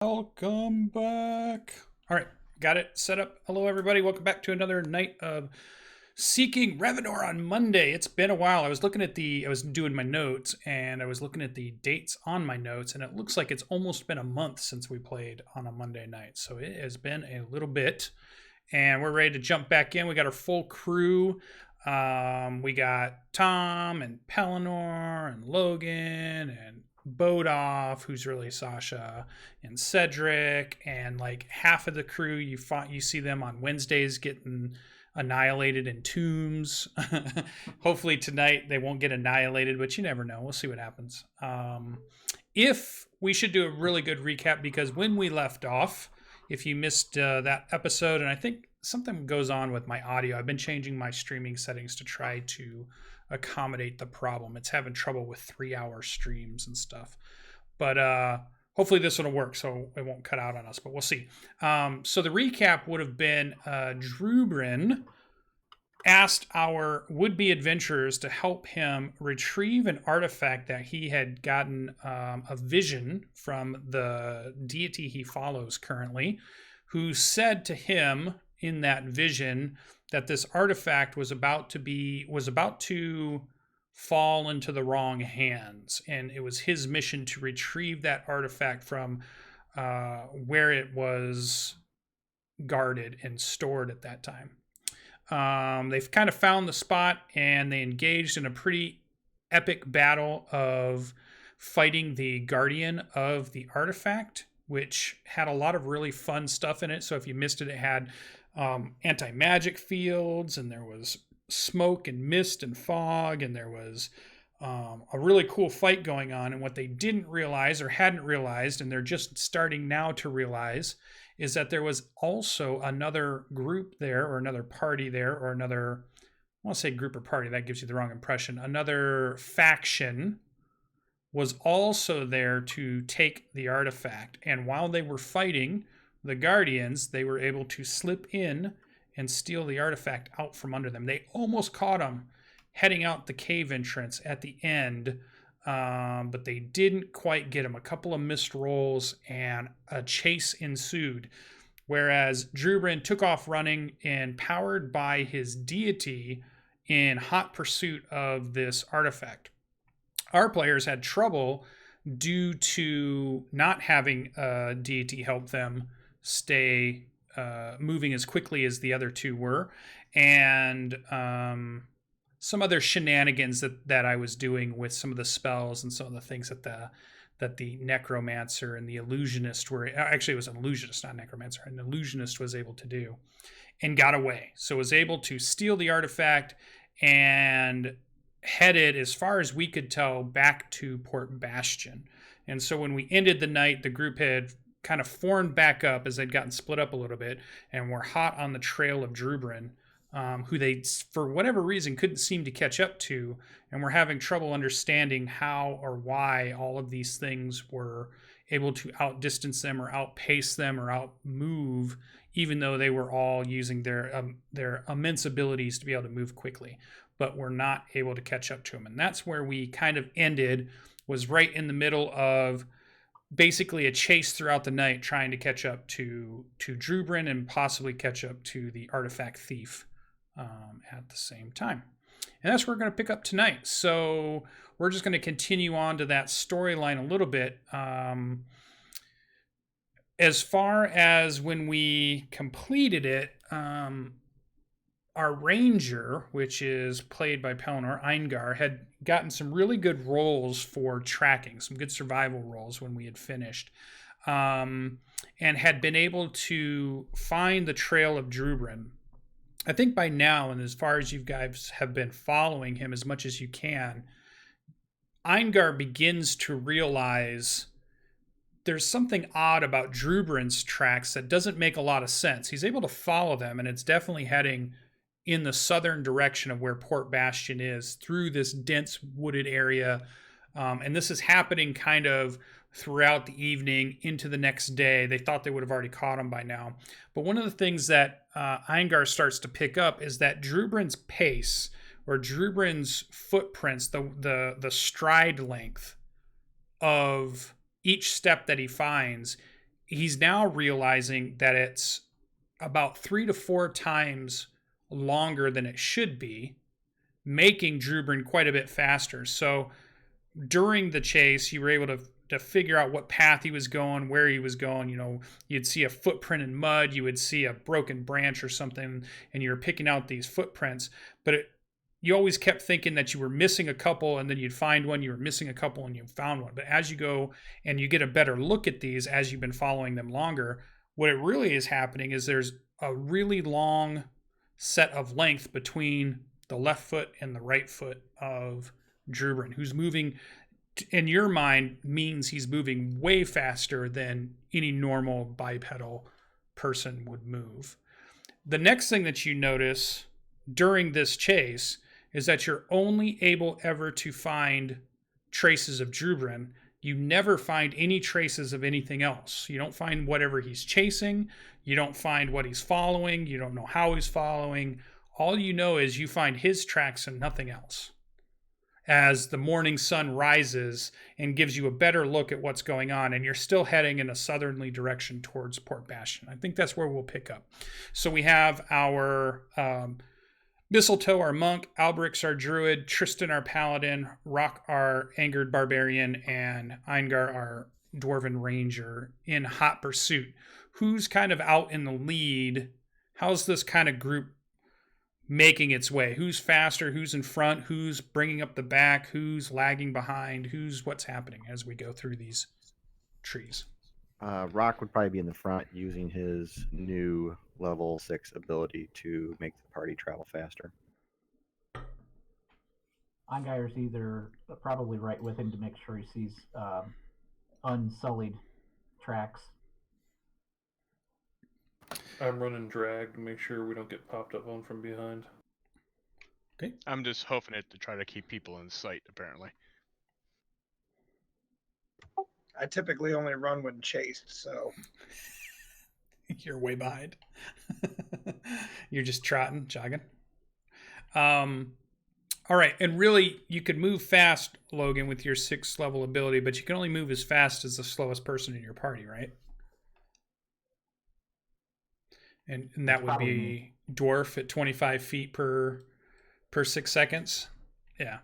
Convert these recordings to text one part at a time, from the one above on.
Welcome back. All right, got it set up. Hello, everybody. Welcome back to another night of Seeking Revonar on Monday. It's been a while. I was doing my notes and I was looking at the dates on my notes, and it looks like it's almost been a month since we played on a Monday night. So it has been a little bit, and we're ready to jump back in. We got our full crew. We got Tom and Pellinor and Logan and Bodoff, who's really Sasha, and Cedric, and like half of the crew you see them on Wednesdays getting annihilated in tombs. Hopefully tonight they won't get annihilated, but you never know. We'll see what happens. If we should do a really good recap, because when we left off, if you missed that episode, and I think something goes on with my audio, I've been changing my streaming settings to try to accommodate the problem. It's having trouble with 3-hour streams and stuff, but hopefully this will work so it won't cut out on us, but we'll see. So the recap would have been Drubrin asked our would-be adventurers to help him retrieve an artifact that he had gotten a vision from the deity he follows currently, who said to him in that vision that this artifact was about to fall into the wrong hands, and it was his mission to retrieve that artifact from where it was guarded and stored at that time. They've kind of found the spot, and they engaged in a pretty epic battle of fighting the guardian of the artifact, which had a lot of really fun stuff in it. So if you missed it, it had anti-magic fields, and there was smoke and mist and fog, and there was a really cool fight going on. And what they didn't realize, or hadn't realized, and they're just starting now to realize, is that there was also another group there, or another party there, or another, I want to say group or party, that gives you the wrong impression, another faction was also there to take the artifact. And while they were fighting the Guardians, they were able to slip in and steal the artifact out from under them. They almost caught them heading out the cave entrance at the end, but they didn't quite get him. A couple of missed rolls, and a chase ensued. Whereas Drubrin took off running and powered by his deity in hot pursuit of this artifact. Our players had trouble due to not having a deity help them stay moving as quickly as the other two were, and some other shenanigans that I was doing with some of the spells and some of the things that the necromancer and the illusionist were, actually it was an illusionist, not necromancer, an illusionist was able to do, and got away. So was able to steal the artifact and headed, as far as we could tell, back to Port Bastion. And so when we ended the night, the group had kind of formed back up as they'd gotten split up a little bit, and were hot on the trail of Drubrin, who they, for whatever reason, couldn't seem to catch up to, and were having trouble understanding how or why all of these things were able to outdistance them or outpace them or outmove, even though they were all using their immense abilities to be able to move quickly, but were not able to catch up to them. And that's where we kind of ended, was right in the middle of basically a chase throughout the night, trying to catch up to Drubrin and possibly catch up to the artifact thief at the same time. And that's where we're going to pick up tonight. So we're just going to continue on to that storyline a little bit. As far as when we completed it, our ranger, which is played by Pellinor, Eingar, had gotten some really good rolls for tracking, some good survival rolls when we had finished, and had been able to find the trail of Drubrin. I think by now, and as far as you guys have been following him as much as you can, Eingar begins to realize there's something odd about Drubrin's tracks that doesn't make a lot of sense. He's able to follow them, and it's definitely heading in the southern direction of where Port Bastion is, through this dense wooded area. And this is happening kind of throughout the evening into the next day. They thought they would have already caught him by now. But one of the things that Eingar starts to pick up is that Drubrin's pace, or Drubrin's footprints, the stride length of each step that he finds, he's now realizing that it's about 3 to 4 times longer than it should be, making Drubrin quite a bit faster. So during the chase, you were able to figure out what path he was going, where he was going. You know, you'd see a footprint in mud, you would see a broken branch or something, and you're picking out these footprints. But you always kept thinking that you were missing a couple, and then you'd find one, you were missing a couple, and you found one. But as you go and you get a better look at these as you've been following them longer, what it really is happening is there's a really long set of length between the left foot and the right foot of Drubrin, who's moving, in your mind, means he's moving way faster than any normal bipedal person would move. The next thing that you notice during this chase is that you're only able ever to find traces of Drubrin. You never find any traces of anything else. You don't find whatever he's chasing. You don't find what he's following. You don't know how he's following. All you know is you find his tracks and nothing else. As the morning sun rises and gives you a better look at what's going on, and you're still heading in a southerly direction towards Port Bastion. I think that's where we'll pick up. So we have our Mistletoe, our monk, Alberix, our druid, Tristan, our paladin, Rock, our angered barbarian, and Eingar, our dwarven ranger, in hot pursuit. Who's kind of out in the lead? How's this kind of group making its way? Who's faster? Who's in front? Who's bringing up the back? Who's lagging behind? What's happening as we go through these trees? Rock would probably be in the front, using his new level 6 ability to make the party travel faster. Eingeier's either probably right with him to make sure he sees unsullied tracks. I'm running drag to make sure we don't get popped up on from behind. Okay. I'm just hoofing it to try to keep people in sight, apparently. I typically only run when chased, so. You're way behind. You're just trotting, jogging. All right, and really, you could move fast, Logan, with your 6th level ability, but you can only move as fast as the slowest person in your party, right? And that would be Dwarf at 25 feet per 6 seconds. Yeah.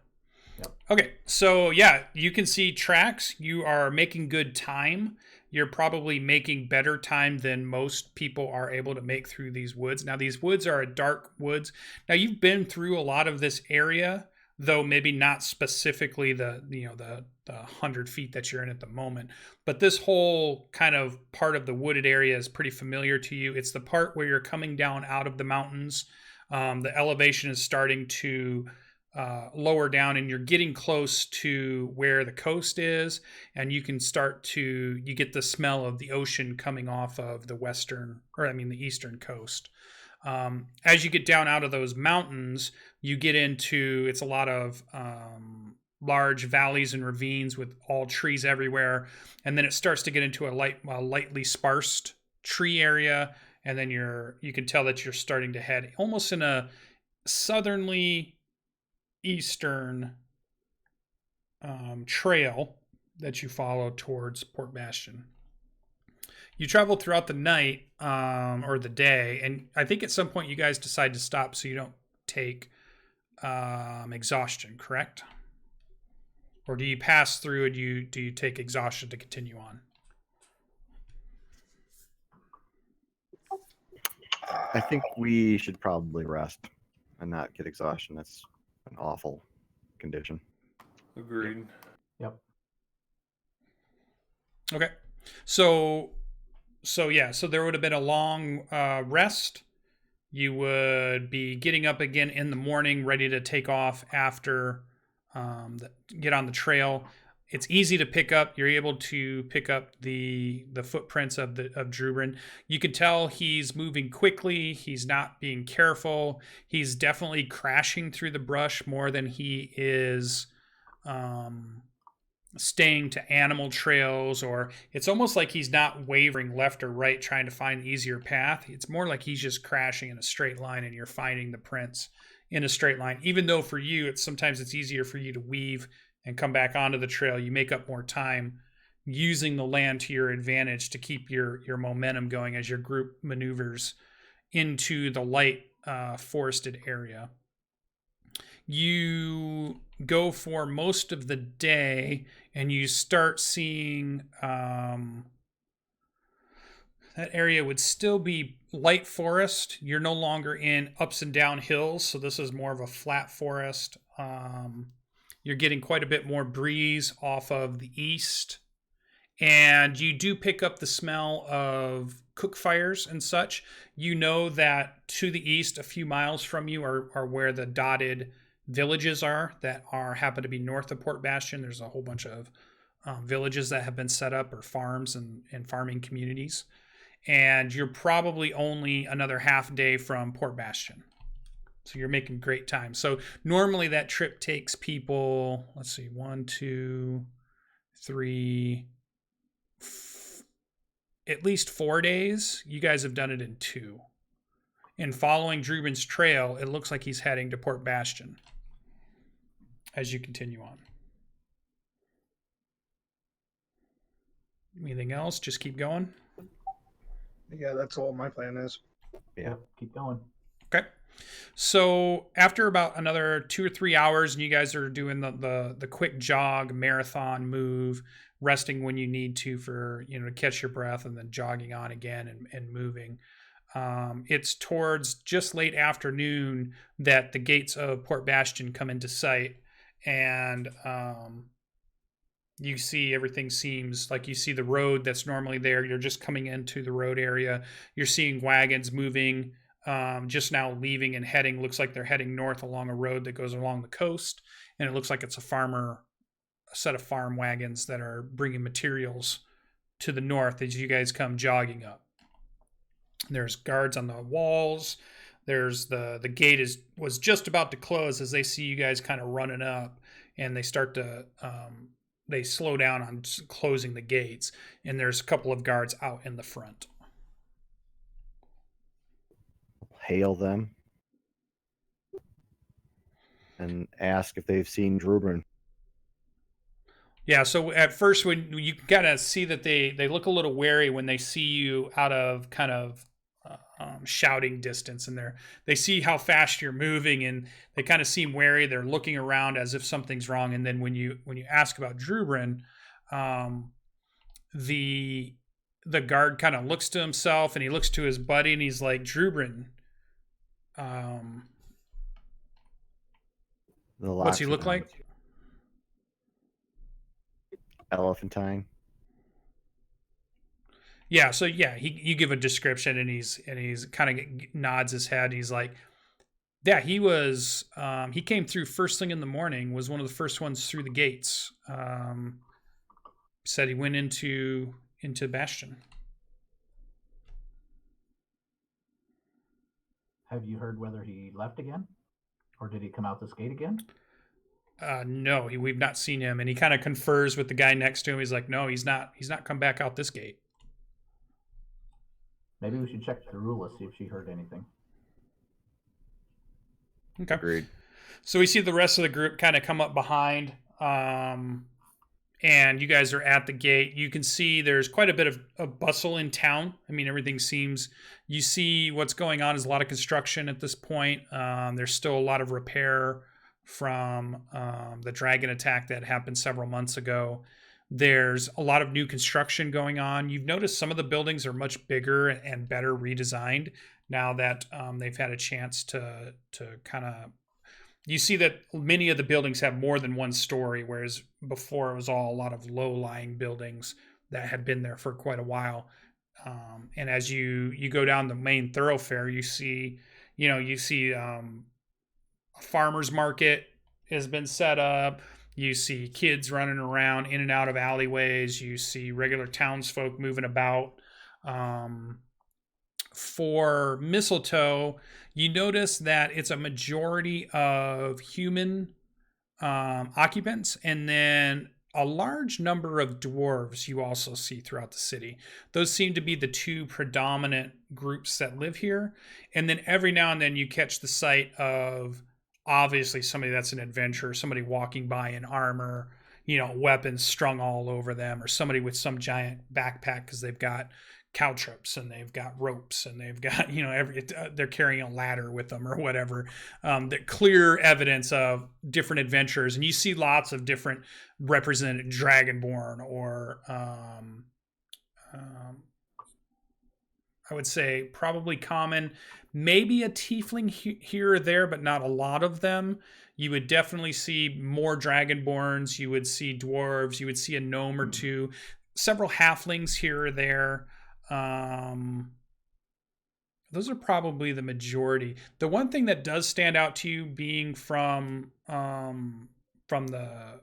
Yep. Okay, so yeah, you can see tracks. You are making good time. You're probably making better time than most people are able to make through these woods. Now, these woods are dark woods. Now, you've been through a lot of this area, though maybe not specifically the 100 feet that you're in at the moment. But this whole kind of part of the wooded area is pretty familiar to you. It's the part where you're coming down out of the mountains. The elevation is starting to lower down, and you're getting close to where the coast is, and you get the smell of the ocean coming off of the eastern coast. As you get down out of those mountains, you get into, it's a lot of large valleys and ravines with all trees everywhere, and then it starts to get into a lightly sparsed tree area, and then you can tell that you're starting to head almost in a southerly eastern trail that you follow towards Port Bastion. You travel throughout the night or the day, and I think at some point you guys decide to stop so you don't take exhaustion, correct? Or do you pass through and do you take exhaustion to continue on? I think we should probably rest and not get exhaustion. That's an awful condition. Agreed. Yep. Okay. So there would have been a long rest. You would be getting up again in the morning, ready to take off after get on the trail. It's easy to pick up. You're able to pick up the footprints of Drubrin. You can tell he's moving quickly. He's not being careful. He's definitely crashing through the brush more than he is staying to animal trails, or it's almost like he's not wavering left or right trying to find the easier path. It's more like he's just crashing in a straight line, and you're finding the prints in a straight line. Even though for you, sometimes it's easier for you to weave and come back onto the trail. You make up more time using the land to your advantage to keep your momentum going as your group maneuvers into the light forested area. You go for most of the day, and you start seeing that area would still be light forest. You're no longer in ups and down hills, so this is more of a flat forest. You're getting quite a bit more breeze off of the east, and you do pick up the smell of cook fires and such. You know that to the east, a few miles from you, are where the dotted villages are that happen to be north of Port Bastion. There's a whole bunch of villages that have been set up, or farms and farming communities. And you're probably only another half day from Port Bastion. So you're making great time. So normally that trip takes people, let's see, 1, 2, 3, at least 4 days. You guys have done it in 2. And following Druben's trail, it looks like he's heading to Port Bastion as you continue on. Anything else? Just keep going. Yeah, that's all my plan is. Yeah. Keep going. Okay. So after about another 2 or 3 hours, and you guys are doing the quick jog marathon move, resting when you need to for, to catch your breath, and then jogging on again and moving. It's towards just late afternoon that the gates of Port Bastion come into sight, and you see everything seems like you see the road that's normally there. You're just coming into the road area. You're seeing wagons moving, just now leaving and heading. Looks like they're heading north along a road that goes along the coast, and it looks like it's a set of farm wagons that are bringing materials to the north as you guys come jogging up. There's guards on the walls. There's the gate was just about to close as they see you guys kind of running up, and they start to they slow down on closing the gates, and there's a couple of guards out in the front. Hail them and ask if they've seen Druben. Yeah, so at first, when you kind of see that they look a little wary when they see you out of kind of shouting distance, and they see how fast you're moving, and they kind of seem wary. They're looking around as if something's wrong. And then when you ask about Druben, the guard kind of looks to himself, and he looks to his buddy, and he's like, "Druben, what's he look like?" Elephantine. Yeah, so yeah, you give a description, and he's kind of nods his head, and he's like, yeah, he was he came through first thing in the morning, was one of the first ones through the gates. Said he went into Bastion. Have you heard whether he left again? Or did he come out this gate again? No, we've not seen him, and he kind of confers with the guy next to him. He's like, no, he's not come back out this gate. Maybe we should check Darula, see if she heard anything. Okay. Agreed. So we see the rest of the group kind of come up behind, and you guys are at the gate. You can see there's quite a bit of bustle in town. I mean, everything seems, you see what's going on is a lot of construction at this point. There's still a lot of repair from the dragon attack that happened several months ago. There's a lot of new construction going on. You've noticed some of the buildings are much bigger and better redesigned now that they've had a chance to kind of, you see that many of the buildings have more than one story, whereas before it was all a lot of low-lying buildings that had been there for quite a while. And as you go down the main thoroughfare, you see a farmer's market has been set up. You see kids running around in and out of alleyways. You see regular townsfolk moving about. For Mistletoe, you notice that it's a majority of human occupants, and then a large number of dwarves you also see throughout the city. Those seem to be the two predominant groups that live here. And then every now and then you catch the sight of, obviously, somebody that's an adventurer, somebody walking by in armor, weapons strung all over them, or somebody with some giant backpack because they've got caltrops and they've got ropes and they've got they're carrying a ladder with them or whatever. That clear evidence of different adventures, and you see lots of different represented dragonborn or I would say probably common, maybe a tiefling here or there, but not a lot of them. You would definitely see more dragonborns. You would see dwarves. You would see a gnome or two, several halflings here or there. Those are probably the majority. The one thing that does stand out to you being from the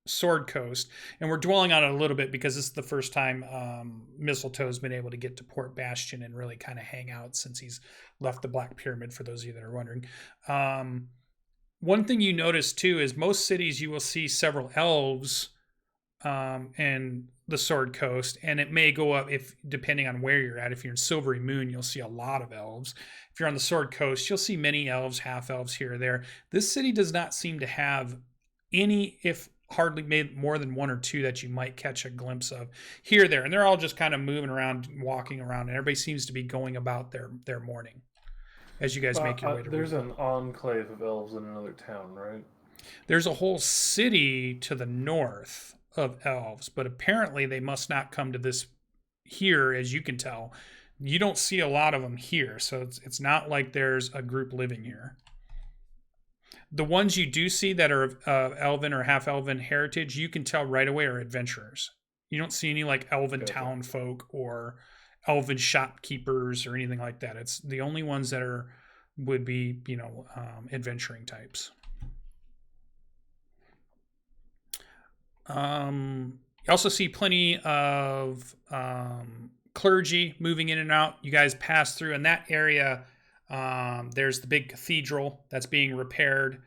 Sword Coast, and we're dwelling on it a little bit because this is the first time Mistletoe's been able to get to Port Bastion and really kind of hang out since he's left the Black Pyramid, for those of you that are wondering. One thing you notice too is most cities you will see several elves in the Sword Coast, and it may go up if depending on where you're at. If you're in Silvery Moon, you'll see a lot of elves. If you're on the Sword Coast, you'll see many elves, half elves here or there. This city does not seem to have any, if hardly made more than one or two that you might catch a glimpse of here or there, and they're all just kind of moving around, walking around, and everybody seems to be going about their morning as you guys make your way to there's an enclave of elves in another town, right? There's a whole city to the north of elves, but apparently they must not come to this here. As you can tell, you don't see a lot of them here, so it's not like there's a group living here. The ones you do see that are of elven or half-elven heritage, you can tell right away are adventurers. You don't see any like elven town folk or elven shopkeepers or anything like that. It's the only ones that would be adventuring types. You also see plenty of clergy moving in and out. You guys pass through in that area. There's the big cathedral that's being repaired,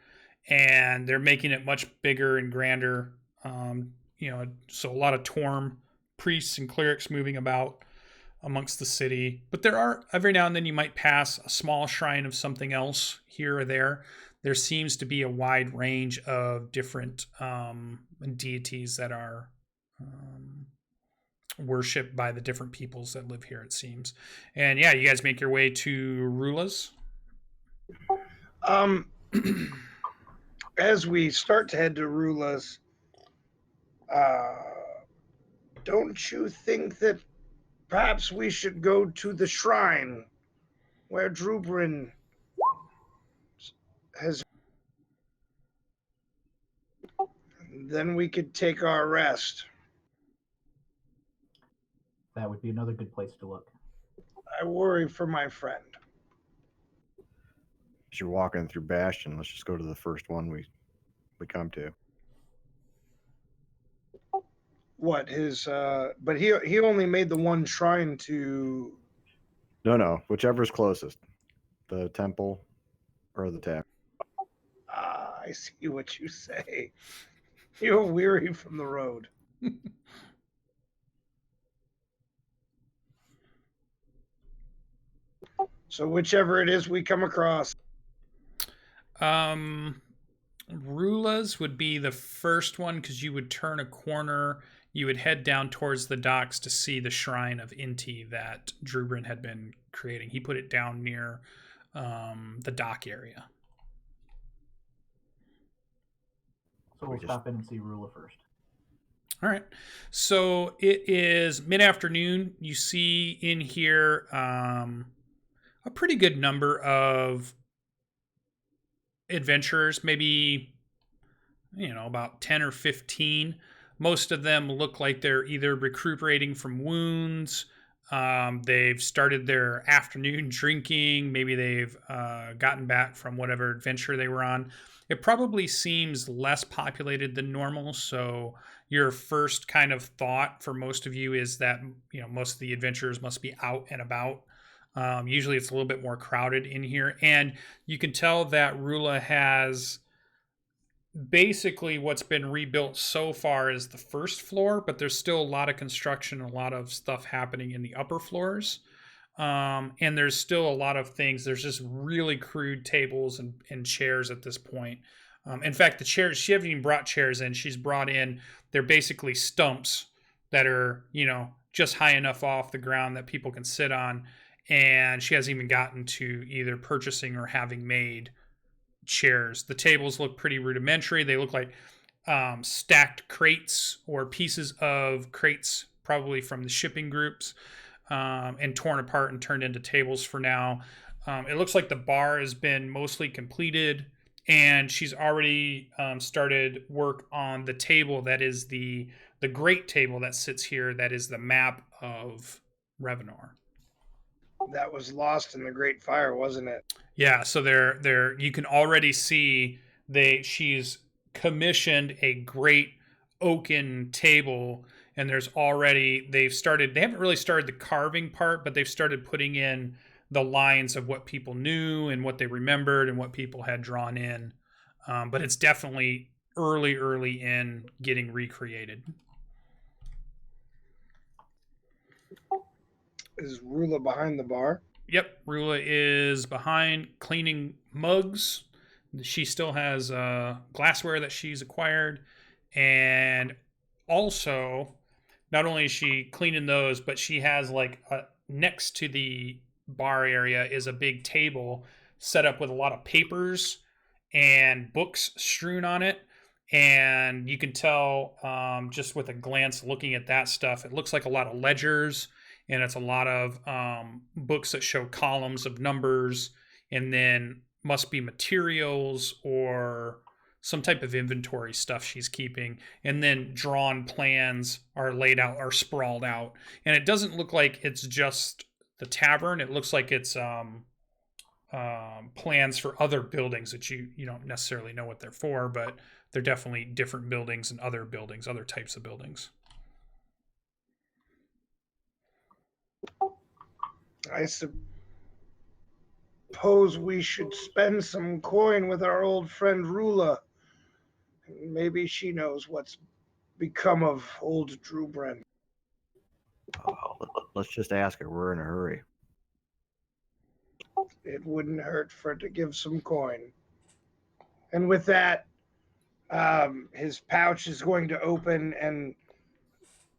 and they're making it much bigger and grander. So a lot of Torm priests and clerics moving about amongst the city. But there are, every now and then you might pass a small shrine of something else here or there. There seems to be a wide range of different deities that are worshipped by the different peoples that live here, it seems. And yeah, you guys make your way to Rula's. As we start to head to Rula's, don't you think that perhaps we should go to the shrine where Drubrin has... Then we could take our rest. That would be another good place to look. I worry for my friend. As you're walking through Bastion, let's just go to the first one we come to. What his? But he only made the one shrine to. No, whichever's closest, the temple or the tavern. Ah, I see what you say. You're weary from the road. So whichever it is we come across. Rula's would be the first one because you would turn a corner. You would head down towards the docks to see the shrine of Inti that Drubrin had been creating. He put it down near the dock area. So we'll stop in and see Rula first. All right. So it is mid-afternoon. You see in here a pretty good number of adventurers, maybe, about 10 or 15. Most of them look like they're either recuperating from wounds. They've started their afternoon drinking. Maybe they've gotten back from whatever adventure they were on. It probably seems less populated than normal. So your first kind of thought for most of you is that, most of the adventurers must be out and about. Usually it's a little bit more crowded in here. And you can tell that Rula has basically what's been rebuilt so far is the first floor, but there's still a lot of construction, a lot of stuff happening in the upper floors. And there's still a lot of things. There's just really crude tables and chairs at this point. In fact, the chairs, she hasn't even brought chairs in. She's brought in, they're basically stumps that are, just high enough off the ground that people can sit on. And she hasn't even gotten to either purchasing or having made chairs. The tables look pretty rudimentary. They look like stacked crates or pieces of crates, probably from the shipping groups, and torn apart and turned into tables for now. It looks like the bar has been mostly completed, and she's already started work on the table that is the great table that sits here. That is the map of Revonar. That was lost in the Great Fire, wasn't it? Yeah, so there you can already see she's commissioned a great oaken table, and they haven't really started the carving part, but they've started putting in the lines of what people knew and what they remembered and what people had drawn in. But it's definitely early in getting recreated. Is Rula behind the bar? Yep, Rula is behind cleaning mugs. She still has glassware that she's acquired. And also, not only is she cleaning those, but she has next to the bar area is a big table set up with a lot of papers and books strewn on it. And you can tell just with a glance looking at that stuff, it looks like a lot of ledgers, and it's a lot of books that show columns of numbers, and then must be materials or some type of inventory stuff she's keeping. And then drawn plans are laid out, are sprawled out. And it doesn't look like it's just the tavern. It looks like it's plans for other buildings that you don't necessarily know what they're for, but they're definitely different buildings and other buildings, other types of buildings. I suppose we should spend some coin with our old friend Rula. Maybe she knows what's become of old Drubren. Let's just ask her. We're in a hurry. It wouldn't hurt for her to give some coin. And with that, his pouch is going to open, and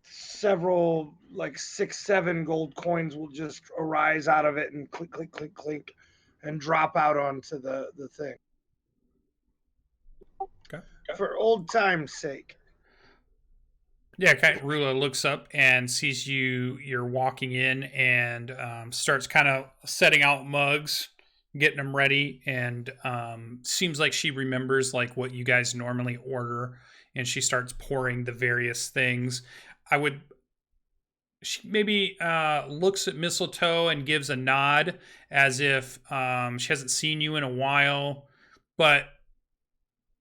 several, 6-7 gold coins will just arise out of it and click, click, click, click, and drop out onto the thing. Okay. For old time's sake. Yeah, Rula looks up and sees you're walking in, and starts kind of setting out mugs, getting them ready, and seems like she remembers what you guys normally order, and she starts pouring the various things. She maybe looks at Mistletoe and gives a nod as if she hasn't seen you in a while. But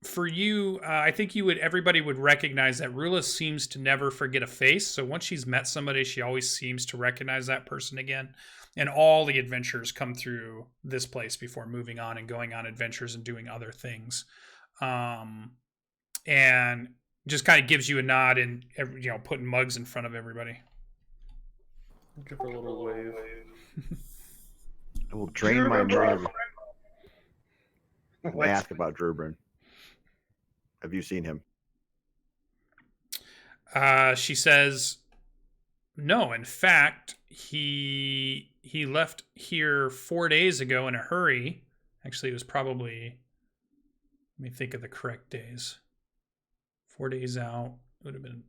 for you, I think everybody would recognize that Rula seems to never forget a face. So once she's met somebody, she always seems to recognize that person again. And all the adventurers come through this place before moving on and going on adventures and doing other things. And just kind of gives you a nod and, putting mugs in front of everybody. Give her a little wave. I will drain my mug and ask about Drubren. Have you seen him? She says, no. In fact, he left here 4 days ago in a hurry. Actually, it was probably, let me think of the correct days. 4 days out. It would have been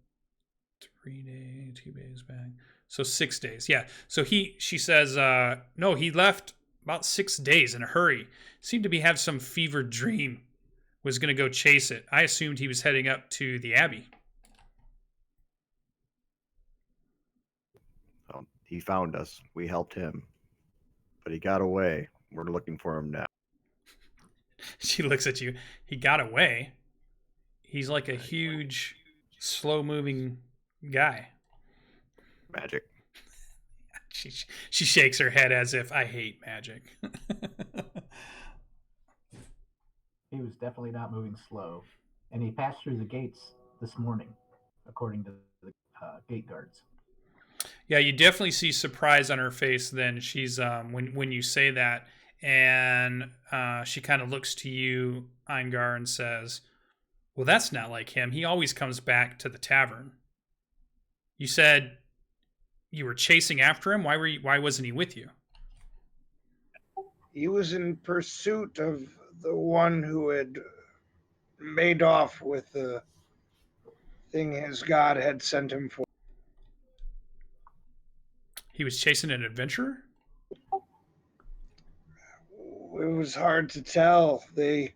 3 days, 2 days back. So 6 days. Yeah. So she says, no, he left about 6 days in a hurry. Seemed to have some fevered dream. Was going to go chase it. I assumed he was heading up to the Abbey. Well, he found us. We helped him. But he got away. We're looking for him now. She looks at you. He got away? He's like a huge, slow-moving guy. Magic. She shakes her head as if, I hate magic. He was definitely not moving slow, and he passed through the gates this morning, according to the gate guards. Yeah, you definitely see surprise on her face then. She's when you say that, and she kind of looks to you, Eingar, and says, "Well, that's not like him. He always comes back to the tavern. You said you were chasing after him. Why wasn't he with you?" He was in pursuit of the one who had made off with the thing his god had sent him for. He was chasing an adventurer? It was hard to tell. They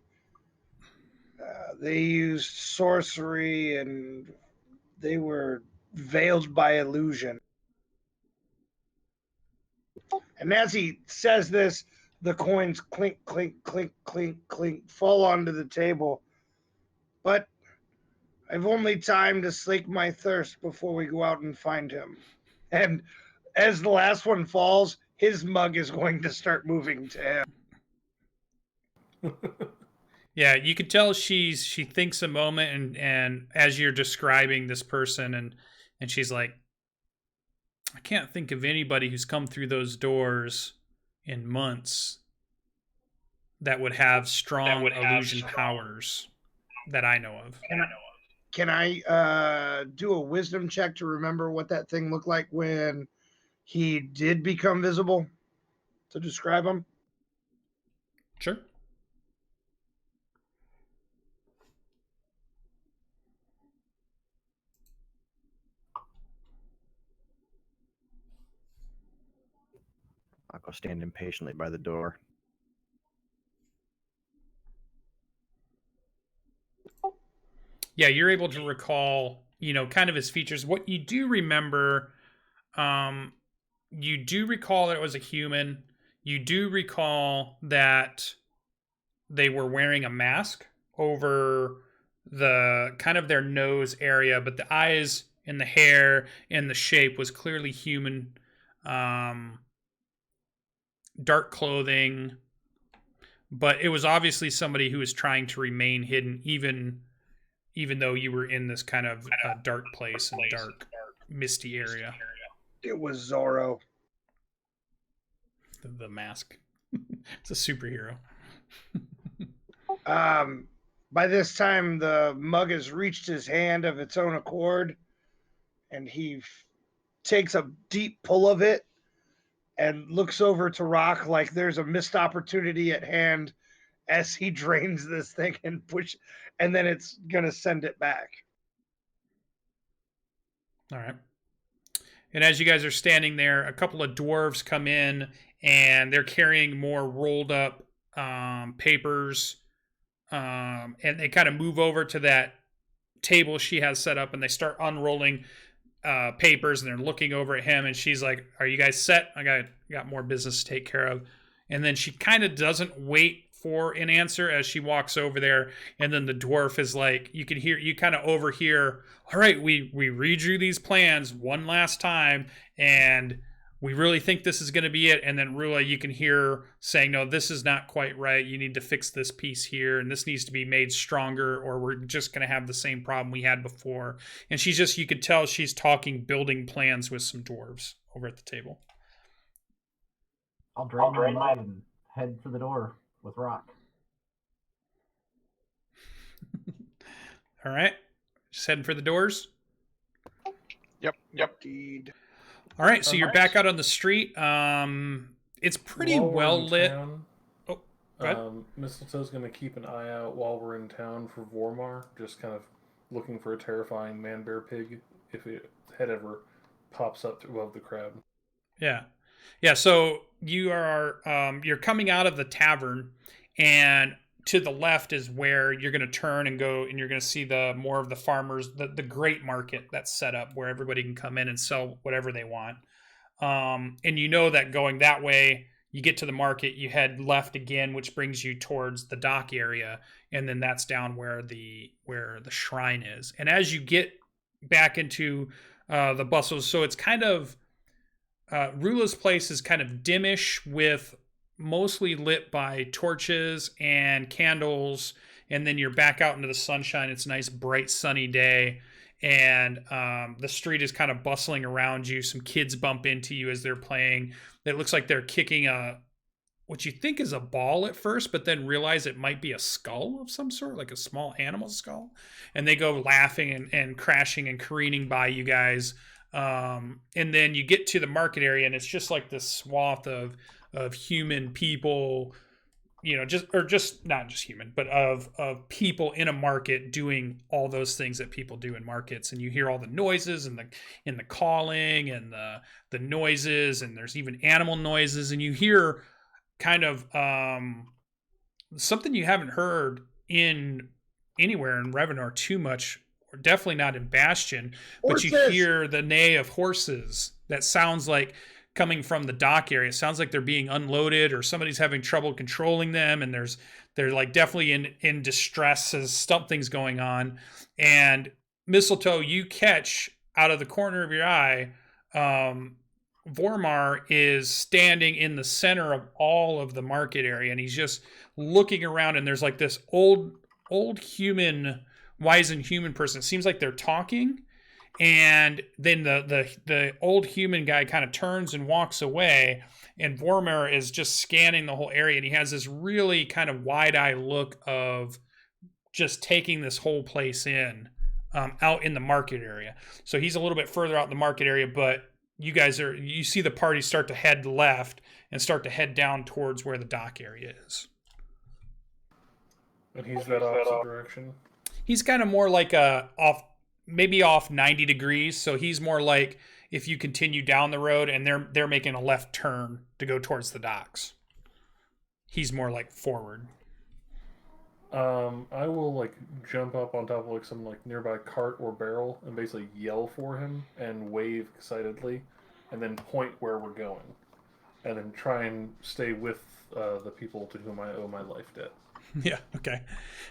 used sorcery and they were veiled by illusion. And as he says this, the coins clink, clink, clink, clink, clink, fall onto the table. But I've only time to slake my thirst before we go out and find him. And as the last one falls, his mug is going to start moving to him. Yeah, you could tell she thinks a moment, and as you're describing this person, and she's like, I can't think of anybody who's come through those doors in months that would have strong illusion powers that I know of. Can I do a wisdom check to remember what that thing looked like when he did become visible? To describe him? Sure. I'll go stand impatiently by the door. Yeah, you're able to recall, kind of his features. What you do remember, you do recall that it was a human. You do recall that they were wearing a mask over the kind of their nose area, but the eyes and the hair and the shape was clearly human. Dark clothing, but it was obviously somebody who was trying to remain hidden, even though you were in this kind of dark place and dark, misty area. It was Zorro. The mask. It's a superhero. By this time, the mug has reached his hand of its own accord, and he takes a deep pull of it and looks over to Rock like there's a missed opportunity at hand as he drains this thing and then it's gonna send it back. All right. And as you guys are standing there, a couple of dwarves come in and they're carrying more rolled up papers, and they kind of move over to that table she has set up, and they start unrolling papers, and they're looking over at him, and she's like, "Are you guys set? I got more business to take care of." And then she kind of doesn't wait for an answer as she walks over there, and then the dwarf is like, you kind of overhear, "All right, we redrew these plans one last time, and we really think this is going to be it." And then Rula, you can hear saying, "No, this is not quite right. You need to fix this piece here, and this needs to be made stronger, or we're just going to have the same problem we had before." And you could tell she's talking building plans with some dwarves over at the table. I'll drain my mug and head for the door with Rock. All right. Just heading for the doors. Yep. Indeed. All right, so you're back out on the street. It's pretty While we're well in lit. town, Oh, go ahead. Mistletoe's going to keep an eye out while we're in town for Vormar, just kind of looking for a terrifying man-bear pig if it head ever pops up above the crowd. Yeah. So you're coming out of the tavern, and to the left is where you're going to turn and go, and you're going to see more of the farmers, the great market that's set up where everybody can come in and sell whatever they want. And you know that going that way, you get to the market, you head left again, which brings you towards the dock area, and then that's down where the shrine is. And as you get back into the bustles, so it's kind of Rula's place is kind of dimmish, with mostly lit by torches and candles, and then you're back out into the sunshine. It's a nice bright sunny day, and the street is kind of bustling around you. Some kids bump into you as they're playing. It looks like they're kicking what you think is a ball at first, but then realize it might be a skull of some sort, like a small animal skull. And they go laughing and crashing and careening by you guys. And then you get to the market area, and it's just like this swath of human people, just not just human, but of people in a market doing all those things that people do in markets. And you hear all the noises and the calling and the noises, and there's even animal noises, and you hear kind of something you haven't heard in anywhere in Revonar too much, or definitely not in Bastion, but you hear the neigh of horses that sounds like coming from the dock area. It sounds like they're being unloaded, or somebody's having trouble controlling them, and they're like definitely in distress as something's going on. And Mistletoe, you catch out of the corner of your eye, Vormar is standing in the center of all of the market area, and he's just looking around, and there's like this old human, wizened human person. It seems like they're talking, and then the old human guy kind of turns and walks away, and Vormar is just scanning the whole area, and he has this really kind of wide-eyed look of just taking this whole place in, out in the market area. So he's a little bit further out in the market area, but you see the party start to head left and start to head down towards where the dock area is. And he's that opposite direction? He's kind of more like off 90 degrees. So he's more like if you continue down the road and they're making a left turn to go towards the docks. He's more like forward. I will like jump up on top of like some like nearby cart or barrel and basically yell for him and wave excitedly, and then point where we're going, and then try and stay with the people to whom I owe my life debt. Yeah. Okay.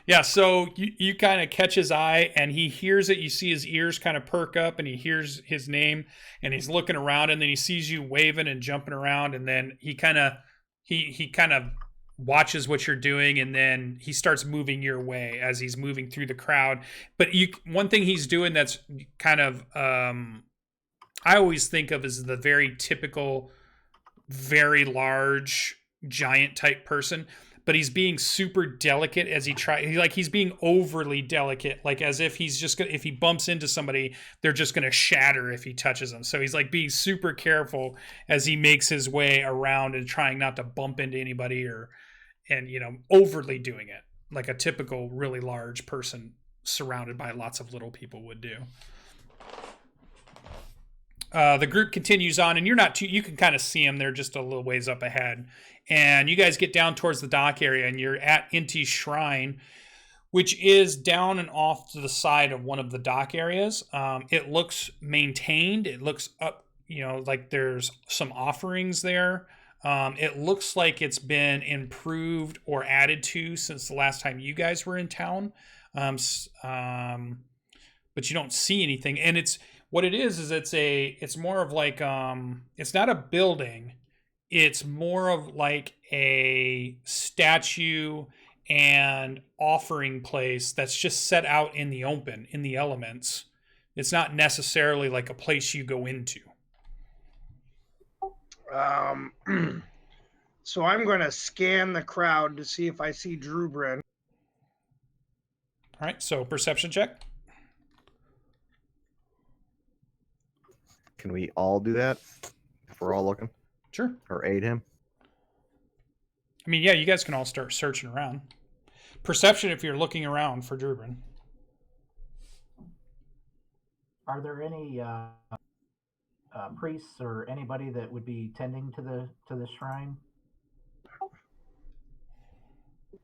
Yeah. So you kind of catch his eye, and he hears it. You see his ears kind of perk up, and he hears his name, and he's looking around, and then he sees you waving and jumping around, and then he kind of watches what you're doing, and then he starts moving your way as he's moving through the crowd. But one thing he's doing that's kind of I always think of as the very typical, very large, giant type person. But he's being super delicate as he's being overly delicate, like as if he's just if he bumps into somebody, they're just gonna shatter if he touches them. So he's like being super careful as he makes his way around and trying not to bump into anybody and overly doing it like a typical really large person surrounded by lots of little people would do. The group continues on, and you can kind of see them. They're just a little ways up ahead. And you guys get down towards the dock area, and you're at Inti's Shrine, which is down and off to the side of one of the dock areas. It looks maintained. It looks up, like there's some offerings there. It looks like it's been improved or added to since the last time you guys were in town. But you don't see anything. And what it is it's more of like, it's not a building. It's more of like a statue and offering place that's just set out in the open, in the elements. It's not necessarily like a place you go into. So I'm going to scan the crowd to see if I see Drubrin. All right, so perception check. Can we all do that if we're all looking? Sure. Or aid him? I mean, yeah, you guys can all start searching around. Perception if you're looking around for Drubrin. Are there any priests or anybody that would be tending to the shrine?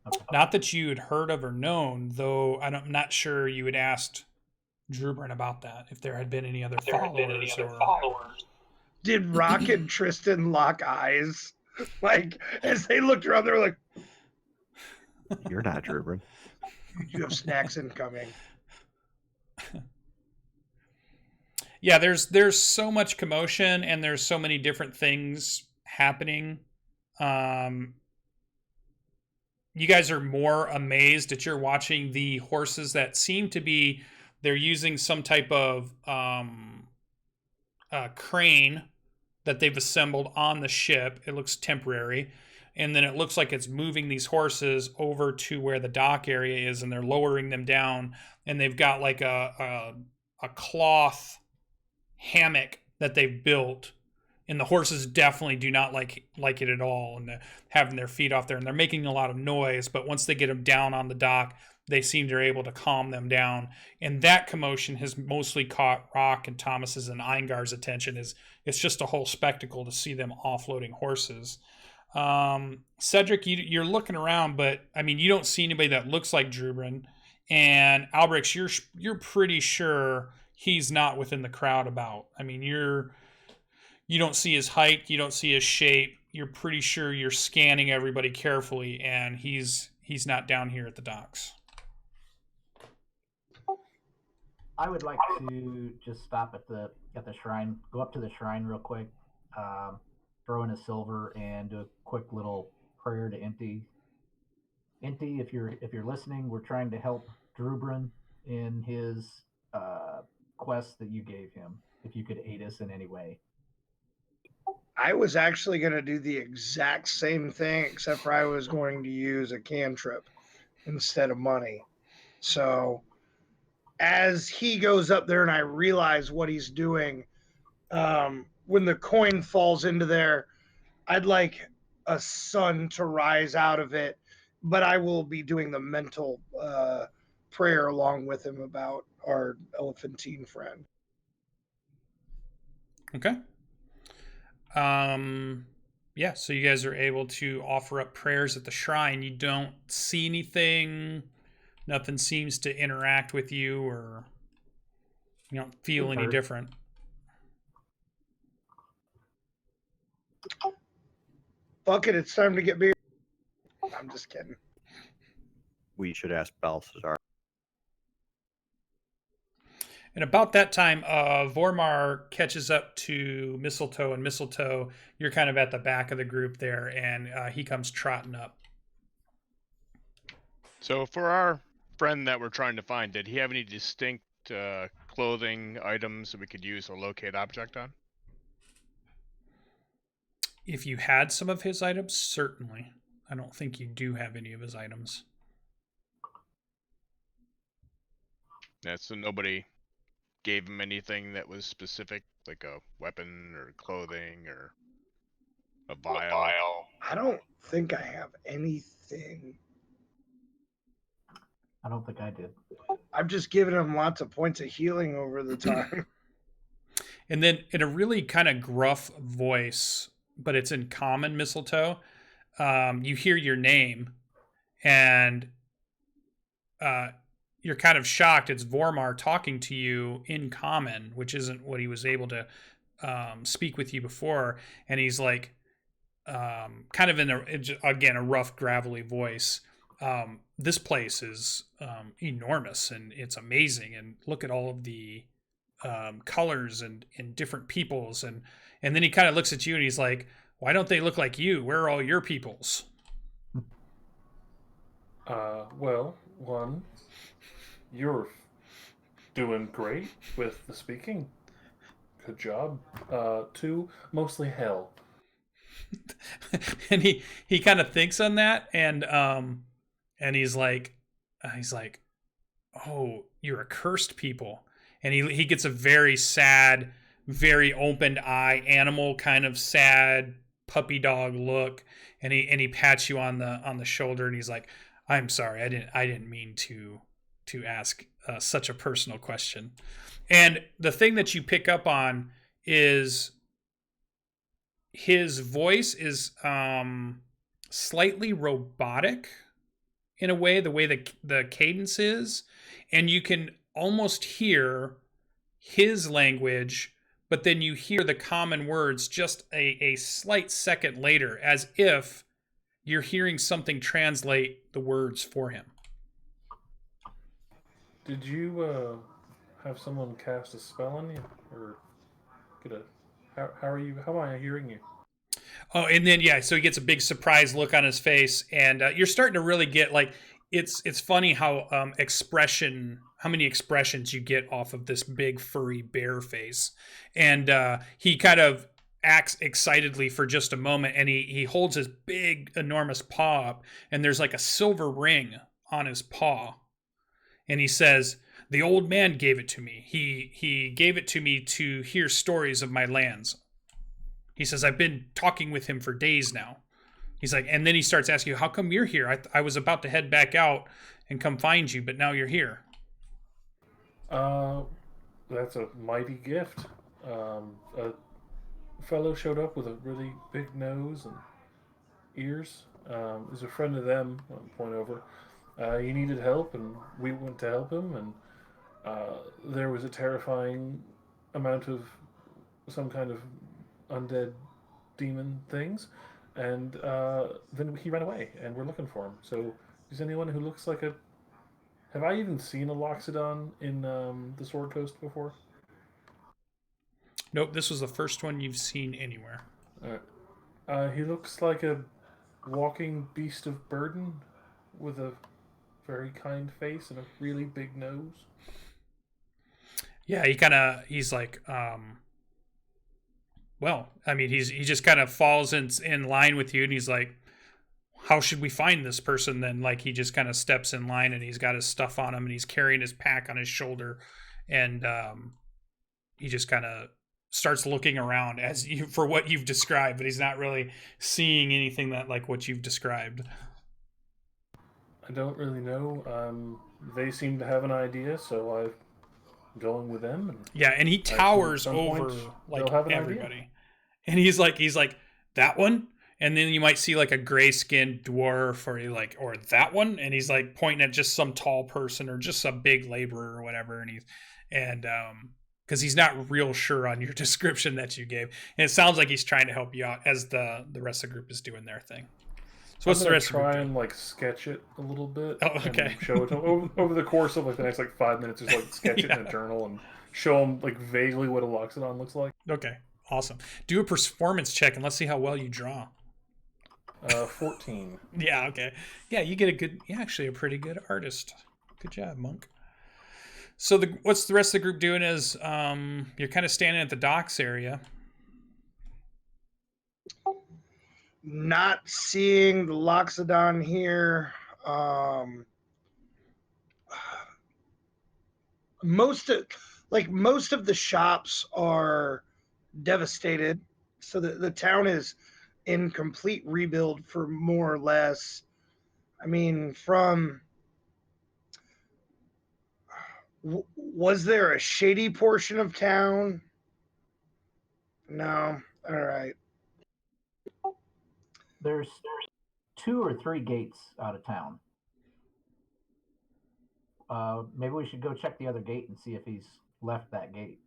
Okay. Not that you had heard of or known, though I'm not sure you had asked Drubrin about that, if there had been any other followers. Did Rock and Tristan lock eyes? Like, as they looked around, they were like, You're not Drubrin. You have snacks incoming. Yeah, there's so much commotion, and there's so many different things happening. You guys are more amazed that you're watching the horses that seem to be, they're using some type of crane that they've assembled on the ship. It looks temporary. and then it looks like it's moving these horses over to where the dock area is, and they're lowering them down, and they've got like a cloth hammock that they've built, and the horses definitely do not like it at all, and having their feet off there, and they're making a lot of noise. But once they get them down on the dock, they seem they're able to calm them down. And that commotion has mostly caught Rock and Thomas's and Eingar's attention. It's just a whole spectacle to see them offloading horses. Cedric, you're looking around, but I mean, you don't see anybody that looks like Drubrin. And Albrix, you're pretty sure he's not within the crowd about. I mean, you don't see his height, you don't see his shape. You're pretty sure you're scanning everybody carefully, and he's not down here at the docks. I would like to just stop at the shrine, go up to the shrine real quick, throw in a silver, and do a quick little prayer to Inti. Inti, if you're listening, we're trying to help Drubrin in his quest that you gave him. If you could aid us in any way. I was actually going to do the exact same thing, except for I was going to use a cantrip instead of money. So as he goes up there and I realize what he's doing, when the coin falls into there, I'd like a sun to rise out of it, but I will be doing the mental prayer along with him about our elephantine friend. Okay. Yeah, so you guys are able to offer up prayers at the shrine. You don't see anything. Nothing seems to interact with you, or you don't feel any different. Fuck it, it's time to get beer. I'm just kidding. We should ask Balthazar. And about that time, Vormar catches up to Mistletoe, and Mistletoe, you're kind of at the back of the group there, and he comes trotting up. So for our friend that we're trying to find, did he have any distinct clothing items that we could use to locate object on? If you had some of his items, certainly. I don't think you do have any of his items. Yeah, so nobody gave him anything that was specific, like a weapon or clothing or a vial. I don't think I have anything. I don't think I did. I've just given him lots of points of healing over the time. And then in a really kind of gruff voice, but it's in common, Mistletoe, you hear your name, and you're kind of shocked. It's Vormar talking to you in common, which isn't what he was able to speak with you before. And he's like, kind of in a rough, gravelly voice. This place is enormous, and it's amazing. And look at all of the colors and different peoples. And then he kind of looks at you and he's like, why don't they look like you? Where are all your peoples? Well, one, you're doing great with the speaking. Good job. Two, mostly hell. And he kind of thinks on that, and he's like, oh, you're a cursed people. And he gets a very sad, very opened eye, animal kind of sad puppy dog look, and he pats you on the shoulder, and he's like, I'm sorry, I didn't mean to ask such a personal question. And the thing that you pick up on is his voice is slightly robotic in a way, the way the cadence is, and you can almost hear his language, but then you hear the common words just a slight second later, as if you're hearing something translate the words for him. Did you have someone cast a spell on you, or get a? How am I hearing you? Oh, and then so he gets a big surprised look on his face, and you're starting to really get like it's funny how how many expressions you get off of this big furry bear face, and he kind of acts excitedly for just a moment, and he holds his big enormous paw up, and there's like a silver ring on his paw, and he says, "The old man gave it to me. He gave it to me to hear stories of my lands." He says, "I've been talking with him for days now." He's like, and then he starts asking you, "How come you're here? I was about to head back out and come find you, but now you're here." That's a mighty gift. A fellow showed up with a really big nose and ears. Is a friend of them. I'll point over. He needed help, and we went to help him. And there was a terrifying amount of some kind of undead demon things, and then he ran away, and we're looking for him. So, is anyone who looks like a... Have I even seen a Loxodon in the Sword Coast before? Nope, this was the first one you've seen anywhere. He looks like a walking beast of burden with a very kind face and a really big nose. Yeah, he's like, well, I mean, he just kind of falls in line with you, and he's like, "How should we find this person then?" Like, he just kind of steps in line, and he's got his stuff on him, and he's carrying his pack on his shoulder, and he just kind of starts looking around as you for what you've described, but he's not really seeing anything that like what you've described. I don't really know. They seem to have an idea, so I'm going with them. And yeah, and he towers over like everybody. And he's like, "That one?" And then you might see like a gray-skinned dwarf, or that one, and he's like pointing at just some tall person or just some big laborer or whatever, and because he's not real sure on your description that you gave, and it sounds like he's trying to help you out as the rest of the group is doing their thing. So what's the rest of the group doing? Try and like sketch it a little bit. Oh, okay. And show it to him over the course of like the next like 5 minutes. Just like sketch it in a journal and show him like vaguely what a Loxodon looks like. Okay, awesome. Do a performance check and let's see how well you draw. 14. Yeah, okay. Yeah, you get actually a pretty good artist. Good job, Monk. So what's the rest of the group doing is you're kind of standing at the docks area. Not seeing the Loxodon here. Most of the shops are devastated, so the town is in complete rebuild for more or less. I mean, was there a shady portion of town? No. All right. There's 2 or 3 gates out of town. Maybe we should go check the other gate and see if he's left that gate.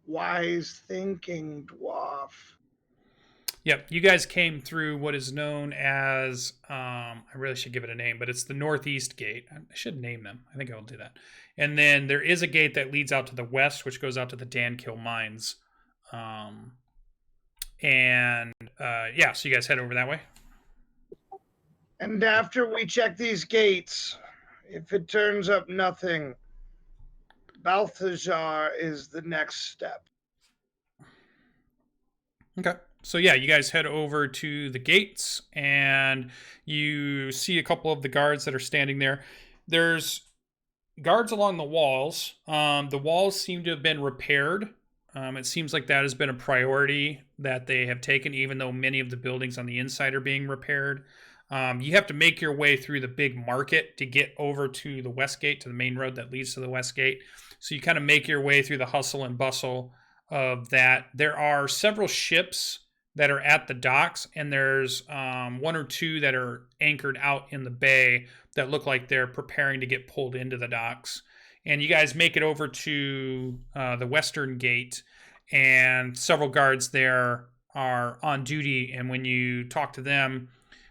Wise thinking, dwarf. Yep, you guys came through what is known as, I really should give it a name, but it's the Northeast Gate. I should name them. I think I will do that. And then there is a gate that leads out to the west, which goes out to the Dankill Mines. Yeah, so you guys head over that way. And after we check these gates, if it turns up nothing, Balthazar is the next step. Okay. So yeah, you guys head over to the gates and you see a couple of the guards that are standing there. There's guards along the walls. The walls seem to have been repaired. It seems like that has been a priority that they have taken, even though many of the buildings on the inside are being repaired. You have to make your way through the big market to get over to the west gate, to the main road that leads to the west gate. So you kind of make your way through the hustle and bustle of that. There are several ships that are at the docks, and there's 1 or 2 that are anchored out in the bay that look like they're preparing to get pulled into the docks. And you guys make it over to the western gate, and several guards there are on duty. And when you talk to them,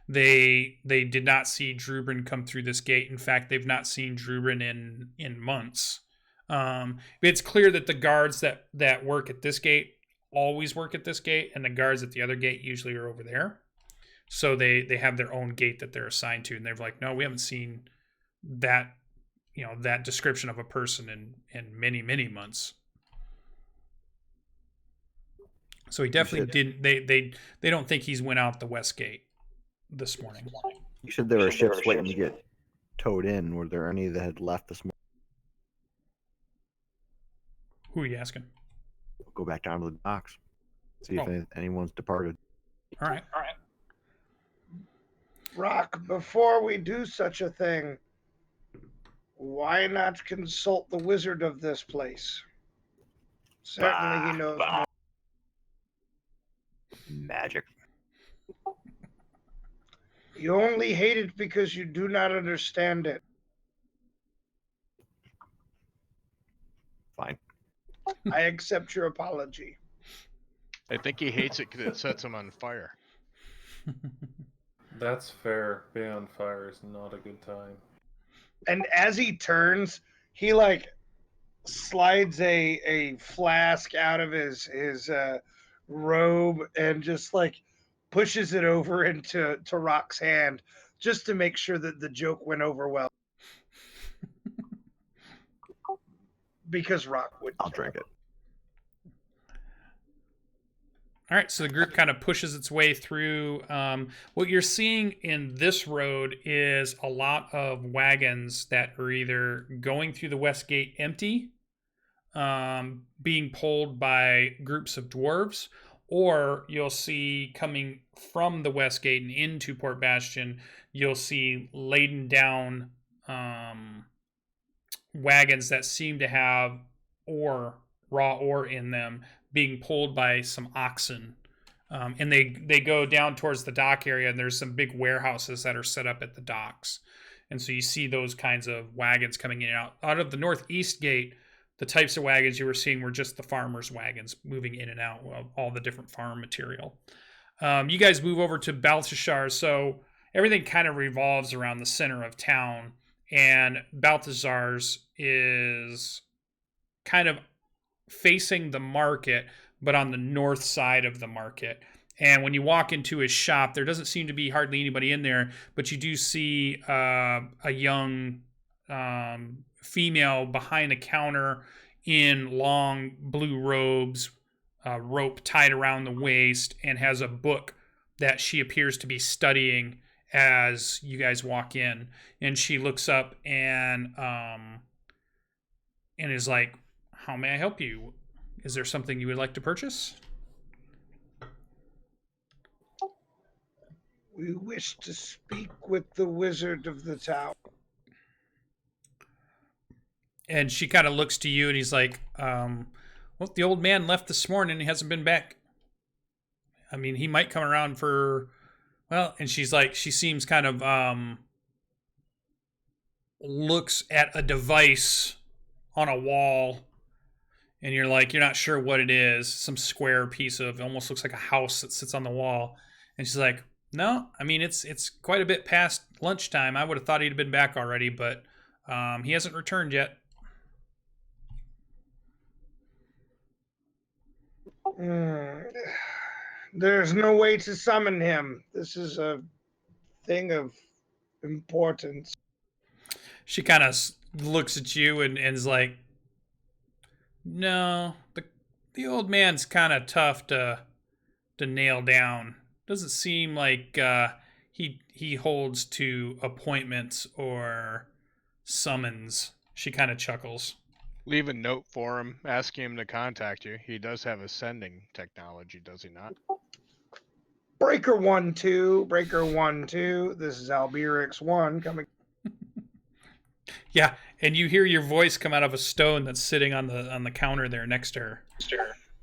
they did not see Drubrin come through this gate. In fact, they've not seen Drubrin in months. It's clear that the guards that work at this gate always work at this gate, and the guards at the other gate usually are over there. So they have their own gate that they're assigned to, and they're like, no, we haven't seen that, that description of a person in many, many months. So he definitely didn't. They don't think he's went out the west gate this morning. You said there were ships waiting to get towed in. Were there any that had left this morning? Who are you asking? Go back down to the docks. See if anyone's departed. All right. Rock, before we do such a thing, why not consult the wizard of this place? Certainly he knows more. Magic. You only hate it because you do not understand it. Fine. I accept your apology. I think he hates it because it sets him on fire. That's fair. Being on fire is not a good time. And as he turns, he like slides a flask out of his robe and just like pushes it over into Rock's hand just to make sure that the joke went over well. Because Rock would. I'll drink it. All right, so the group kind of pushes its way through. What you're seeing in this road is a lot of wagons that are either going through the west gate empty, being pulled by groups of dwarves, or you'll see coming from the west gate and into Port Bastion, you'll see laden down wagons that seem to have raw ore in them, being pulled by some oxen. And they go down towards the dock area, and there's some big warehouses that are set up at the docks. And so you see those kinds of wagons coming in and out. Out of the northeast gate, the types of wagons you were seeing were just the farmers' wagons moving in and out of all the different farm material. You guys move over to Balthazar, so everything kind of revolves around the center of town, and Balthazar's is kind of facing the market, but on the north side of the market. And when you walk into his shop, there doesn't seem to be hardly anybody in there, but you do see a young female behind a counter in long blue robes, rope tied around the waist, and has a book that she appears to be studying as you guys walk in. And she looks up and is like, "How may I help you? Is there something you would like to purchase?" We wish to speak with the wizard of the town. And she kind of looks to you, and he's like, well, the old man left this morning and he hasn't been back. I mean, he might come around for, well, and she's like, she seems kind of, looks at a device on a wall, and you're like, you're not sure what it is. Some square piece of, almost looks like a house that sits on the wall. And she's like, no, I mean, it's quite a bit past lunchtime. I would have thought he'd have been back already, but he hasn't returned yet. There's no way to summon him. This is a thing of importance. She kind of looks at you and is like, no, the old man's kind of tough to nail down. Doesn't seem like he holds to appointments or summons. She kind of chuckles. Leave a note for him, asking him to contact you. He does have a sending technology, does he not? Breaker 1-2, Breaker 1-2. This is Albirix 1 coming. Yeah, and you hear your voice come out of a stone that's sitting on the counter there next to her.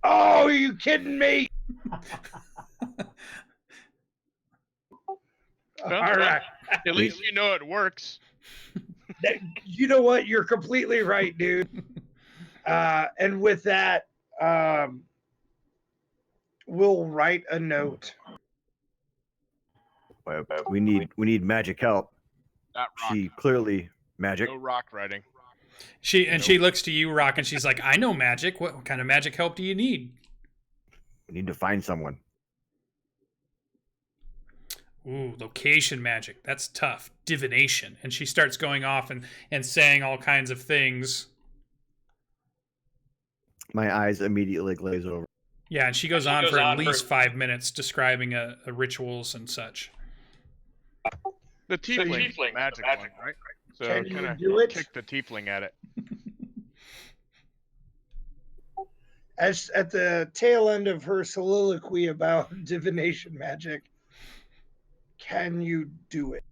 Oh, are you kidding me? Well, All right. At least you know it works. You know what? You're completely right, dude. And with that, we'll write a note. We need magic help. Not rock. She clearly magic. No rock writing. She looks to you, Rock, and she's like, I know magic. What kind of magic help do you need? We need to find someone. Ooh, location magic. That's tough. Divination. And she starts going off and saying all kinds of things. My eyes immediately glaze over. Yeah, and she goes on for at least 5 minutes describing a rituals and such. The tiefling, magic one, right? So Can you kind of do it? kick the tiefling at it. As at the tail end of her soliloquy about divination magic, can you do it?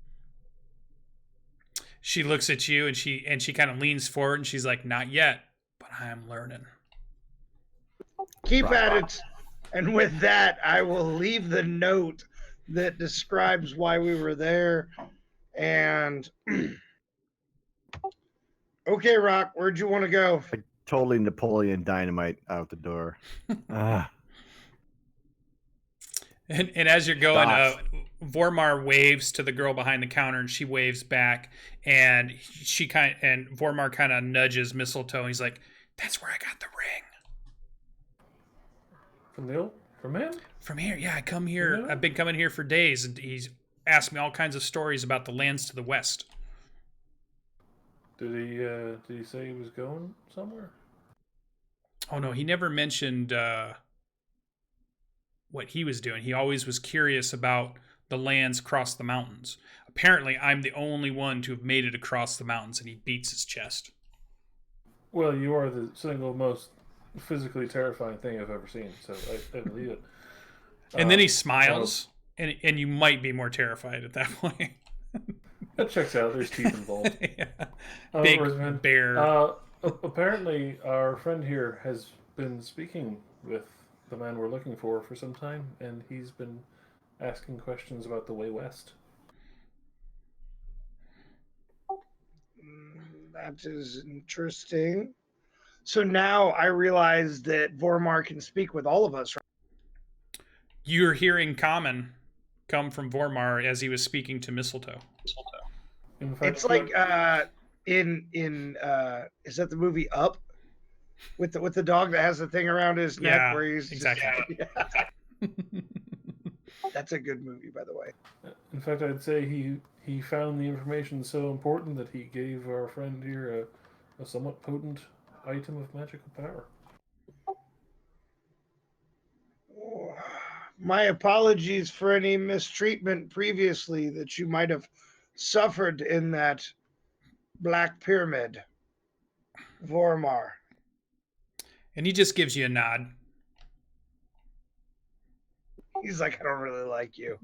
She looks at you and she kind of leans forward and she's like, "Not yet, but I am learning." Keep at it. And with that, I will leave the note that describes why we were there. And okay, Rock, where'd you want to go? Like totally Napoleon Dynamite out the door. Ah, And as you're going, Stops. Vormar waves to the girl behind the counter, and she waves back. And Vormar kind of nudges Mistletoe. And he's like, "That's where I got the ring From him? from here. Yeah, I come here. Yeah. I've been coming here for days, and he's asked me all kinds of stories about the lands to the west." Did he say he was going somewhere? Oh no, he never mentioned what he was doing. He always was curious about the lands across the mountains. Apparently, I'm the only one to have made it across the mountains, and he beats his chest. Well, you are the single most physically terrifying thing I've ever seen, so I believe it. And then he smiles, and you might be more terrified at that point. That checks out. There's teeth involved. Yeah. Big Big bear. Apparently, our friend here has been speaking with the man we're looking for some time, and he's been asking questions about the way west. That is interesting. So now I realize that Vormar can speak with all of us. Right? You're hearing Common come from Vormar as he was speaking to Mistletoe. In fact, It's like in is that the movie Up with the dog that has the thing around his neck Yeah, where he's exactly. That's a good movie, by the way. in fact, I'd say he found the information so important that he gave our friend here a somewhat potent item of magical power. My apologies for any mistreatment previously that you might have suffered in that Black Pyramid, Vormar. And he just gives you a nod. He's like, I don't really like you.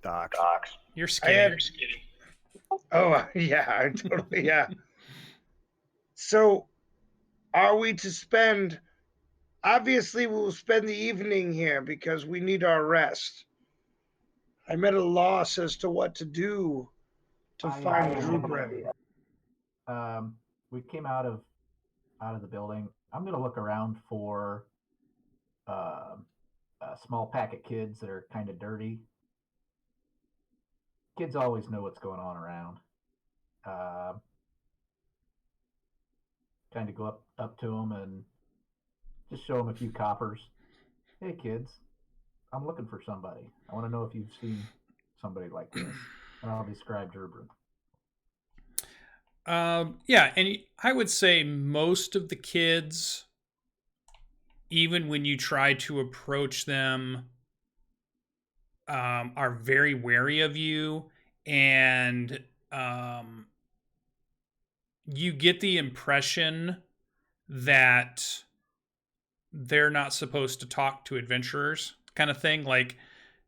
Docs. You're I scared. am. Oh, yeah, I totally, yeah. So, are we to spend? Obviously, we'll spend the evening here because we need our rest. I'm at a loss as to what to do to find Drubrin. We came out of the building. I'm gonna look around for a small pack of kids that are kind of dirty. Kids always know what's going on around. Kind of go up to them and just show them a few coppers. Hey kids, I'm looking for somebody. I want to know if you've seen somebody like this. And I'll describe Drubrin. Yeah, and I would say most of the kids, even when you try to approach them, are very wary of you, and you get the impression that they're not supposed to talk to adventurers, kind of thing. Like,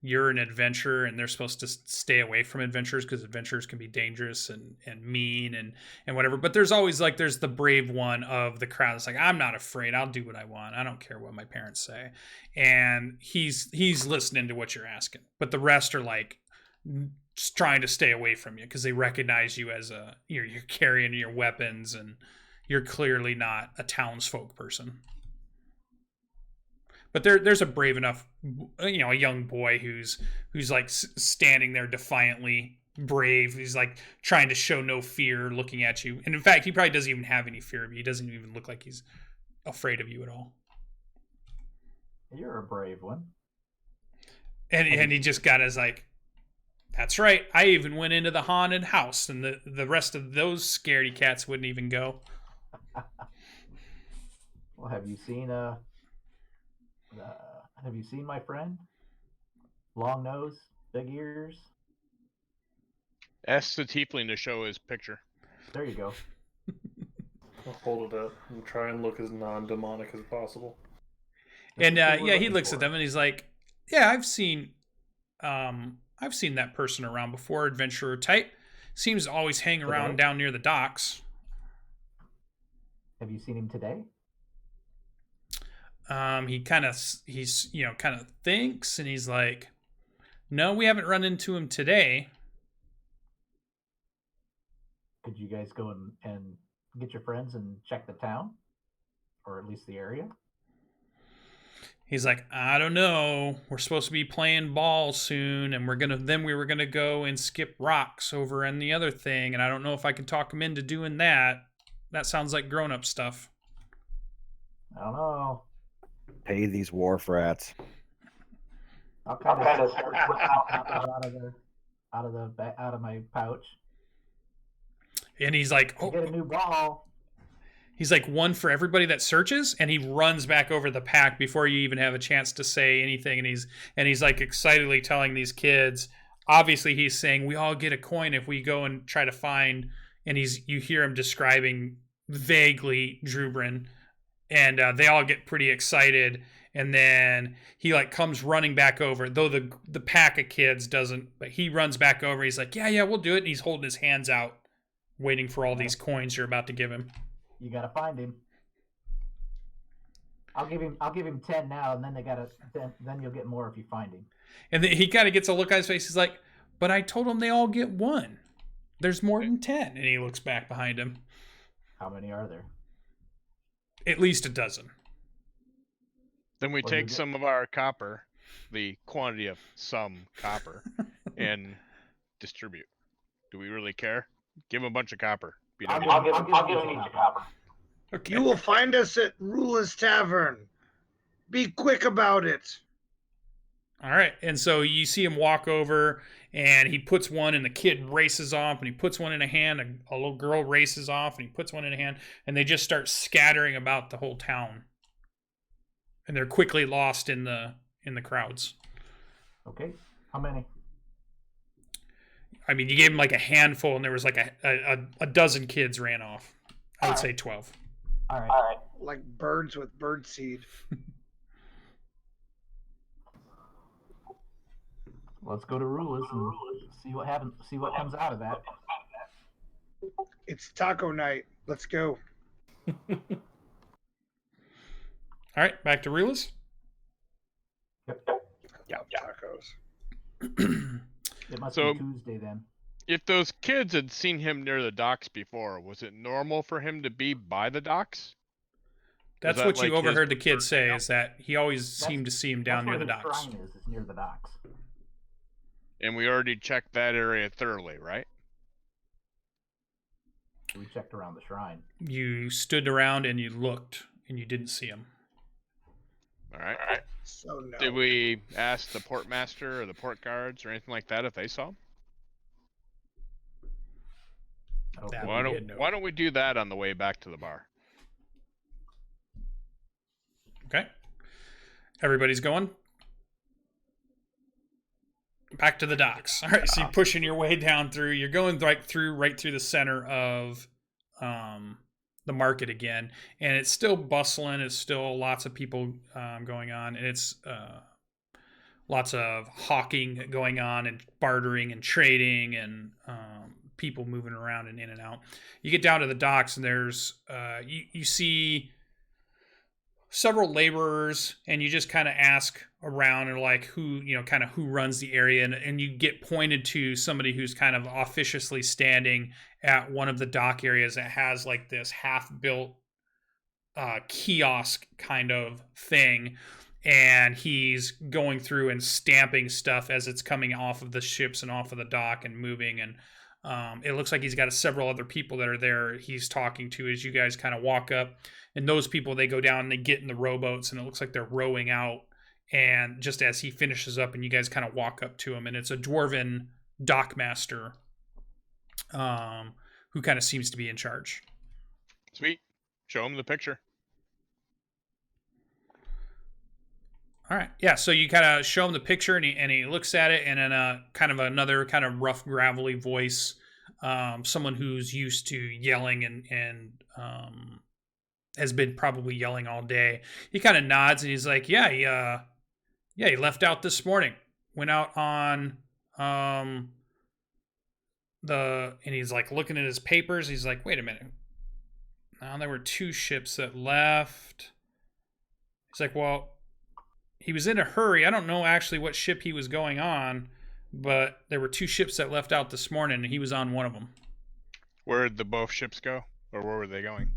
you're an adventurer and they're supposed to stay away from adventurers because adventurers can be dangerous and mean and whatever. But there's always there's the brave one of the crowd that's like, I'm not afraid. I'll do what I want. I don't care what my parents say. And he's listening to what you're asking. But the rest are like just trying to stay away from you because they recognize you as you're carrying your weapons and you're clearly not a townsfolk person. But there's a brave enough, a young boy who's like standing there defiantly brave. He's like trying to show no fear, looking at you. And in fact, he probably doesn't even have any fear of you. He doesn't even look like he's afraid of you at all. You're a brave one. And he just got his like, that's right. I even went into the haunted house, and the rest of those scaredy cats wouldn't even go. Well, have you seen my friend? Long nose, big ears. Ask the tiefling to show his picture. There you go. I'll hold it up and try and look as non-demonic as possible. And That's what we're yeah, he looking looks for. at them and he's like, "Yeah, I've seen that person around before. Adventurer type. Seems to always hang around Today? down near the docks." Have you seen him today? He kind of thinks and he's like, "No, we haven't run into him today." Could you guys go and get your friends and check the town, or at least the area? He's like, "I don't know. We're supposed to be playing ball soon, and we were gonna go and skip rocks over in the other thing, and I don't know if I can talk him into doing that. That sounds like grown-up stuff." I don't know. Pay these wharf rats. I'll kind of out of my pouch. And he's like, I get a new ball. he's like, "One for everybody that searches," and he runs back over the pack before you even have a chance to say anything. And he's like excitedly telling these kids. Obviously, he's saying we all get a coin if we go and try to find. And you hear him describing vaguely Drubrin, and they all get pretty excited. And then he like comes running back over, though the pack of kids doesn't. But he runs back over. He's like, "Yeah, we'll do it." And he's holding his hands out, waiting for all these coins you're about to give him. You gotta find him. I'll give him 10 now, and then you'll get more if you find him. And then he kind of gets a look on his face. He's like, "But I told him they all get one. There's more than 10." And he looks back behind him. How many are there? At least a dozen. Then we Well, take some of our copper, the quantity of some copper, and distribute. Do we really care? Give him a bunch of copper. I'll give him each a copper. Okay. You will find us at Rula's Tavern. Be quick about it. All right. And so you see him walk over, and he puts one, and the kid races off, and he puts one in a hand. A little girl races off, and he puts one in a hand, and they just start scattering about the whole town. And they're quickly lost in the crowds. Okay. How many? I mean, you gave him like a handful, and there was like a dozen kids ran off. I would say 12. All right. Like birds with birdseed. Let's go to Rula's and see what happens. See what comes out of that. It's taco night. Let's go. All right, back to Reelis. Yeah, tacos. It must So- be Tuesday then. If those kids had seen him near the docks before, was it normal for him to be by the docks? That's that what you like his overheard the preferred kid say, layout? is that he always seemed to see him down near That's the where docks. the shrine is near the docks. And we already checked that area thoroughly, right? We checked around the shrine. You stood around and you looked, and you didn't see him. All right. So no. Did we ask the portmaster or the port guards or anything like that if they saw him? I don't That think would we be did. a no. Why don't we do that on the way back to the bar? Okay. Everybody's going back to the docks. All right, so you're pushing your way down through. You're going right through the center of the market again, and it's still bustling. It's still lots of people going on, and it's lots of hawking going on and bartering and trading and people moving around and in and out. You get down to the docks, and there's you see several laborers, and you just kind of ask around and like who runs the area, and you get pointed to somebody who's kind of officiously standing at one of the dock areas that has like this half-built kiosk kind of thing, and he's going through and stamping stuff as it's coming off of the ships and off of the dock and moving, and it looks like he's got several other people that are there he's talking to as you guys kind of walk up. And those people, they go down and they get in the rowboats, and it looks like they're rowing out. And just as he finishes up, and you guys kind of walk up to him, and it's a dwarven dockmaster who kind of seems to be in charge. Sweet. Show him the picture. All right. Yeah. So you kind of show him the picture, and he looks at it, and in a kind of another kind of rough, gravelly voice, someone who's used to yelling and has been probably yelling all day. He kind of nods, and he's like, "Yeah, he left out this morning. Went out on and he's like looking at his papers. He's like, wait a minute. Now there were 2 ships that left. He's like, well, he was in a hurry. I don't know actually what ship he was going on, but there were 2 ships that left out this morning, and he was on one of them. Where did the both ships go, or where were they going?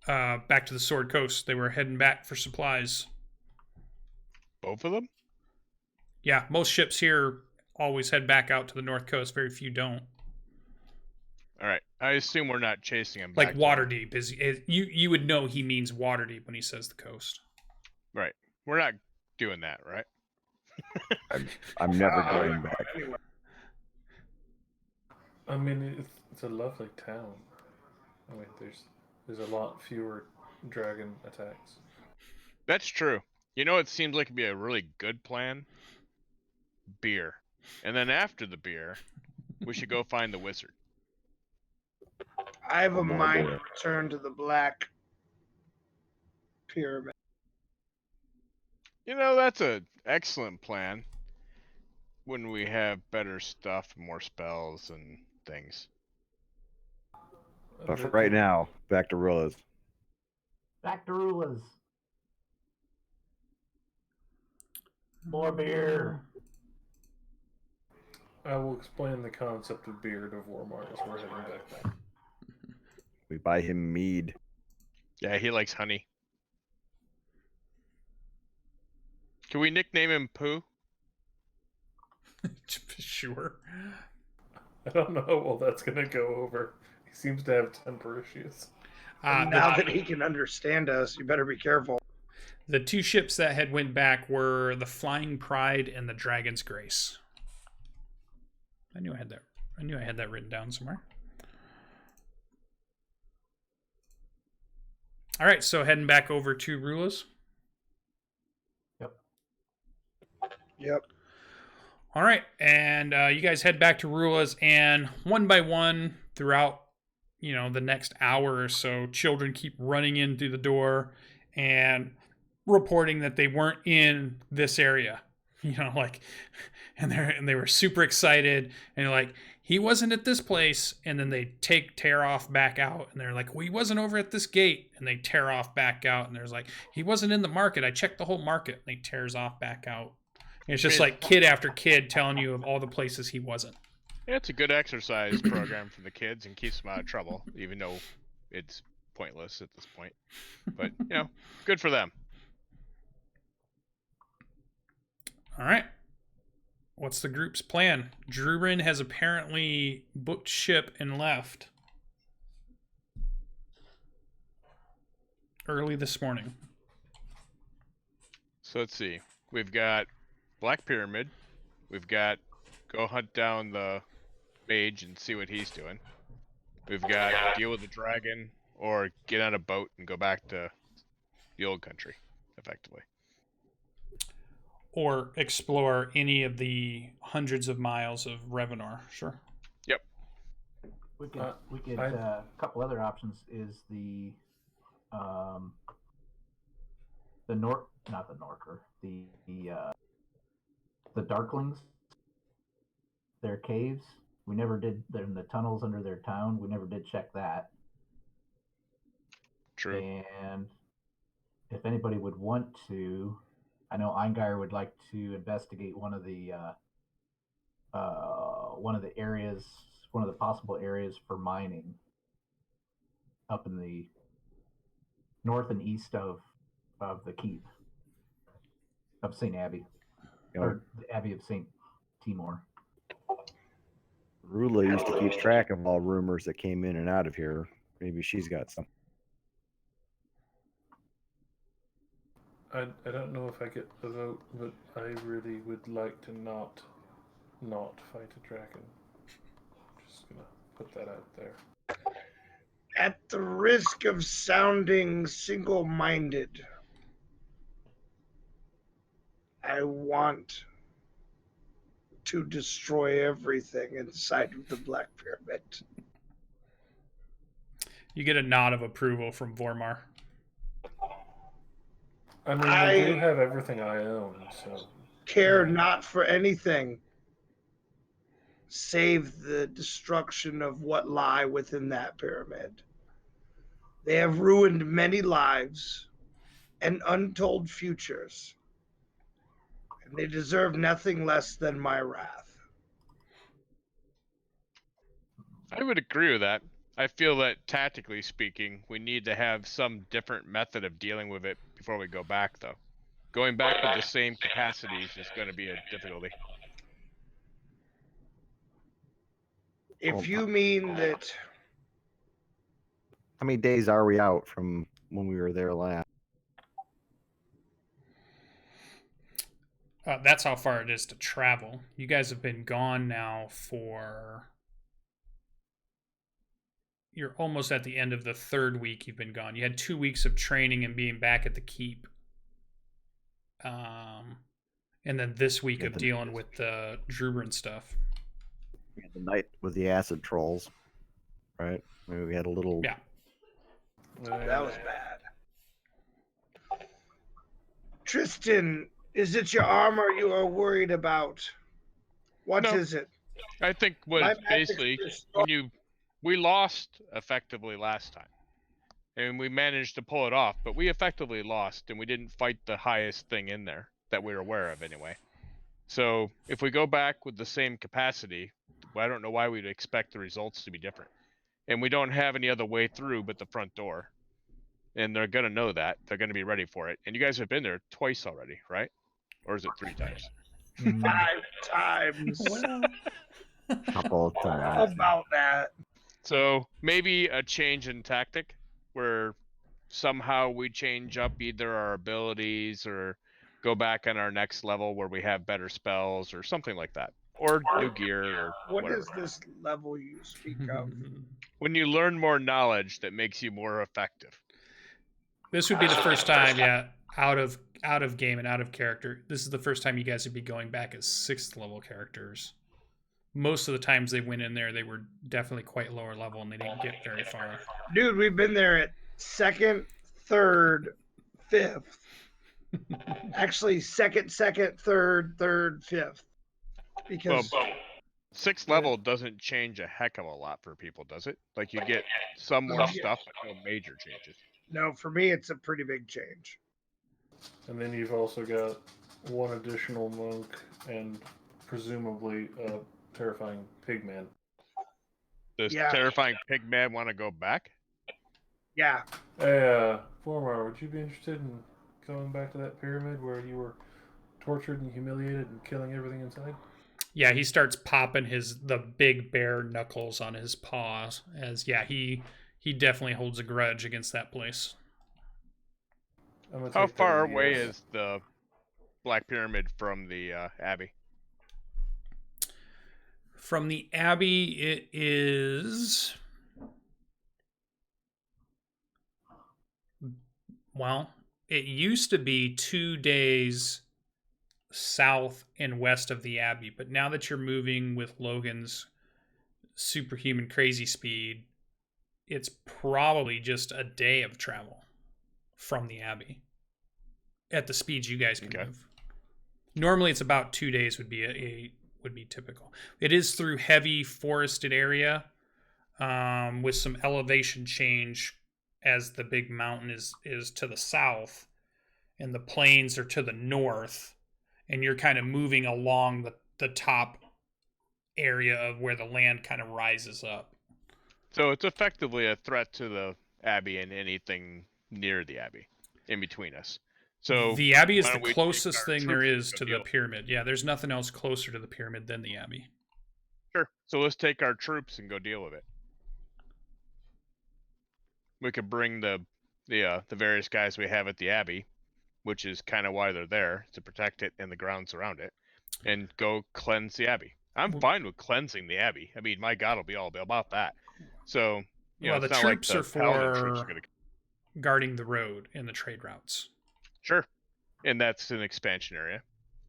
Back to the Sword Coast. They were heading back for supplies. Both of them? Yeah, most ships here always head back out to the North Coast. Very few don't. All right. I assume we're not chasing him. Like Waterdeep is you would know he means Waterdeep when he says the coast. Right. We're not doing that, right? I'm never going back. I mean, it's a lovely town. I mean, there's a lot fewer dragon attacks. That's true. You know, it seems like it'd be a really good plan. Beer. And then after the beer, we should go find the wizard. I have a No mind beer. to return to the Black Pyramid. You know, that's an excellent plan. When we have better stuff, more spells and things. But for right now, back to Rilla's. Back to Rula's. More beer. I will explain the concept of beer to Vormar as we're heading back now. We buy him mead. Yeah, he likes honey. Can we nickname him Pooh? Sure. I don't know how well that's gonna go over. He seems to have temper issues. Now that he can understand us, you better be careful. The 2 ships that had went back were the Flying Pride and the Dragon's Grace. I knew I had that written down somewhere. All right, so heading back over to Rula's. Yep. All right, and you guys head back to Rula's, and one by one throughout, the next hour or so, children keep running in through the door and reporting that they weren't in this area. And they were super excited, and they're like, he wasn't at this place, and then they tear off back out, and they're like, well, he wasn't over at this gate, and they tear off back out, and there's like, he wasn't in the market, I checked the whole market, and he tears off back out. And it's just like kid after kid telling you of all the places he wasn't. Yeah, it's a good exercise program for the kids and keeps them out of trouble, even though it's pointless at this point. But, good for them. All right. What's the group's plan? Drurin has apparently booked ship and left early this morning. So let's see. We've got Black Pyramid. We've got go hunt down the mage and see what he's doing. We've got deal with the dragon or get on a boat and go back to the old country, effectively. Or explore any of the hundreds of miles of Revonar. Sure. Yep. We could a couple other options is the Darklings. Their caves. We never did. They're in the tunnels under their town. We never did check that. True. And if anybody would want to, I know Eingeir would like to investigate one of the areas, one of the possible areas for mining up in the north and east of the keep of St. Abbey, or the Abbey of St. Timor. Rula used to keep track of all rumors that came in and out of here. Maybe she's got some. I don't know if I get the vote, but I really would like to not fight a dragon. Just gonna put that out there. At the risk of sounding single-minded, I want to destroy everything inside of the Black Pyramid. You get a nod of approval from Vormar. I mean, we do have everything I own, so Care not for anything save the destruction of what lie within that pyramid. They have ruined many lives and untold futures, and they deserve nothing less than my wrath. I would agree with that. I feel that tactically speaking, we need to have some different method of dealing with it before we go back, though. Going back with the same capacities is going to be a difficulty. If you mean that, How many days are we out from when we were there last? That's how far it is to travel. You guys have been gone now for... You're almost at the end of the third week you've been gone. You had 2 weeks of training and being back at the keep. And then this week of dealing with the Drubrin stuff. We had the night with the acid trolls, right? Maybe we had a little... Yeah. that was bad. Tristan, is it your armor you are worried about? What No. is it? I think what it's basically when we lost effectively last time, and we managed to pull it off, but we effectively lost, and we didn't fight the highest thing in there that we were aware of anyway. So if we go back with the same capacity, I don't know why we'd expect the results to be different. And we don't have any other way through but the front door. And they're going to know that. They're going to be ready for it. And you guys have been there twice already, right? Or is it 3 times? 5 times. Well, couple of How times. about that? So maybe a change in tactic where somehow we change up either our abilities or go back on our next level where we have better spells or something like that. Or new gear or What whatever. is this level you speak of? When you learn more knowledge that makes you more effective. This would be the first time, yeah, out of game and out of character. This is the first time you guys would be going back as 6th level characters. Most of the times they went in there, they were definitely quite lower level and they didn't get very far. Dude, we've been there at 2nd, 3rd, 5th. Actually, 2nd, 3rd, 5th. Because Well, 6th level doesn't change a heck of a lot for people, does it? Like you get some more stuff, but no major changes. no, for me, it's a pretty big change. And then you've also got 1 additional monk and presumably a terrifying pigman. Does Yeah. terrifying pigman want to go back? Yeah. Hey, Vormar, would you be interested in going back to that pyramid where you were tortured and humiliated and killing everything inside? Yeah, he starts popping the big bare knuckles on his paws as he definitely holds a grudge against that place. How far away is the Black Pyramid from the Abbey? From the Abbey, it is... Well, it used to be 2 days south and west of the Abbey, but now that you're moving with Logan's superhuman crazy speed, it's probably just a day of travel from the Abbey at the speeds you guys can move. Normally, it's about 2 days would be typical. It is through heavy forested area with some elevation change as the big mountain is to the south and the plains are to the north, and you're kind of moving along the top area of where the land kind of rises up. So it's effectively a threat to the Abbey and anything near the Abbey in between us. So the Abbey is why the don't we closest take our thing there troops is and to go the deal? pyramid. Yeah, there's nothing else closer to the pyramid than the Abbey. Sure. So let's take our troops and go deal with it. We could bring the various guys we have at the Abbey, which is kind of why they're there, to protect it and the grounds around it, and go cleanse the Abbey. I'm fine with cleansing the Abbey. I mean, my God will be all about that. So, Well, the it's not troops like are the Paladin troops for are gonna... guarding the road and the trade routes. Sure. And that's an expansion area.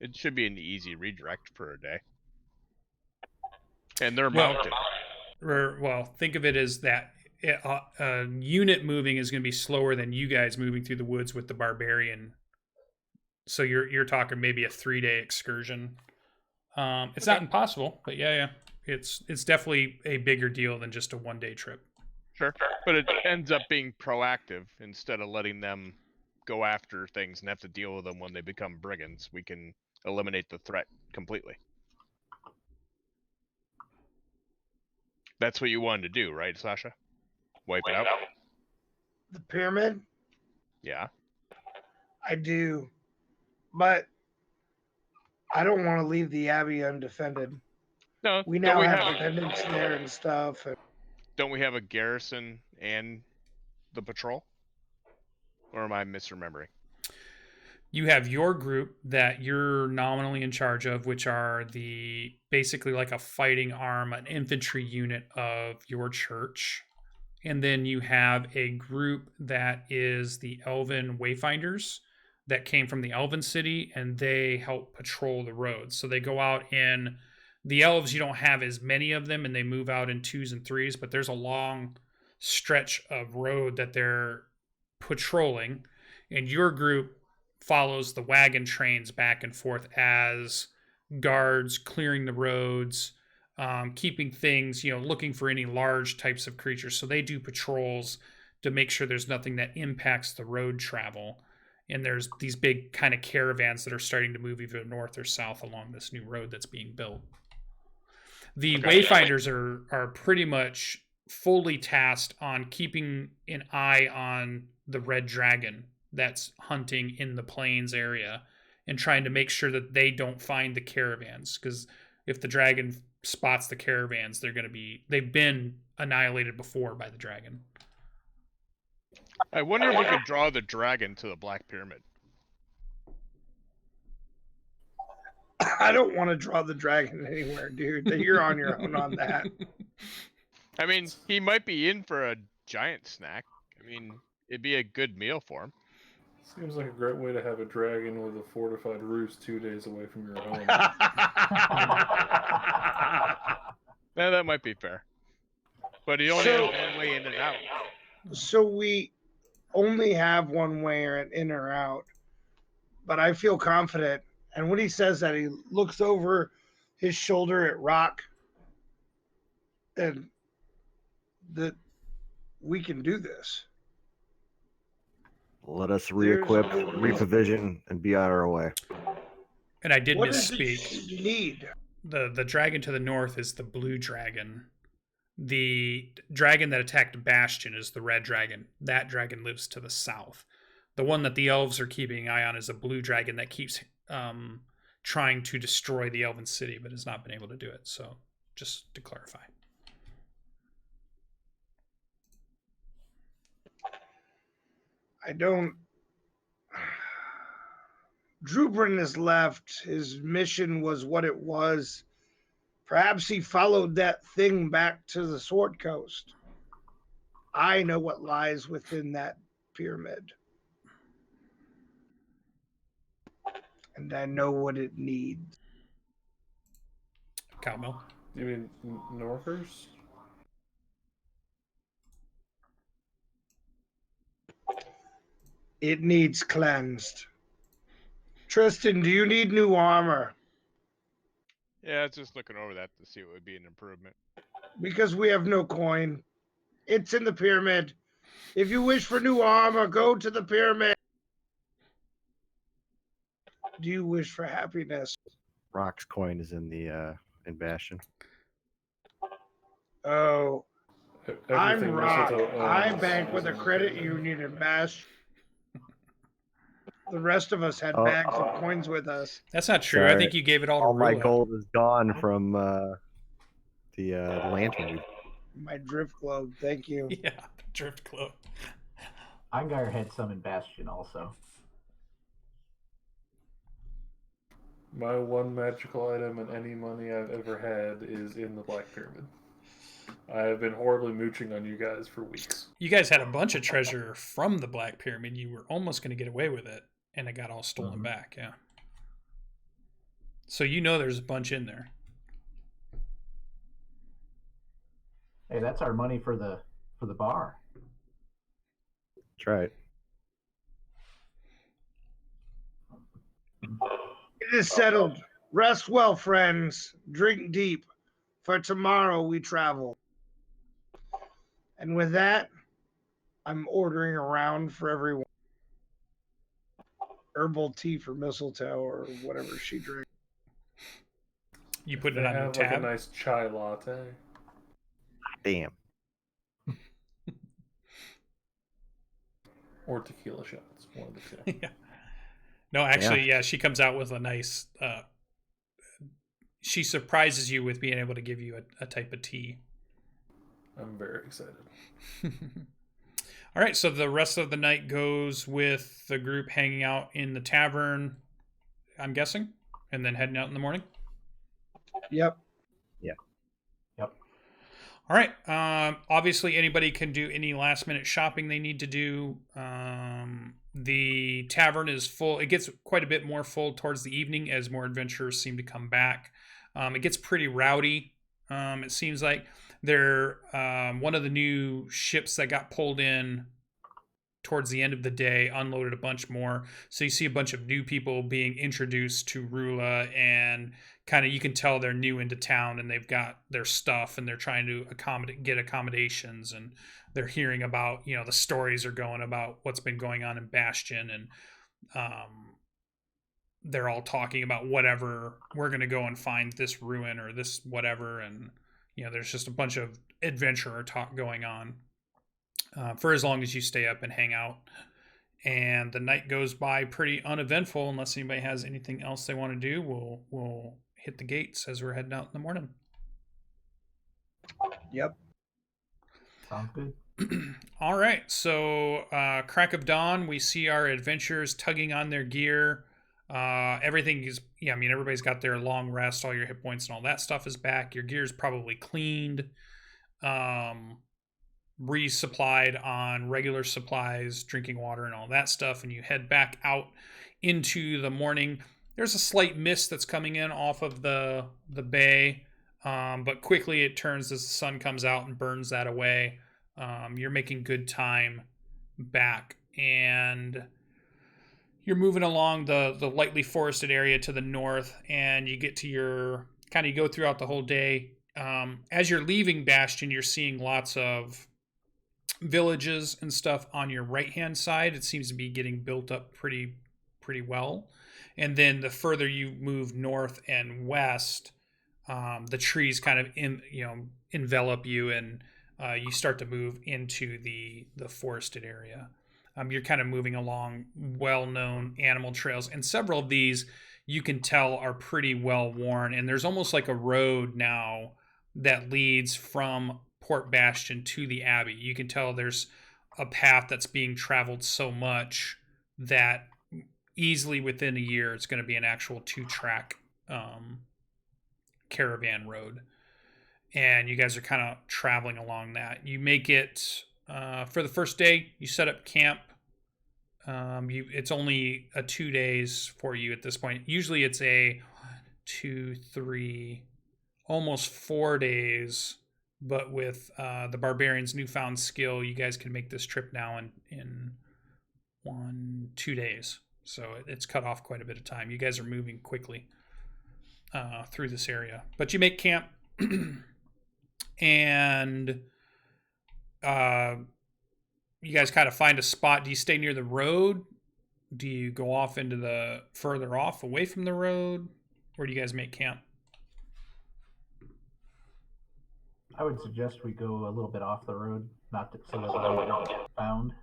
It should be an easy redirect for a day. And they're Well, mounted. Well, think of it as that unit moving is going to be slower than you guys moving through the woods with the barbarian. So you're talking maybe a 3-day excursion. It's not impossible, but yeah, it's definitely a bigger deal than just a 1-day trip. Sure, but it ends up being proactive instead of letting them go after things and have to deal with them when they become brigands. We can eliminate the threat completely. That's what you wanted to do, right, Sasha? Wipe it out? The pyramid? Yeah. I do. But I don't want to leave the Abbey undefended. No, We now have dependents there and stuff. And don't we have a garrison and the patrol? Or am I misremembering? You have your group that you're nominally in charge of, which are the basically like a fighting arm, an infantry unit of your church. And then you have a group that is the Elven Wayfinders that came from the Elven City, and they help patrol the roads. So they go out in the elves, you don't have as many of them, and they move out in 2s and 3s, but there's a long stretch of road that they're patrolling, and your group follows the wagon trains back and forth as guards, clearing the roads, keeping things, looking for any large types of creatures. So they do patrols to make sure there's nothing that impacts the road travel. And there's these big kind of caravans that are starting to move either north or south along this new road that's being built. The Wayfinders are pretty much fully tasked on keeping an eye on the red dragon that's hunting in the plains area and trying to make sure that they don't find the caravans, because if the dragon spots the caravans, they've been annihilated before by the dragon. I wonder if we could draw the dragon to the Black Pyramid. I don't want to draw the dragon anywhere, dude. You're on your own on that. I mean, he might be in for a giant snack. I mean, it'd be a good meal for him. Seems like a great way to have a dragon with a fortified roost 2 days away from your home. Yeah, that might be fair. But he only has one way in and out. So we only have one way in or out, but I feel confident. And when he says that, he looks over his shoulder at Rock, and that we can do this. Let us re-equip, reprovision, and be on our way. And I did What misspeak. What you need? The dragon to the north is the blue dragon. The dragon that attacked Bastion is the red dragon. That dragon lives to the south. The one that the elves are keeping an eye on is a blue dragon that keeps trying to destroy the elven city, but has not been able to do it. So, just to clarify. Drubrin has left. His mission was what it was. Perhaps he followed that thing back to the Sword Coast. I know what lies within that pyramid. And I know what it needs. Cowbell. You mean Norkers? It needs cleansed. Tristan, do you need new armor? Yeah, I was just looking over that to see what would be an improvement. Because we have no coin. It's in the pyramid. If you wish for new armor, go to the pyramid. Do you wish for happiness? Rock's coin is in the in Bastion. Oh, I'm Everything Rock. mistletoe I owns bank is with a in the credit pyramid. union in Bastion. The rest of us had bags of coins with us. That's not true. Sorry. I think you gave it all to All my Rula. gold is gone from the lantern. My drift globe. Thank you. Yeah, drift globe. Eingar had some in Bastion also. My one magical item and any money I've ever had is in the Black Pyramid. I have been horribly mooching on you guys for weeks. You guys had a bunch of treasure from the Black Pyramid. You were almost going to get away with it, and it got all stolen back. Yeah. So you know there's a bunch in there. Hey, that's our money for the bar. That's right. It is settled. Rest well, friends. Drink deep, for tomorrow we travel. And with that, I'm ordering around for everyone herbal tea for mistletoe or whatever she drinks. You put They it on your have like a tab. nice chai latte. Damn. Or tequila shots. One of the two. Yeah. No, actually, yeah, she comes out with a nice. She surprises you with being able to give you a type of tea. I'm very excited. All right, so the rest of the night goes with the group hanging out in the tavern, I'm guessing, and then heading out in the morning. Yep. All right. Obviously, anybody can do any last minute shopping they need to do. The tavern is full. It gets quite a bit more full towards the evening as more adventurers seem to come back. It gets pretty rowdy. It seems like they're one of the new ships that got pulled in towards the end of the day unloaded a bunch more. So you see a bunch of new people being introduced to Rula, and kind of you can tell they're new into town and they've got their stuff and they're trying to get accommodations, and they're hearing about, the stories are going about what's been going on in Bastion, and they're all talking about whatever, we're going to go and find this ruin or this whatever, and there's just a bunch of adventurer talk going on for as long as you stay up and hang out. And the night goes by pretty uneventful unless anybody has anything else they want to do. We'll hit the gates as we're heading out in the morning. Yep. Sounds good. All right, so crack of dawn, we see our adventurers tugging on their gear. Everything is, everybody's got their long rest, all your hit points and all that stuff is back. Your gear's probably cleaned, resupplied on regular supplies, drinking water and all that stuff, and you head back out into the morning. There's a slight mist that's coming in off of the bay, but quickly it turns as the sun comes out and burns that away. You're making good time back, and you're moving along the lightly forested area to the north, and you get to you go throughout the whole day. As you're leaving Bastion, you're seeing lots of villages and stuff on your right hand side. It seems to be getting built up pretty well. And then the further you move north and west, the trees kind of envelop you, and you start to move into the forested area. You're kind of moving along well-known animal trails, and several of these you can tell are pretty well worn, and there's almost like a road now that leads from Port Bastion to the Abbey. You can tell there's a path that's being traveled so much that easily within a year it's going to be an actual 2-track caravan road, and you guys are kind of traveling along that. You make it for the first day. You set up camp. It's only 2 days for you at this point. Usually it's a 2, 3, almost 4 days, but with the barbarian's newfound skill, you guys can make this trip now in 1-2 days. So it's cut off quite a bit of time. You guys are moving quickly through this area, but you make camp and you guys kind of find a spot. Do you stay near the road? Do you go off into the further off away from the road? Where do you guys make camp? I would suggest we go a little bit off the road, not to, so that we don't get found.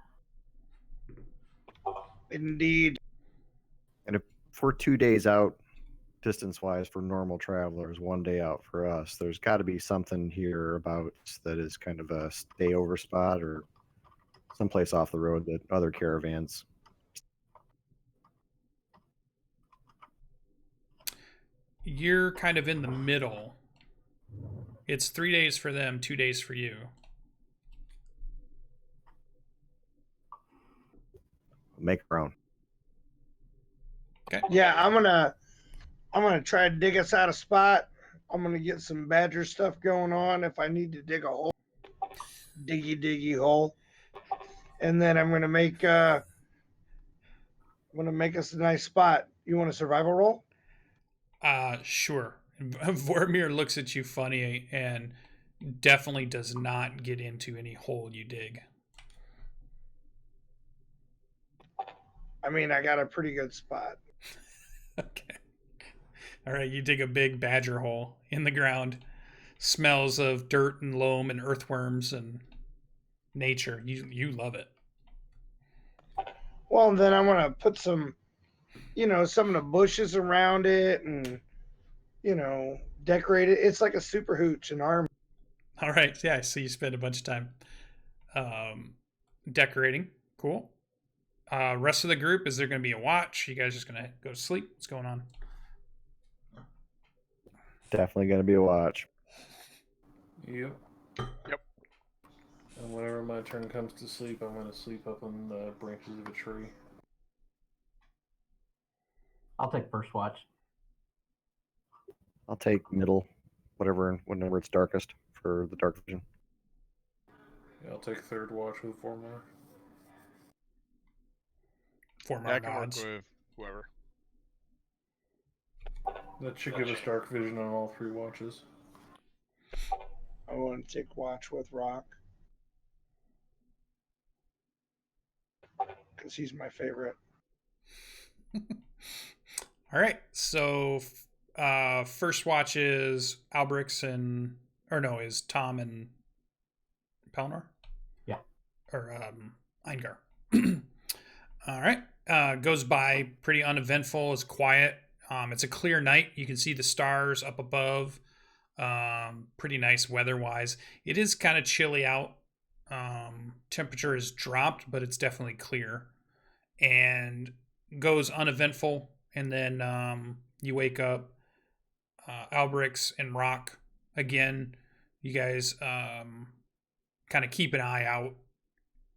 Indeed. And if we're 2 days out, distance-wise, for normal travelers, 1 day out for us, there's got to be something here about that is kind of a stay-over spot or someplace off the road that other caravans. You're kind of in the middle. It's 3 days for them, 2 days for you. Make our own. Okay. Yeah, I'm gonna I'm gonna try to dig us out a spot. I'm gonna get some badger stuff going on. If I need to dig a hole, diggy hole, and then I'm gonna make us a nice spot. You want a survival roll? Sure. Vormir looks at you funny and definitely does not get into any hole you dig. I mean, I got a pretty good spot. Okay. All right, you dig a big badger hole in the ground. Smells of dirt and loam and earthworms and nature. You love it. Well, then I'm gonna put some, some of the bushes around it, and decorate it. It's like a super hooch, an arm. All right, yeah. So you spend a bunch of time decorating. Cool. Rest of the group, is there going to be a watch? You guys just going to go to sleep? What's going on? Definitely going to be a watch. Yep. Yep. And whenever my turn comes to sleep, I'm going to sleep up on the branches of a tree. I'll take first watch. I'll take middle, whenever it's darkest for the dark vision. Yeah, I'll take third watch with 4 more. 4 more That can work nods. with whoever. That should give us dark vision on all 3 watches. I want to take watch with Rock because he's my favorite. All right. So first watch is Albrix is Tom and Pelnor? Yeah. Or Eingar. All right. Goes by pretty uneventful. It's quiet. It's a clear night. You can see the stars up above. Pretty nice weather-wise. It is kind of chilly out. Temperature has dropped, but it's definitely clear. And goes uneventful. And then you wake up. Albrix and Rock again. You guys kind of keep an eye out.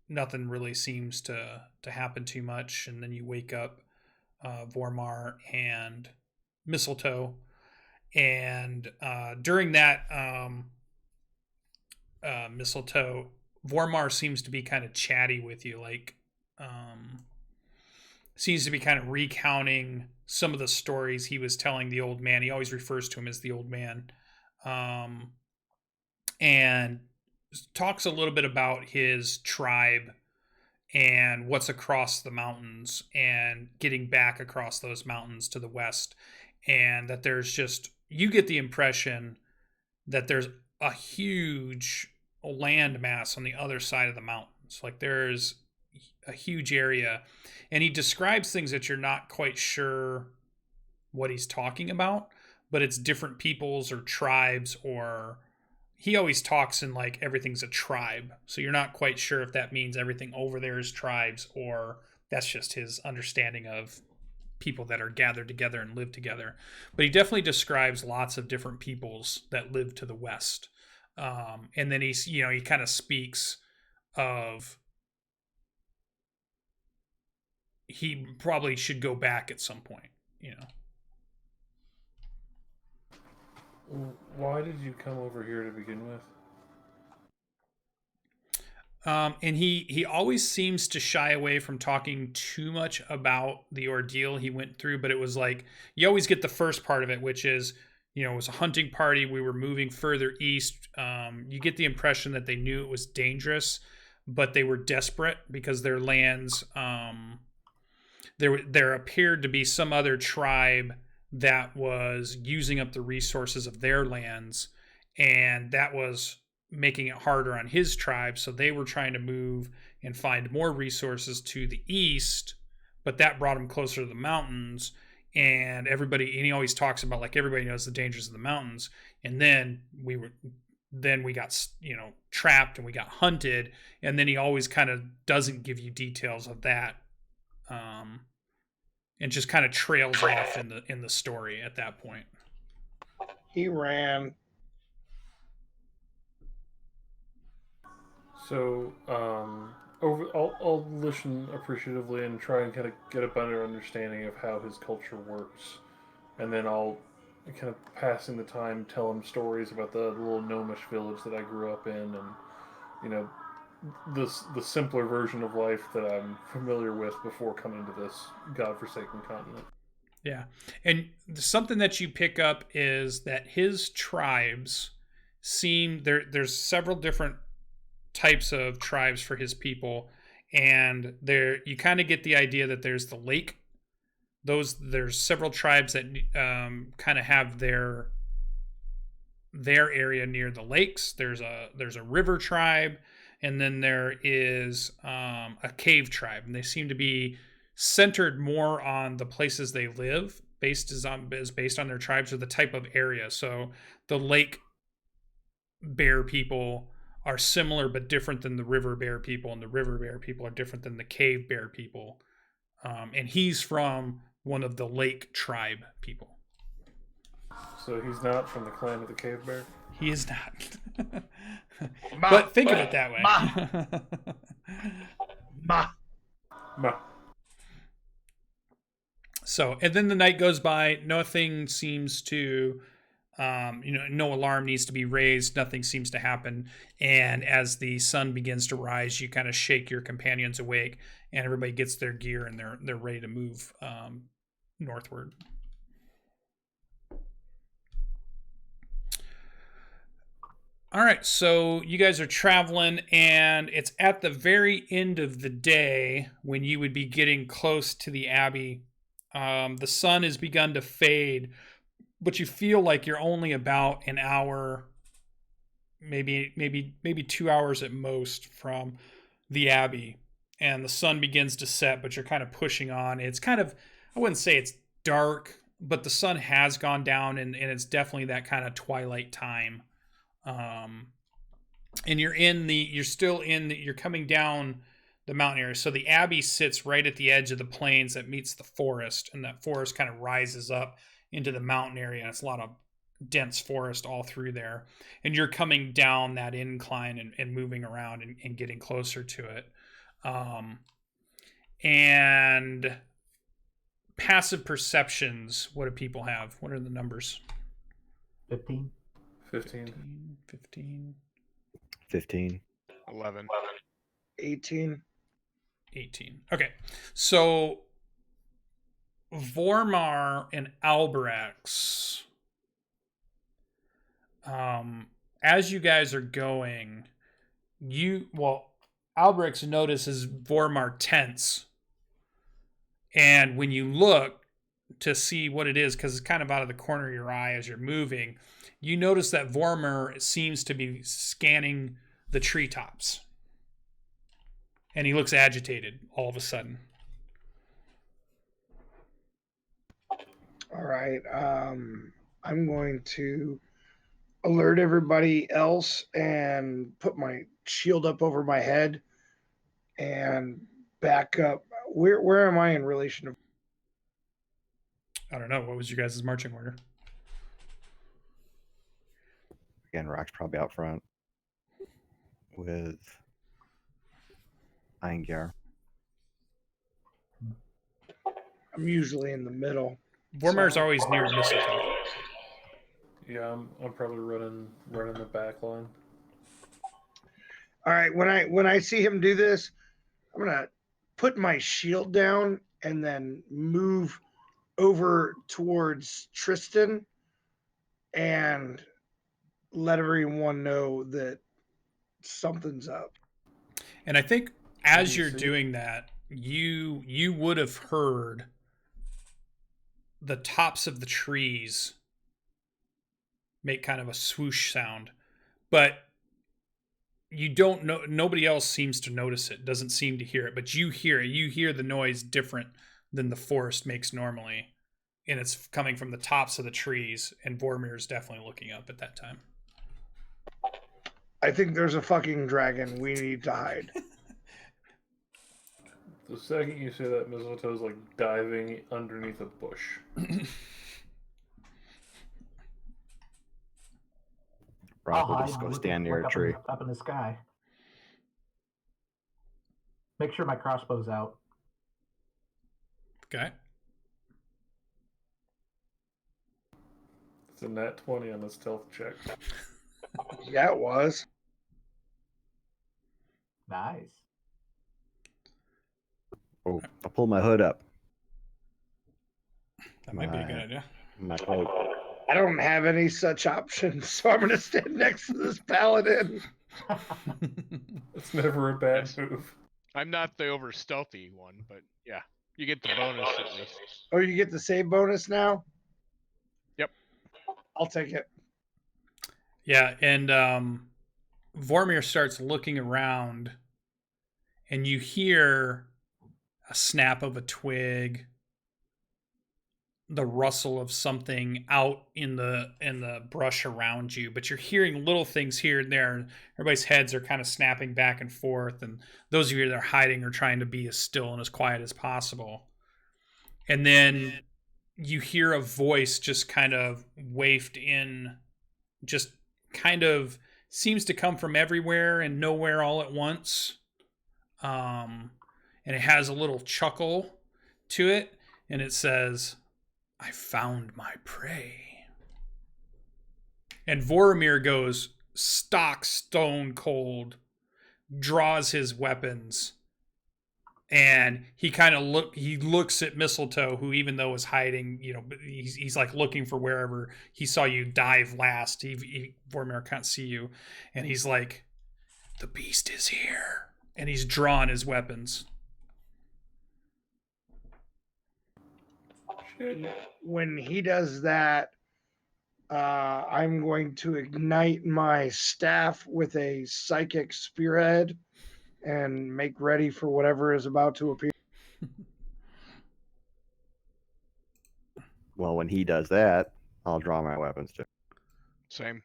Nothing really seems to happen too much, and then you wake up Vormar and Mistletoe, and during that Mistletoe, Vormar seems to be kind of chatty with you, like seems to be kind of recounting some of the stories he was telling the old man. He always refers to him as the old man, and talks a little bit about his tribe and what's across the mountains and getting back across those mountains to the west. And that there's just, you get the impression that there's a huge land mass on the other side of the mountains. Like there's a huge area. And he describes things that you're not quite sure what he's talking about, but it's different peoples or tribes, or he always talks in like everything's a tribe. So you're not quite sure if that means everything over there is tribes, or that's just his understanding of people that are gathered together and live together. But he definitely describes lots of different peoples that live to the west. And then he kind of speaks of he probably should go back at some point, Why did you come over here to begin with? And he always seems to shy away from talking too much about the ordeal he went through, but it was like, you always get the first part of it, which is, it was a hunting party. We were moving further east. You get the impression that they knew it was dangerous, but they were desperate because their lands, there appeared to be some other tribe that was using up the resources of their lands, and that was making it harder on his tribe. So they were trying to move and find more resources to the east, but that brought him closer to the mountains. And he always talks about, like, everybody knows the dangers of the mountains. And then we got, trapped and we got hunted. And then he always kind of doesn't give you details of that. And just kind of trails off in the story at that point. He ran. So, I'll listen appreciatively and try and kind of get a better understanding of how his culture works. and then I'll kind of passing the time tell him stories about the little gnomish village that I grew up in, and you know the simpler version of life that I'm familiar with before coming to this godforsaken continent. Yeah. And something that you pick up is that his tribes there's several different types of tribes for his people, and there you kind of get the idea that there's the lake. There's several tribes that kind of have their area near the lakes. There's a river tribe, and then there is a cave tribe, and they seem to be centered more on the places they live, based on their tribes or the type of area. So the lake bear people are similar but different than the river bear people, and the river bear people are different than the cave bear people. And he's from one of the lake tribe people. So he's not from the clan of the cave bear? He is not. But think of it that way. Ma. So, and then the night goes by. Nothing seems to, no alarm needs to be raised. Nothing seems to happen. And as the sun begins to rise, you kind of shake your companions awake, and everybody gets their gear and they're ready to move northward. All right, so you guys are traveling, and it's at the very end of the day when you would be getting close to the Abbey. The sun has begun to fade, but you feel like you're only about an hour, maybe 2 hours at most from the Abbey, and the sun begins to set, but you're kind of pushing on. It's kind of, I wouldn't say it's dark, but the sun has gone down, and it's definitely that kind of twilight time. And you're coming down the mountain area. So the Abbey sits right at the edge of the plains that meets the forest, and that forest kind of rises up into the mountain area, and it's a lot of dense forest all through there. And you're coming down that incline and moving around and getting closer to it. And passive perceptions, what do people have? What are the numbers? 15. 15. 15. 11. 18. 18. Okay. So Vormar and Albrex, as you guys are going, Albrex notices Vormar tense. And when you look to see what it is, because it's kind of out of the corner of your eye as you're moving, you notice that Vormar seems to be scanning the treetops. And he looks agitated all of a sudden. All right. I'm going to alert everybody else and put my shield up over my head and back up. Where am I in relation to? I don't know. What was your guys' marching order? Again, Rock's probably out front with Eingar. I'm usually in the middle. Vormar's always near Mistletoe. Yeah, I'm probably running the back line. All right, when I see him do this, I'm gonna put my shield down and then move over towards Tristan and let everyone know that something's up. And I think as you're doing that, you would have heard the tops of the trees make kind of a swoosh sound, but you don't know. Nobody else seems to notice it. Doesn't seem to hear it, but you hear it. You hear the noise different than the forest makes normally, and it's coming from the tops of the trees. And Vormir's definitely looking up at that time. I think there's a fucking dragon. We need to hide. The second you say that, Mistletoe's like diving underneath a bush. Rock will just go stand near a tree. Up in the sky. Make sure my crossbow's out. Okay. It's a nat 20 on the stealth check. Yeah, it was. Nice. Oh, I'll pull my hood up. That might be a good idea. My coat. I don't have any such options, so I'm going to stand next to this paladin. It's never a bad move. I'm not the over stealthy one, but yeah, you get the bonus at least. Oh, you get the save bonus now? Yep. I'll take it. Yeah, and Vormir starts looking around, and you hear a snap of a twig, the rustle of something out in the brush around you, but you're hearing little things here and there. Everybody's heads are kind of snapping back and forth, and those of you that are hiding are trying to be as still and as quiet as possible. And then you hear a voice just kind of wafted in, just kind of seems to come from everywhere and nowhere all at once. And it has a little chuckle to it, and it says, "I found my prey." And Vormir goes stock stone cold, draws his weapons, and he kind of looks at Mistletoe, who, even though is hiding, he's like looking for wherever he saw you dive last. Vormir can't see you, and he's like, "The beast is here," and he's drawn his weapons. When he does that, I'm going to ignite my staff with a psychic spearhead and make ready for whatever is about to appear. Well, when he does that, I'll draw my weapons too. Same.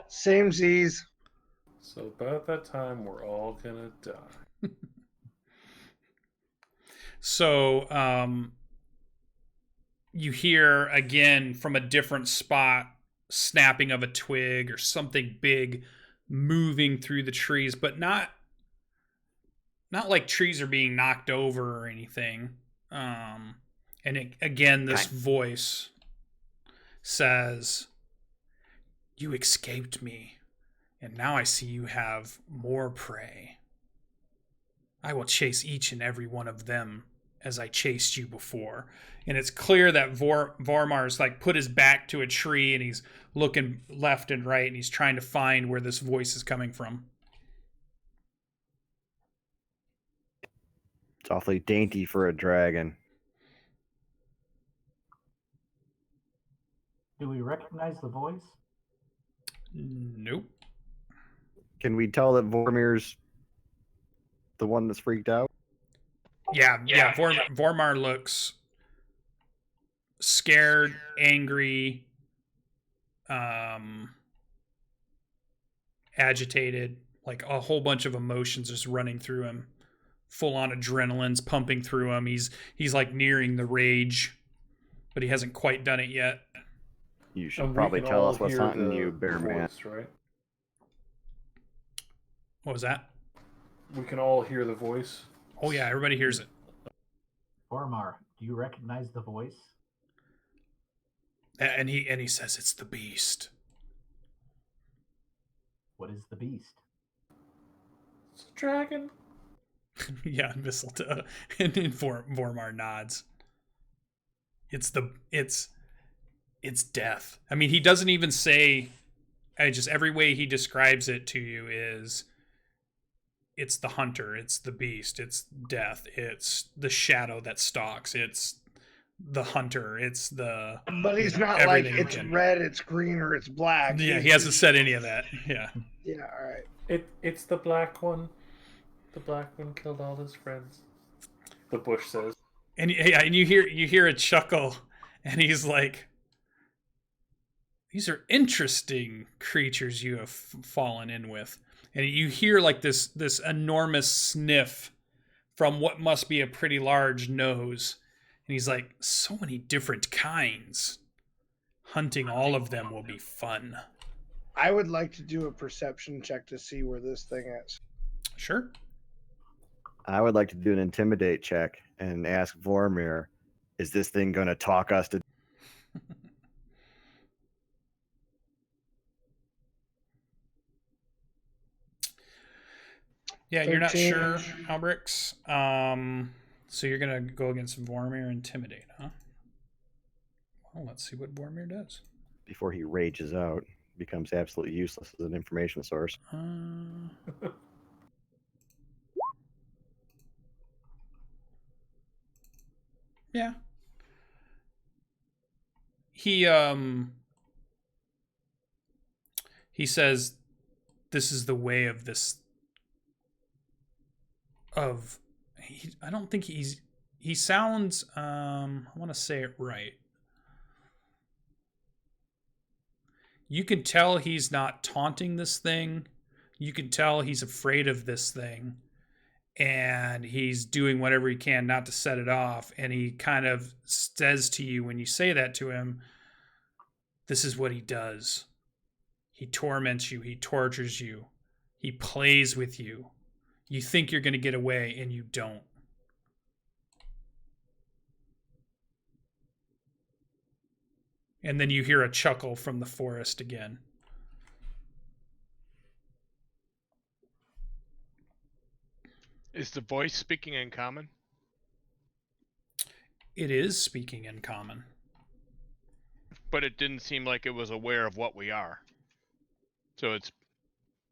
Same Z's. So about that time, we're all gonna die. So you hear again from a different spot snapping of a twig or something big moving through the trees, but not like trees are being knocked over or anything. Again, this voice says, "You escaped me, and now I see you have more prey. I will chase each and every one of them as I chased you before." And it's clear that Vormar's like put his back to a tree, and he's looking left and right, and he's trying to find where this voice is coming from. It's awfully dainty for a dragon. Do we recognize the voice? Nope. Can we tell that Vormir's the one that's freaked out? Yeah. Vormar looks scared, angry, agitated, like a whole bunch of emotions just running through him. Full on adrenaline's pumping through him. He's like nearing the rage, but he hasn't quite done it yet. You should probably tell us what's hear hunting the you, bear man. voice, right? What was that? We can all hear the voice. Oh yeah, everybody hears it. Vormar, do you recognize the voice? And he says it's the beast. What is the beast? It's a dragon. Yeah, Mistletoe. And Vormar nods. It's death. I mean, he doesn't even say. Just every way he describes it to you is, it's the hunter, it's the beast, it's death, it's the shadow that stalks, it's the hunter, it's the. But he's not like it's red, it's green, or it's black. Yeah, he hasn't said any of that. Yeah. Yeah, all right. It's the black one. The black one killed all his friends. The bush says. And you hear a chuckle, and he's like, "These are interesting creatures you have fallen in with." And you hear like this enormous sniff from what must be a pretty large nose. And he's like, "So many different kinds. Hunting all of them will be fun." I would like to do a perception check to see where this thing is. Sure. I would like to do an intimidate check and ask Vormir, is this thing going to talk us to? Yeah, you're not 13. sure, Albrix. So you're gonna go against Vormir Intimidate, huh? Well, let's see what Vormir does. Before he rages out, becomes absolutely useless as an information source. Yeah. He says, "This is the way of this." I don't think he sounds. I want to say it right. You can tell he's not taunting this thing. You can tell he's afraid of this thing. And he's doing whatever he can not to set it off. And he kind of says to you, when you say that to him, this is what he does. He torments you. He tortures you. He plays with you. You think you're going to get away, and you don't. And then you hear a chuckle from the forest again. Is the voice speaking in common? It is speaking in common. But it didn't seem like it was aware of what we are. So it's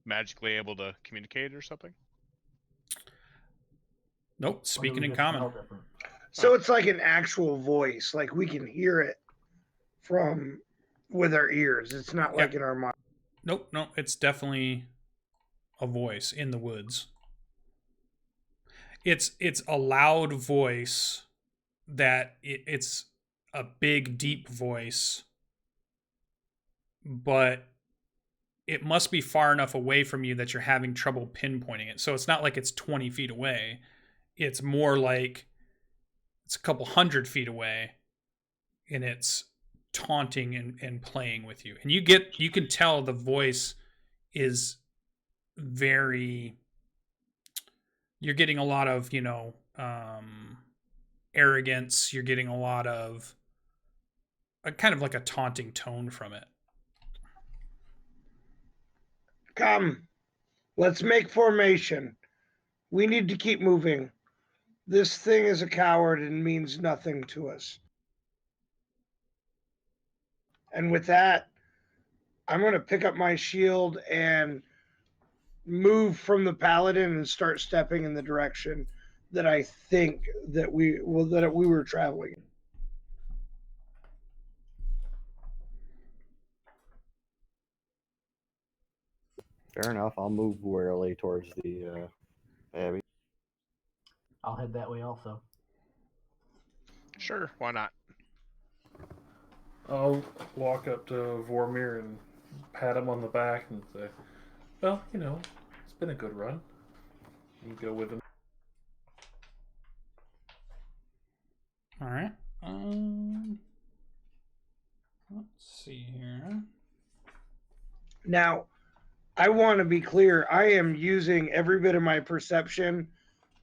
magically able to communicate or something? Nope, speaking in common. So it's like an actual voice. Like we can hear it from with our ears. It's not like in our mind. Nope, it's definitely a voice in the woods. It's a loud voice that it's a big, deep voice, but it must be far enough away from you that you're having trouble pinpointing it. So it's not like it's 20 feet away. It's more like it's a couple 100 feet away, and it's taunting and playing with you. And you can tell the voice is very, you're getting a lot of, arrogance. You're getting a lot of a kind of like a taunting tone from it. Come, let's make formation. We need to keep moving. This thing is a coward and means nothing to us. And with that, I'm going to pick up my shield and move from the paladin and start stepping in the direction that I think that we were traveling. Fair enough. I'll move warily towards the abbey. I'll head that way also. Sure, why not? I'll walk up to Vormir and pat him on the back and say, well, it's been a good run. And go with him. All right. Let's see here. Now, I want to be clear. I am using every bit of my perception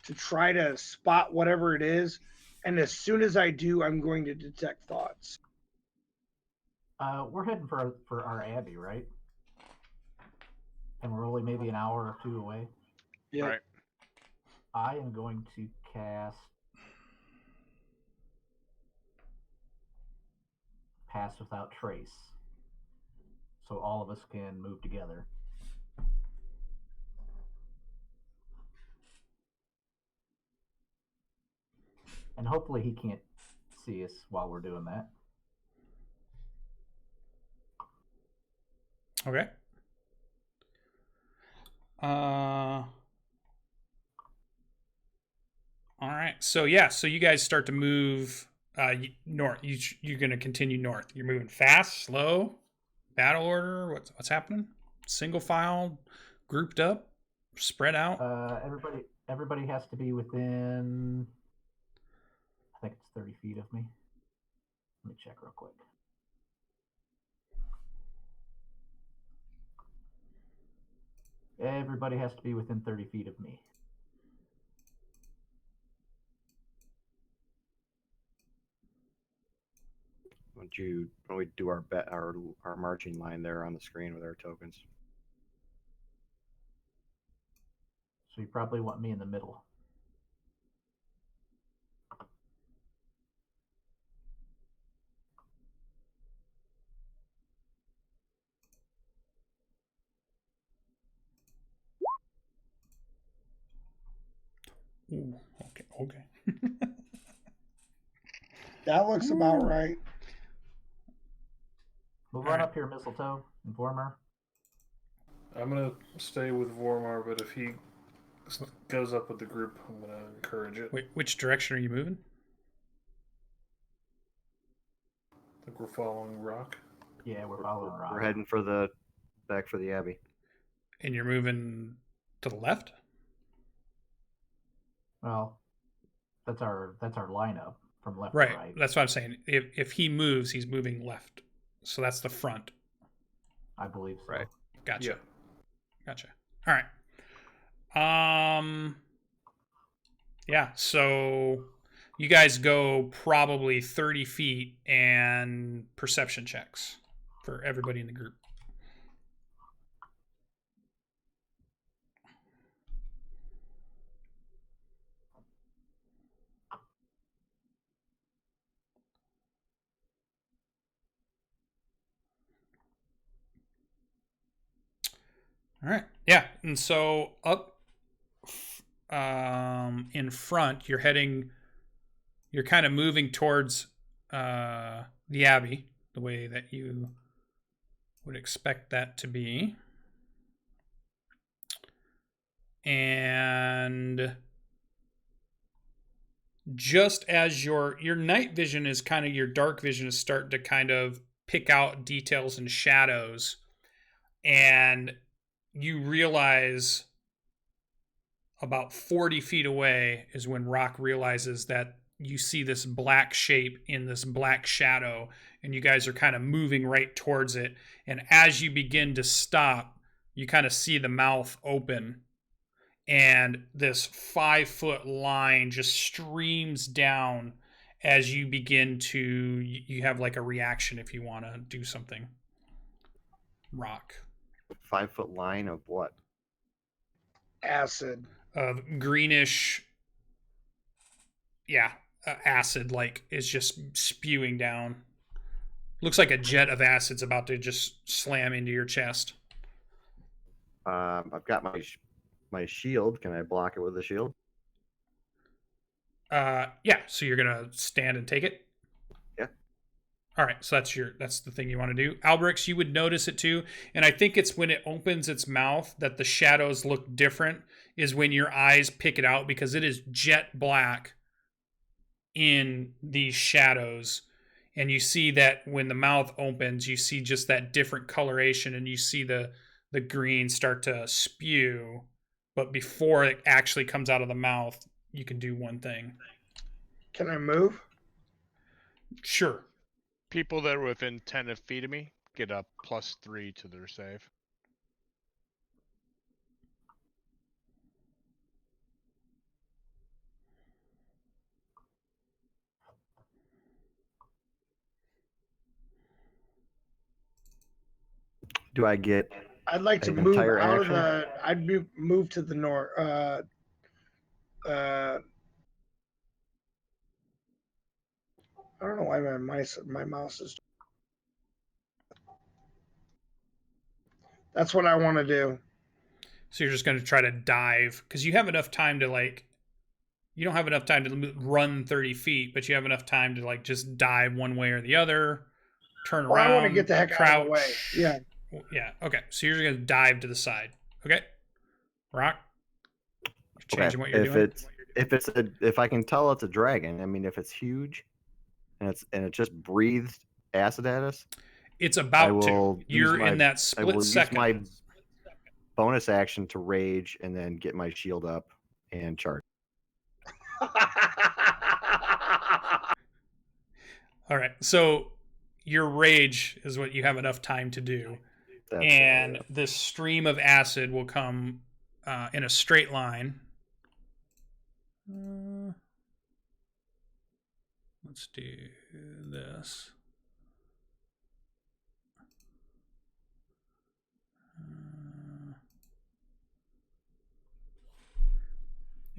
to try to spot whatever it is. And as soon as I do, I'm going to detect thoughts. We're heading for our abbey, right? And we're only maybe an hour or two away. Yeah. Right. I am going to cast Pass Without Trace, so all of us can move together. And hopefully he can't see us while we're doing that. Okay. All right. So you guys start to move north. You're going to continue north. You're moving fast, slow, battle order. What's happening? Single file, grouped up, spread out. Everybody has to be within, I think it's 30 feet of me. Let me check real quick. Everybody has to be within 30 feet of me. When we do our marching line there on the screen with our tokens? So you probably want me in the middle. Ooh, okay. That looks about right. Move All on right. up here, Mistletoe, Informer. I'm gonna stay with Vormar, but if he goes up with the group, I'm gonna encourage it. Wait, which direction are you moving? I think we're following Rock. Yeah, we're following Rock. We're heading back for the Abbey. And you're moving to the left? Well, that's our lineup from left Right. to right. That's what I'm saying. If he moves, he's moving left. So that's the front. I believe so. Right. Gotcha. Yeah. Gotcha. All right. Yeah, so you guys go probably 30 feet and perception checks for everybody in the group. All right. Yeah, and so up in front, you're kind of moving towards the Abbey, the way that you would expect that to be. And just as your night vision is kind of your dark vision is starting to kind of pick out details and shadows, and you realize about 40 feet away is when Rock realizes that you see this black shape in this black shadow, and you guys are kind of moving right towards it. And as you begin to stop, you kind of see the mouth open, and this 5-foot line just streams down as you begin to, you have like a reaction if you want to do something. Rock. 5-foot line of what? Acid. Greenish, acid, like, is just spewing down. Looks like a jet of acid's about to just slam into your chest. I've got my shield. Can I block it with a shield? Yeah, so you're gonna stand and take it? Yeah. All right, so that's the thing you want to do. Alberix, you would notice it too, and I think it's when it opens its mouth that the shadows look different, is when your eyes pick it out, because it is jet black in these shadows, and you see that when the mouth opens, you see just that different coloration, and you see the green start to spew, but before it actually comes out of the mouth, you can do one thing. Can I move? Sure. People that are within 10 feet of me get a +3 to their save. Do I get? I'd like to An move entire out action? of the. I'd move to the north. I don't know why my mouse is. That's what I want to do. So you're just going to try to dive, because you have enough time to, like, you don't have enough time to run 30 feet, but you have enough time to, like, just dive one way or the other, turn Well, around, I want to get the heck crouch. out of the way. Yeah. Yeah, okay. So you're just going to dive to the side. Okay? Rock? You're changing what you're doing? If I can tell it's a dragon, I mean, if it's huge and it just breathed acid at us, It's about to. will You're use my- in that I split will use second. my bonus action to rage and then get my shield up and charge. All right. So your rage is what you have enough time to do. And this stream of acid will come in a straight line. Let's do this.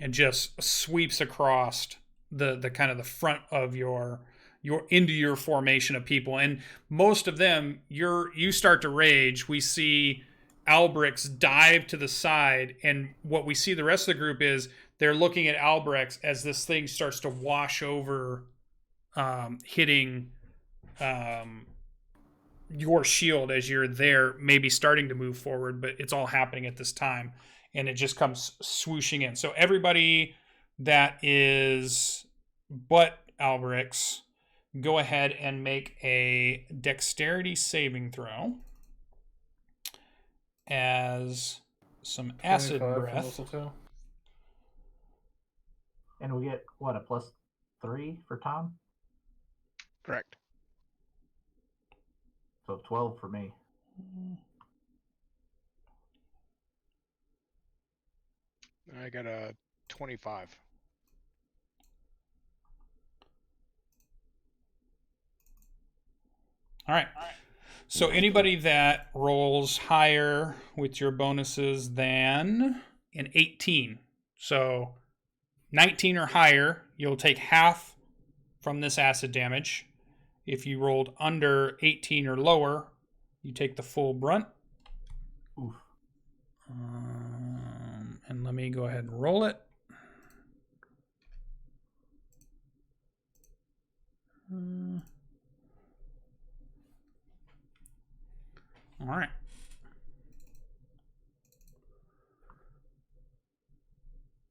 and just sweeps across the kind of the front of your into your formation of people. And most of them, you start to rage. We see Albrecht's dive to the side, and what we see the rest of the group is they're looking at Albrecht's as this thing starts to wash over, hitting your shield as you're there, maybe starting to move forward, but it's all happening at this time, and it just comes swooshing in. So everybody that is but Albrecht's, go ahead and make a dexterity saving throw as some acid 25 from breath. mistletoe. And we get, what, a +3 for Tom? Correct. So 12 for me. I got a 25. All right. So anybody that rolls higher with your bonuses than an 18, so 19 or higher, you'll take half from this acid damage. If you rolled under 18 or lower, you take the full brunt. Oof. And let me go ahead and roll it. All right.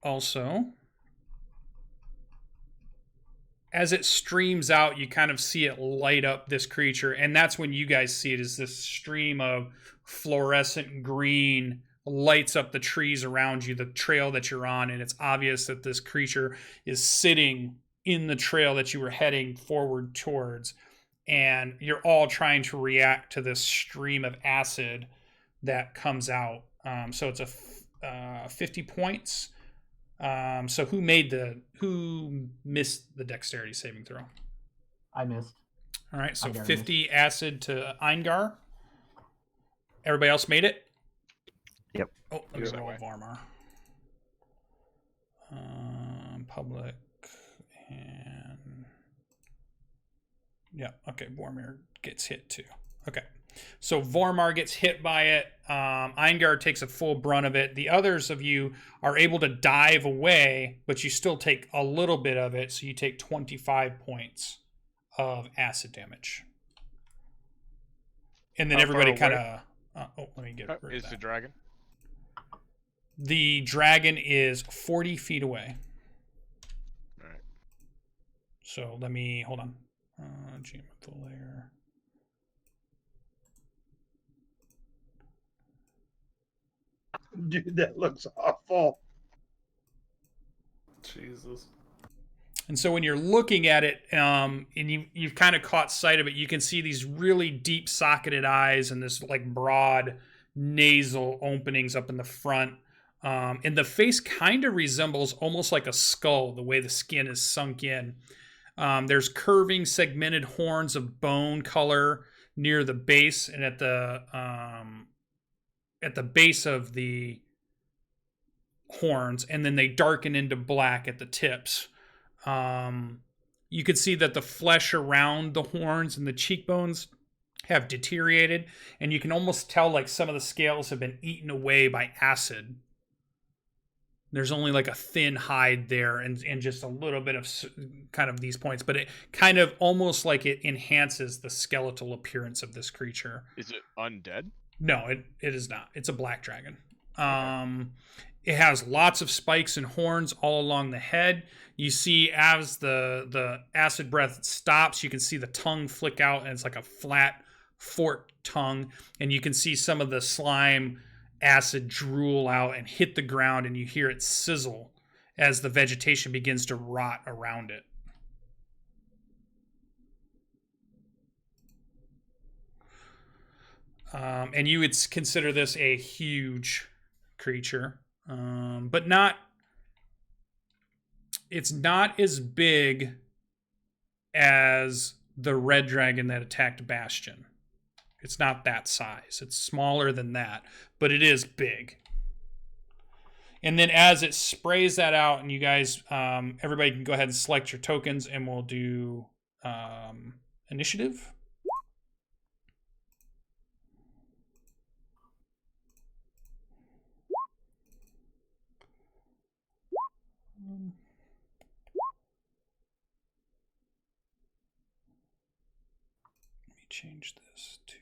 Also, as it streams out, you kind of see it light up this creature, and that's when you guys see it, is this stream of fluorescent green lights up the trees around you, the trail that you're on, and it's obvious that this creature is sitting in the trail that you were heading forward towards, and you're all trying to react to this stream of acid that comes out. So it's a 50 points. So who missed the dexterity saving throw? I missed. All right, so Eingar 50 acid to Eingar. Everybody else made it? Yep. Oh, let me Yeah. roll Vormar. Public and yeah, okay, Vormir gets hit too. Okay. So Vormar gets hit by it. Eingar takes a full brunt of it. The others of you are able to dive away, but you still take a little bit of it. So you take 25 points of acid damage. And then How everybody far kind away? of... let me get rid Is of the that. dragon? The dragon is 40 feet away. All right. So let me... Hold on. Geometry layer... Dude, that looks awful. Jesus. And so when you're looking at it, and you've kind of caught sight of it, you can see these really deep socketed eyes and this like broad nasal openings up in the front. And the face kind of resembles almost like a skull, the way the skin is sunk in. There's curving segmented horns of bone color near the base and at the base of the horns, and then they darken into black at the tips. You can see that the flesh around the horns and the cheekbones have deteriorated, and you can almost tell like some of the scales have been eaten away by acid. There's only like a thin hide there and just a little bit of kind of these points, but it kind of almost like it enhances the skeletal appearance of this creature. Is it undead? No, it is not. It's a black dragon. It has lots of spikes and horns all along the head. You see as the acid breath stops, you can see the tongue flick out, and it's like a flat, forked tongue. And you can see some of the slime acid drool out and hit the ground, and you hear it sizzle as the vegetation begins to rot around it. And you would consider this a huge creature, but it's not as big as the red dragon that attacked Bastion. It's not that size. It's smaller than that, but it is big. And then as it sprays that out, and you guys, everybody can go ahead and select your tokens, and we'll do initiative. Let me change this to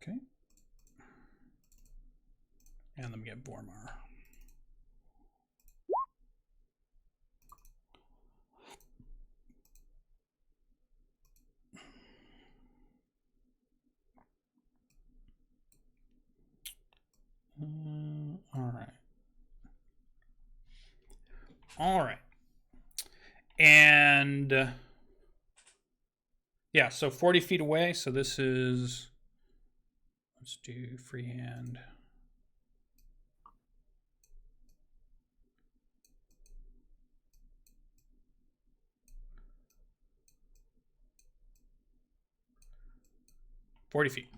okay. And let me get Vormar. All right. All right. And yeah, so 40 feet away. So this is, let's do freehand. $40 feet.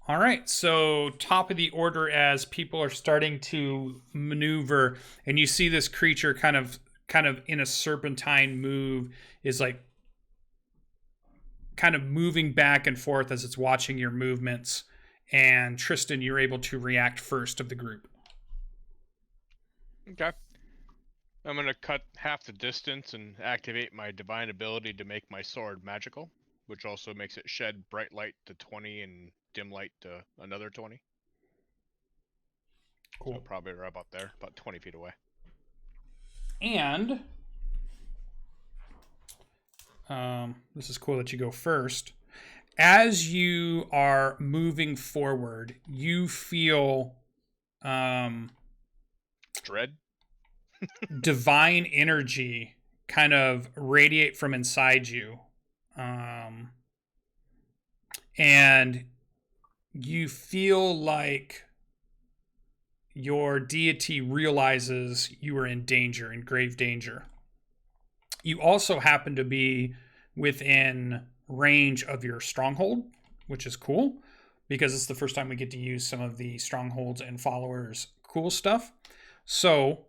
All right, so top of the order as people are starting to maneuver, and you see this creature kind of in a serpentine move, is like kind of moving back and forth as it's watching your movements. And Tristan, you're able to react first of the group. Okay. I'm going to cut half the distance and activate my divine ability to make my sword magical, which also makes it shed bright light to 20 and dim light to another 20. Cool. So probably right about there, about 20 feet away. And this is cool that you go first. As you are moving forward, you feel dread, divine energy kind of radiate from inside you, and you feel like your deity realizes you are in danger, in grave danger. You also happen to be within range of your stronghold, which is cool because it's the first time we get to use some of the strongholds and followers cool stuff. So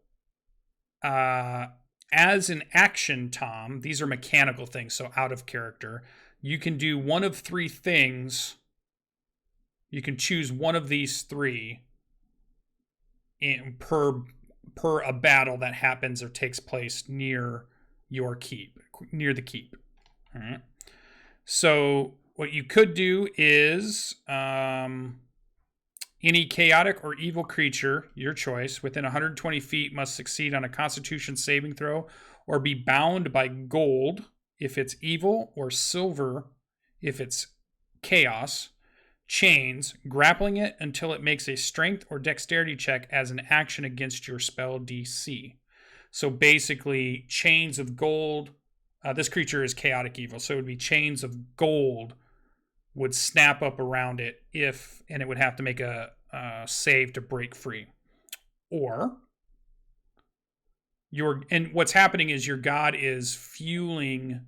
as an action, Tom, these are mechanical things, so out of character. You can do one of three things. You can choose one of these three per a battle that happens or takes place near your keep, near the keep. All right. So what you could do is any chaotic or evil creature, your choice, within 120 feet must succeed on a Constitution saving throw or be bound by gold if it's evil, or silver if it's chaos, chains, grappling it until it makes a strength or dexterity check as an action against your spell DC. So basically, chains of gold. This creature is chaotic evil, so it would be chains of gold would snap up around it and it would have to make a save to break free. Or and what's happening is your god is fueling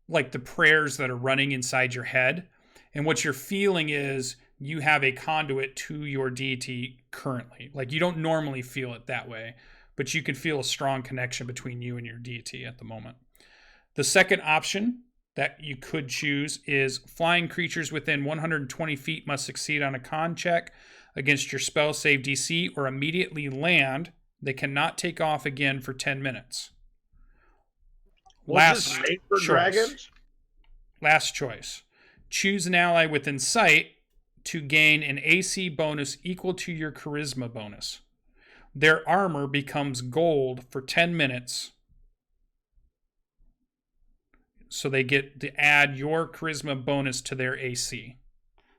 like the prayers that are running inside your head. And what you're feeling is you have a conduit to your deity currently. Like, you don't normally feel it that way, but you can feel a strong connection between you and your deity at the moment. The second option that you could choose is flying creatures within 120 feet must succeed on a con check against your spell save DC or immediately land. They cannot take off again for 10 minutes. Was this made for dragons? Last choice. Choose an ally within sight to gain an AC bonus equal to your charisma bonus. Their armor becomes gold for 10 minutes. So they get to add your charisma bonus to their AC.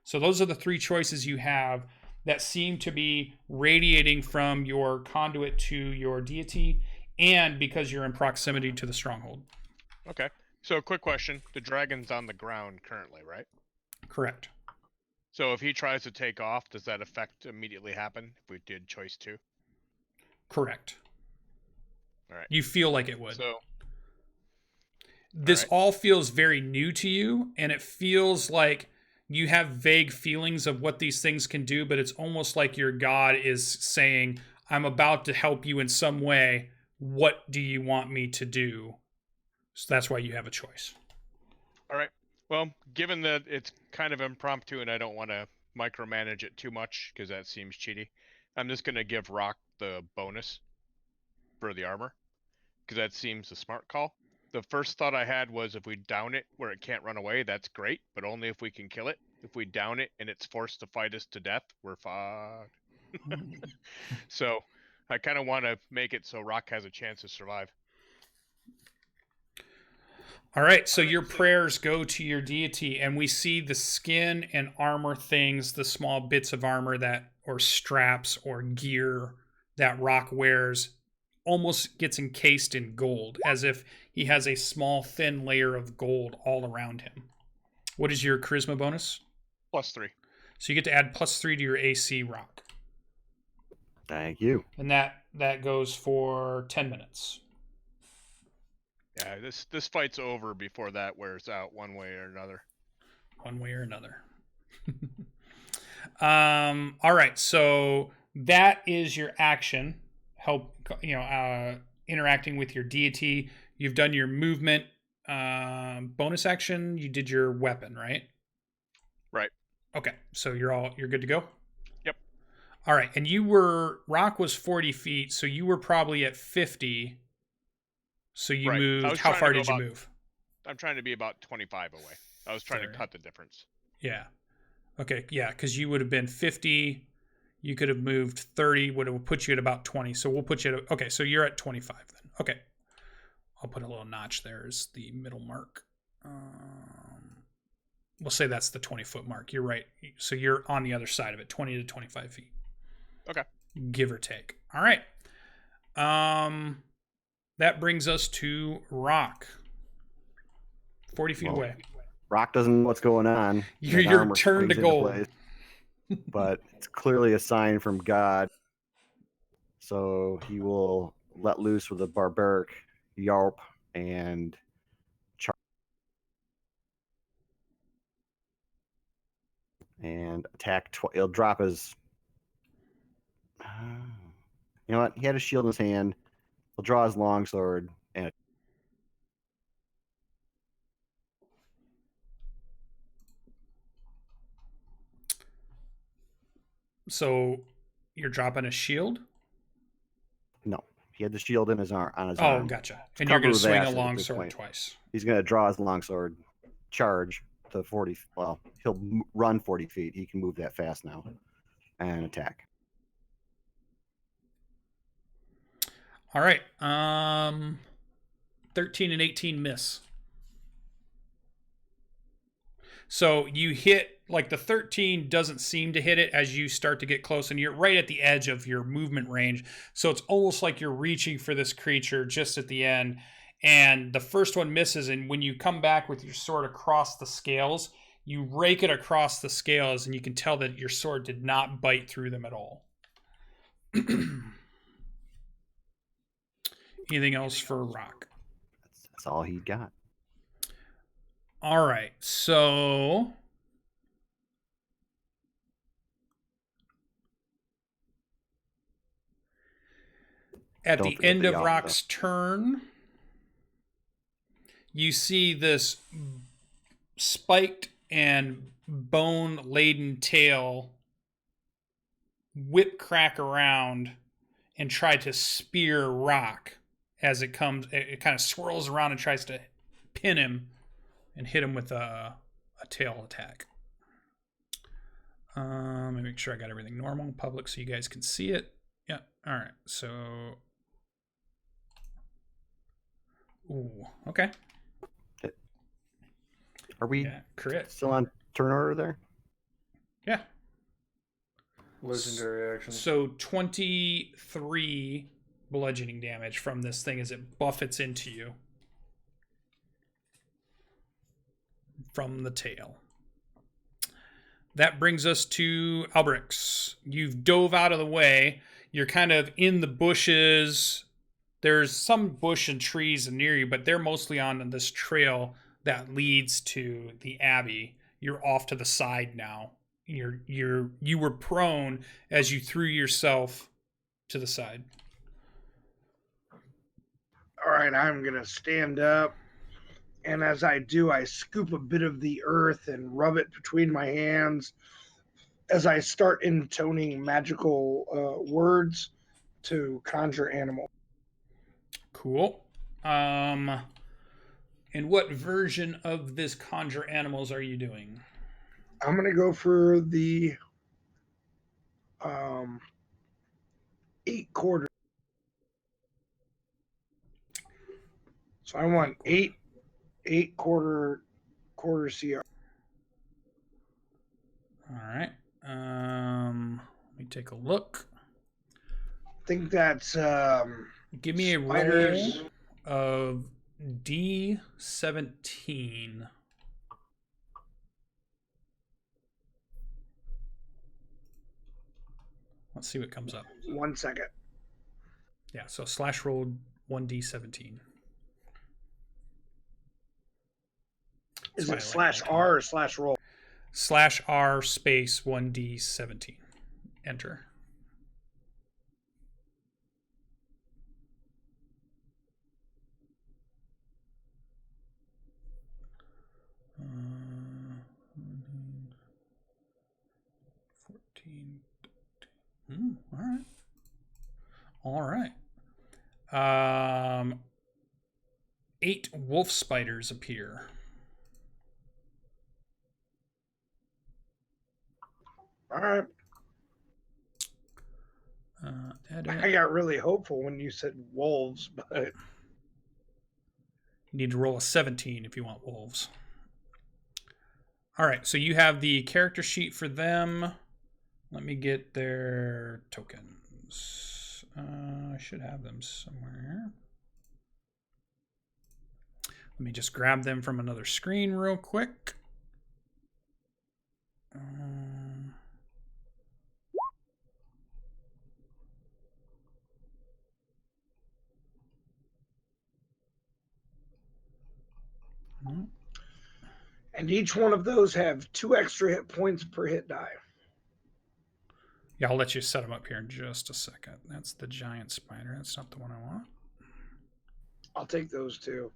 So those are the three choices you have that seem to be radiating from your conduit to your deity, and because you're in proximity to the stronghold. Okay. So, quick question. The dragon's on the ground currently, right? Correct. So if he tries to take off, does that effect immediately happen if we did choice 2? Correct. All right. You feel like it would. So This right. all feels very new to you, and it feels like you have vague feelings of what these things can do, but it's almost like your god is saying, I'm about to help you in some way. What do you want me to do? So that's why you have a choice. All right. Well, given that it's kind of impromptu and I don't want to micromanage it too much because that seems cheaty, I'm just going to give Rock the bonus for the armor because that seems a smart call. The first thought I had was if we down it where it can't run away, that's great, but only if we can kill it. If we down it and it's forced to fight us to death, we're fucked. So I kind of want to make it so Rock has a chance to survive. All right, so your prayers go to your deity, and we see the skin and armor things, the small bits of armor that, or straps or gear that Rock wears, almost gets encased in gold, as if he has a small, thin layer of gold all around him. What is your charisma bonus? +3. So you get to add +3 to your AC, Rock. Thank you. And that goes for 10 minutes. Yeah, this fight's over before that wears out one way or another. One way or another. All right, so that is your action. Help, interacting with your deity. You've done your movement. Bonus action. You did your weapon, right? Right. Okay, so you're good to go. Yep. All right, and Rock was 40 feet, so you were probably at 50. So you moved. How far did you move? I'm trying to be about 25 away. I was trying to cut the difference. Yeah. Okay. Yeah, because you would have been 50. You could have moved 30. Would have put you at about 20. So we'll put you at. Okay, so you're at 25 then. Okay. I'll put a little notch there as the middle mark. We'll say that's the 20-foot mark. You're right. So you're on the other side of it, 20 to 25 feet. Okay. Give or take. All right. That brings us to Rock. 40 feet away. Rock doesn't know what's going on. Your turn to gold. But it's clearly a sign from God. So he will let loose with a barbaric yelp and charge. And attack. He'll drop his. You know what? He had a shield in his hand. He'll draw his longsword and. So you're dropping a shield? No, he had the shield in his arm. On his arm. arm. Gotcha. And you're going to swing a longsword twice. He's going to draw his longsword, charge to 40. Well, he'll run 40 feet. He can move that fast now, and attack. All right. 13 and 18 miss. So you hit, like the 13 doesn't seem to hit it as you start to get close, and you're right at the edge of your movement range. So it's almost like you're reaching for this creature just at the end. And the first one misses, and when you come back with your sword across the scales, you rake it across the scales, and you can tell that your sword did not bite through them at all. Anything else for Rock? That's all he got. All right, so at the end of Rock's turn, you see this spiked and bone-laden tail whip crack around and try to spear Rock as it comes. It kind of swirls around and tries to pin him and hit him with a tail attack. Let me make sure I got everything normal, public, so you guys can see it. Yeah. All right. So, ooh, okay. Are we crit. Still on turn order there? Yeah. Legendary action. So 23 bludgeoning damage from this thing as it buffets into you from the tail. that brings us to Albrix. You've dove out of the way. You're kind of in the bushes. There's some bush and trees near you, but they're mostly on this trail that leads to the Abbey. You're off to the side now. You were prone as you threw yourself to the side. All right, I'm going to stand up. And as I do, I scoop a bit of the earth and rub it between my hands as I start intoning magical words to conjure animal. Cool. And what version of this conjure animals are you doing? I'm going to go for the 8 quarters. So I want 8 quarter CR. All right. Let me take a look. I think that's Give me a spiders. roll of D17. Let's see what comes up. 1 second. Yeah, so slash roll 1D17. Is it slash R or slash roll? Slash R space 1D17. Enter. All right. 8 wolf spiders appear. All right. I got really hopeful when you said wolves, but you need to roll a 17 if you want wolves. All right, so you have the character sheet for them. Let me get their tokens. I should have them somewhere. Let me just grab them from another screen real quick. And each one of those have 2 extra hit points per hit die. Yeah, I'll let you set them up here in just a second. That's the giant spider. That's not the one I want. I'll take those 2.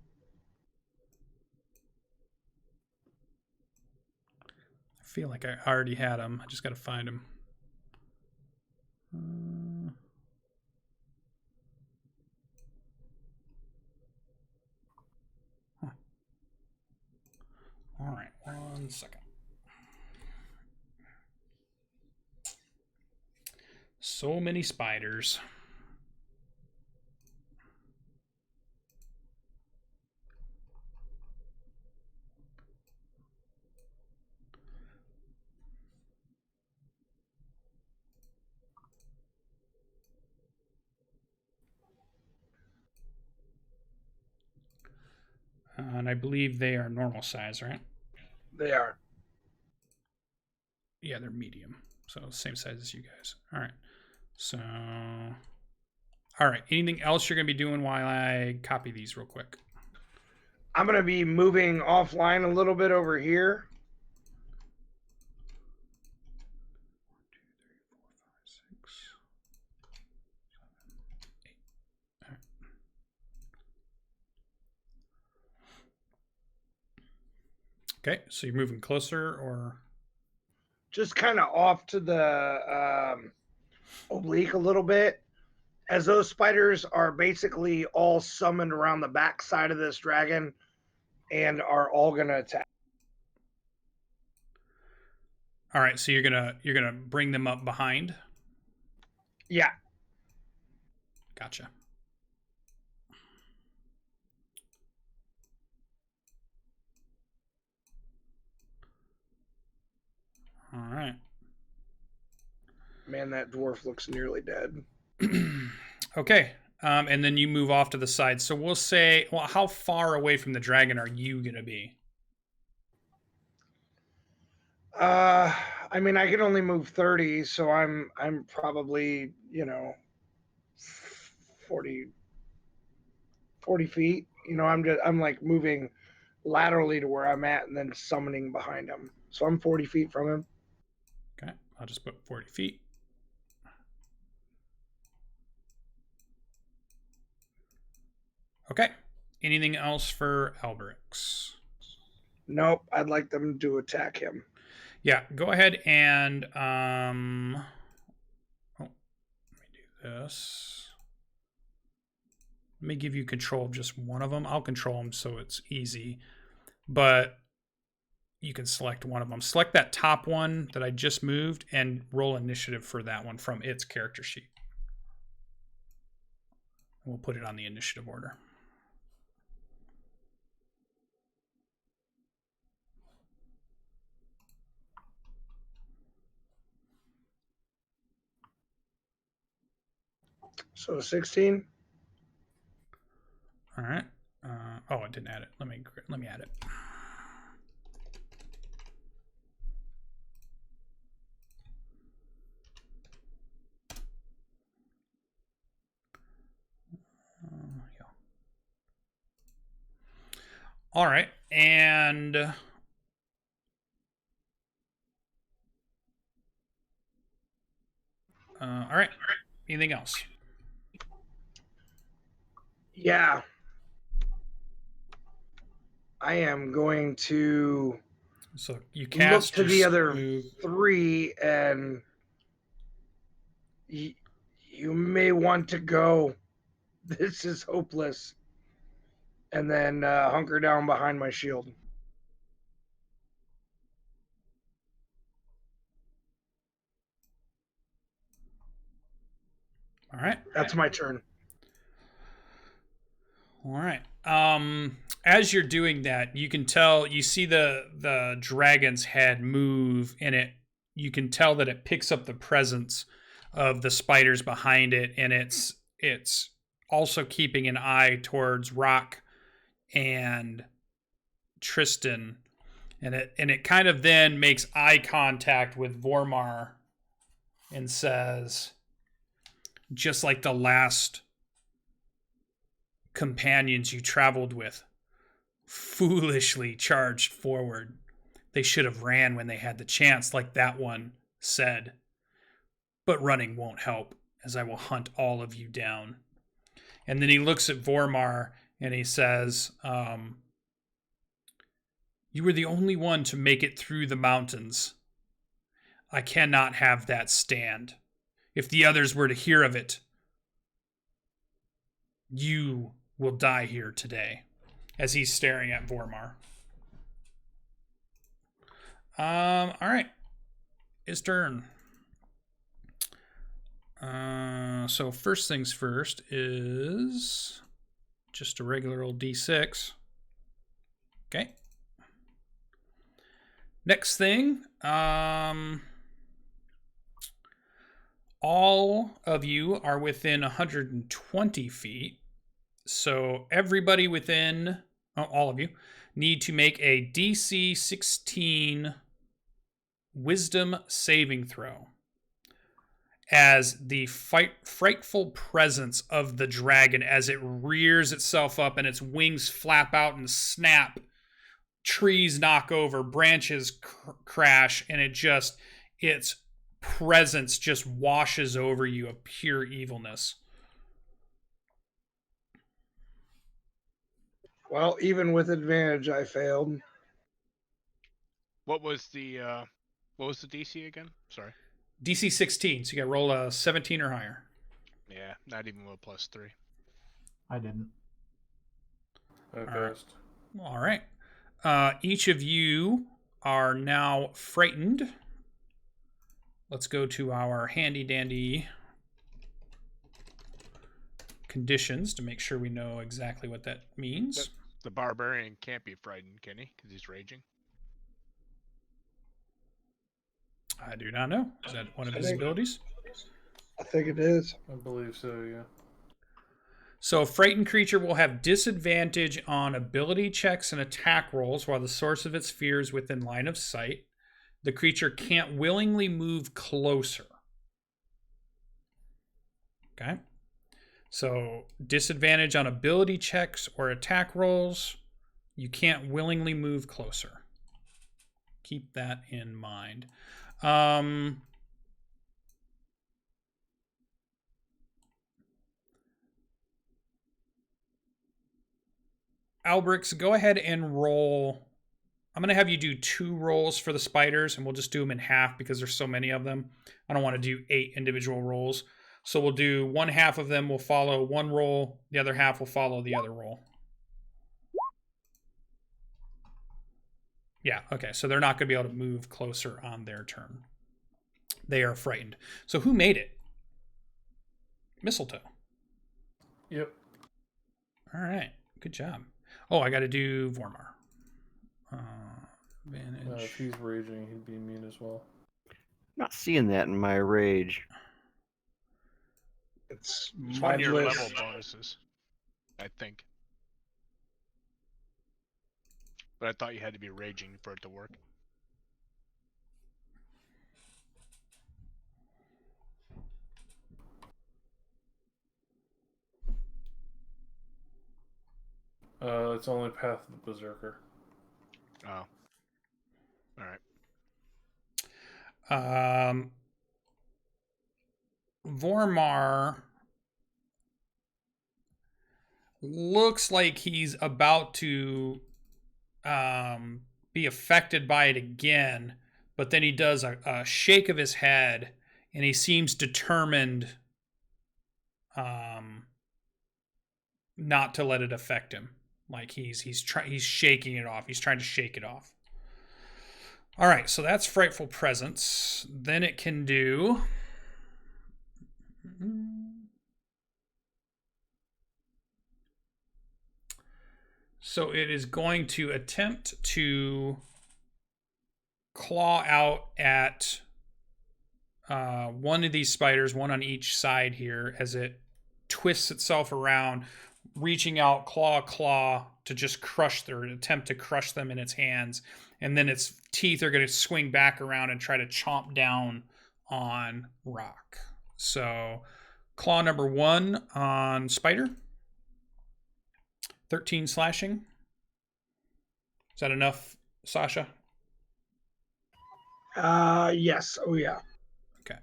I feel like I already had them. I just got to find them. All right, 1 second. So many spiders. And I believe they are normal size, right? They are. Yeah, they're medium. So same size as you guys. All right. So, all right. Anything else you're going to be doing while I copy these real quick? I'm going to be moving offline a little bit over here. 1, 2, 3, 4, 5, 6, 7, 8. All right. Okay, so you're moving closer or? Just kind of off to the oblique a little bit, as those spiders are basically all summoned around the back side of this dragon and are all going to attack. All right, so you're gonna bring them up behind? Yeah. Gotcha. All right. Man, that dwarf looks nearly dead. Okay. And then you move off to the side. So we'll say, well, how far away from the dragon are you going to be? I I mean, I can only move 30, so I'm probably 40 feet. I'm like moving laterally to where I'm at and then summoning behind him. So I'm 40 feet from him. Okay, I'll just put 40 feet. Okay. Anything else for Alberix? Nope, I'd like them to attack him. Yeah, go ahead and let me do this. Let me give you control of just one of them. I'll control them so it's easy, but you can select one of them. Select that top one that I just moved and roll initiative for that one from its character sheet. We'll put it on the initiative order. So 16. All right. Oh, I didn't add it. Let me add it. Yeah. All right, and all right. Anything else? Yeah. I am going to So you look cast to your the other move. 3, and you may want to go. This is hopeless. And then hunker down behind my shield. All right. That's my turn. All right. As you're doing that, you can tell, you see the dragon's head move, and you can tell that it picks up the presence of the spiders behind it, and it's also keeping an eye towards Rock and Tristan, and it kind of then makes eye contact with Vormar and says, just like the last companions you traveled with foolishly charged forward. They should have ran when they had the chance, like that one said. But running won't help, as I will hunt all of you down. And then he looks at Vormar and he says, you were the only one to make it through the mountains. I cannot have that stand. If the others were to hear of it, you will die here today. As he's staring at Vormar. All right. His turn. So first things first is just a regular old D6. Okay. Next thing, all of you are within 120 feet. So everybody within, all of you, need to make a DC 16 Wisdom saving throw. As the frightful presence of the dragon, as it rears itself up and its wings flap out and snap, trees knock over, branches crash, and its presence just washes over you of pure evilness. Well, even with advantage, I failed. What was the DC again? Sorry. DC 16, so you gotta roll a 17 or higher. Yeah, not even with +3. I didn't. I passed. All right. Each of you are now frightened. Let's go to our handy dandy conditions to make sure we know exactly what that means. The barbarian can't be frightened, can he? Because he's raging. I do not know. Is that one of his abilities? I think it is. I believe so, yeah. So a frightened creature will have disadvantage on ability checks and attack rolls while the source of its fear is within line of sight. the creature can't willingly move closer. Okay. So disadvantage on ability checks or attack rolls. You can't willingly move closer. Keep that in mind. Albrix, go ahead and roll. I'm going to have you do 2 rolls for the spiders, and we'll just do them in half because there's so many of them. I don't want to do 8 individual rolls. So we'll do one half of them will follow one roll. The other half will follow the other roll. Yeah, okay. So they're not going to be able to move closer on their turn. They are frightened. So who made it? Mistletoe. Yep. All right. Good job. Oh, I got to do Vormar. Advantage. If he's raging, he'd be immune as well. Not seeing that in my rage. It's It's one of your mindless. level bonuses, I think. But I thought you had to be raging for it to work. It's only Path of the Berserker. Oh. Alright. Vormar looks like he's about to be affected by it again, but then he does a shake of his head, and he seems determined not to let it affect him. Like he's shaking it off. He's trying to shake it off. All right, so that's Frightful Presence. Then it can do. So it is going to attempt to claw out at one of these spiders, one on each side here, as it twists itself around, reaching out claw to just attempt to crush them in its hands. And then its teeth are going to swing back around and try to chomp down on Rock. So claw number 1 on Spider. 13 slashing. Is that enough, Sasha? Yes. Oh, yeah. Okay.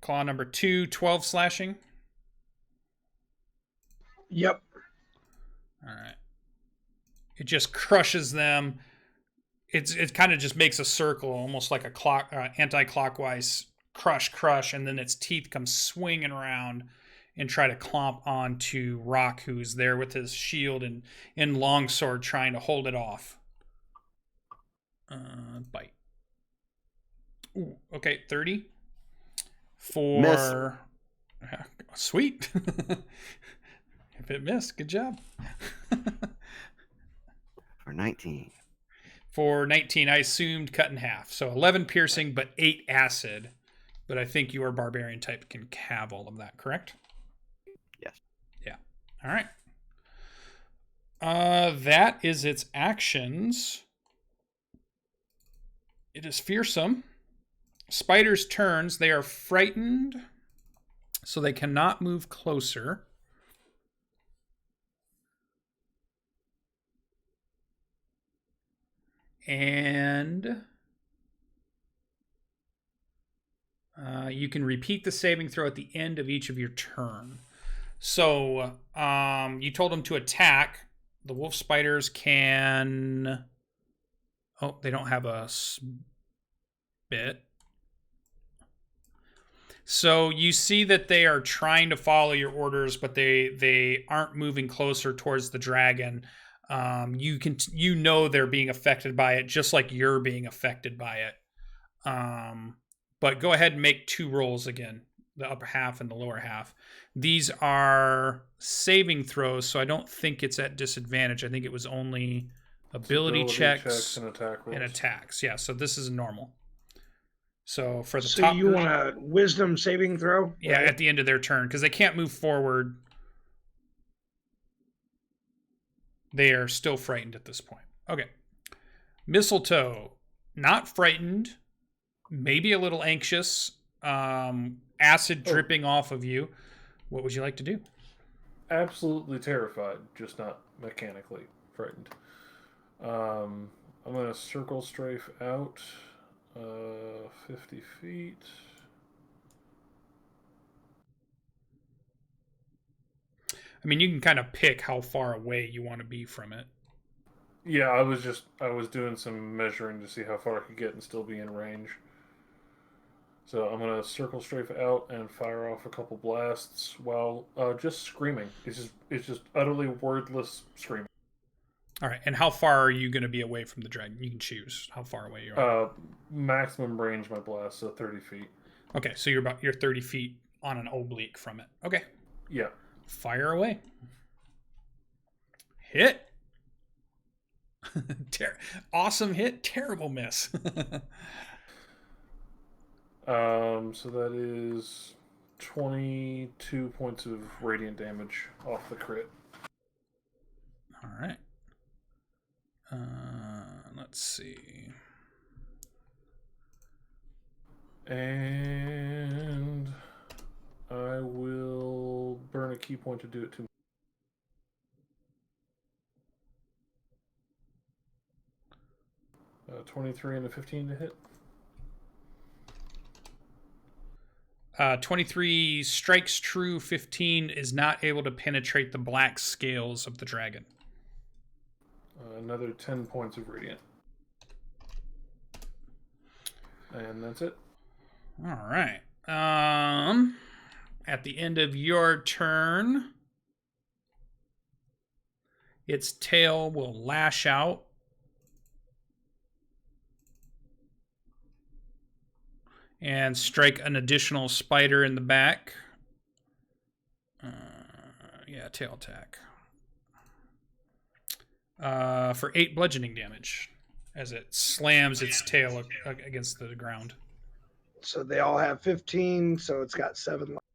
Claw number 2, 12 slashing. Yep. All right. It just crushes them. It kind of just makes a circle, almost like a anti-clockwise crush, and then its teeth come swinging around and try to clomp onto Rock, who's there with his shield and longsword trying to hold it off. Bite. Ooh, okay, 30. For Miss. Sweet. If it missed, good job. For 19. For 19, I assumed cut in half. So 11 piercing, but 8 acid. But I think your barbarian type can have all of that, correct? Yes. Yeah. All right. That is its actions. It is fearsome. Spiders' turns. They are frightened, so they cannot move closer. And you can repeat the saving throw at the end of each of your turn. So you told them to attack. The wolf spiders can... Oh, they don't have a spit. So you see that they are trying to follow your orders, but they aren't moving closer towards the dragon. You know they're being affected by it, just like you're being affected by it. But go ahead and make 2 rolls again, the upper half and the lower half. These are saving throws, so I don't think it's at disadvantage. I think it was only ability checks and attack rolls. and attacks. Yeah, so this is normal. So for the So top, you want a wisdom saving throw? yeah, right? at the end of their turn, because they can't move forward. They are still frightened at this point. Okay. Mistletoe, not frightened, maybe a little anxious, acid dripping off of you. What would you like to do? Absolutely terrified, just not mechanically frightened. I'm going to circle strafe out 50 feet. I mean, you can kind of pick how far away you want to be from it. Yeah, I was doing some measuring to see how far I could get and still be in range. So I'm gonna circle strafe out and fire off a couple blasts while just screaming. It's just utterly wordless screaming. All right, and how far are you going to be away from the dragon? You can choose how far away you are. Maximum range my blast, so 30 feet. Okay, so you're 30 feet on an oblique from it. Okay. Yeah. Fire away. Hit. Awesome hit. Terrible miss. So that is 22 points of radiant damage off the crit. All right. Let's see. And I will burn a key point to do it too. 23 and a 15 to hit. 23 strikes true. 15 is not able to penetrate the black scales of the dragon. Another 10 points of radiant. And that's it. All right. At the end of your turn, its tail will lash out. And strike an additional spider in the back. Yeah, tail attack. For 8 bludgeoning damage as it slams its tail against the ground. So they all have 15, so it's got 7 left.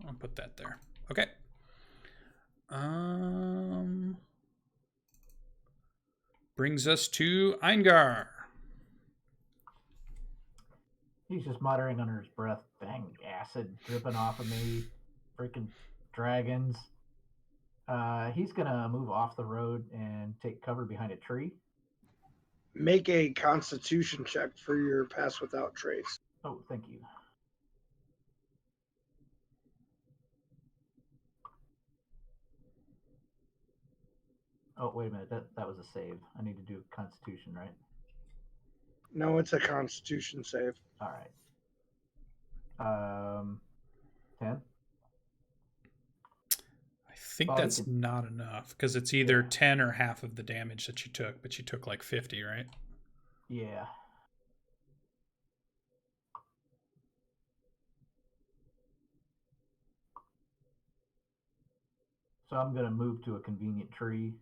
I'll put that there. Okay. Brings us to Eingar. He's just muttering under his breath, dang acid dripping off of me. Freaking dragons. He's going to move off the road and take cover behind a tree. Make a constitution check for your pass without trace. Oh, thank you. Oh, wait a minute. That was a save. I need to do constitution, right? No, it's a constitution save. All right. 10. I think that's not enough because it's either 10 or half of the damage that you took, but you took like 50, right? Yeah. So I'm going to move to a convenient tree.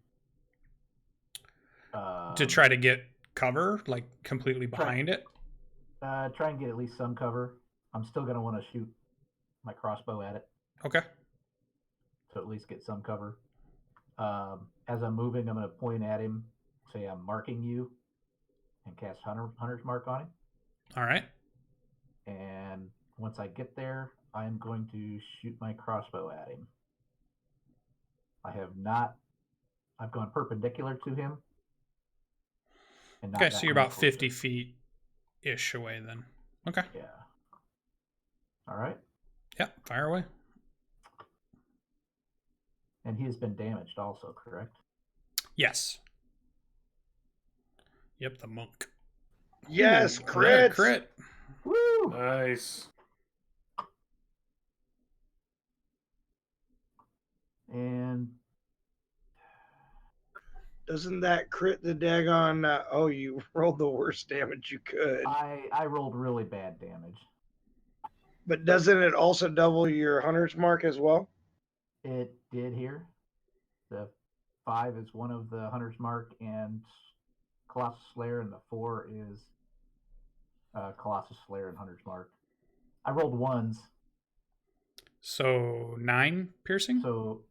To try to get cover, like completely behind it? Try and get at least some cover. I'm still going to want to shoot my crossbow at it. Okay. To at least get some cover. As I'm moving, I'm going to point at him, say I'm marking you, and cast Hunter's Mark on him. All right. And once I get there, I'm going to shoot my crossbow at him. I've gone perpendicular to him. Okay, so you're about 50 feet-ish away then. Okay. Yeah. All right. Yeah, fire away. And he has been damaged also, correct? Yes. Yep, the monk. Yes, Ooh, crit. Crit. Woo! Nice. And Doesn't that crit the daggone? Oh, you rolled the worst damage you could. I rolled really bad damage. But doesn't it also double your hunter's mark as well? It did here. The 5 is one of the Hunter's Mark and Colossus Slayer, and the 4 is Colossus Slayer and Hunter's Mark. I rolled 1s. So 9 piercing? So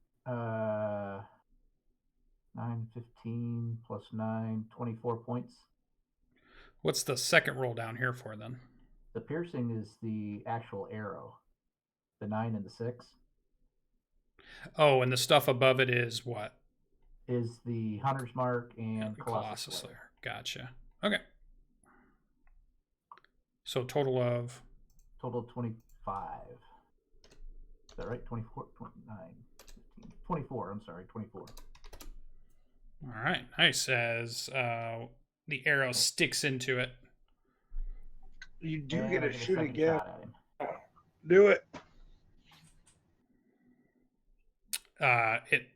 9, 15 plus 9, 24 points. What's the second roll down here for then? The piercing is the actual arrow. The 9 and the 6 Oh, and the stuff above it is what? is the Hunter's Mark and The Colossus Slayer. Slayer. Gotcha. Okay. So total of? Total 25. Is that right? 24, 29, 15, 24. I'm sorry, 24. All right. Nice. As the arrow sticks into it. You do And get I a shoot second again. shot at him. Do it. It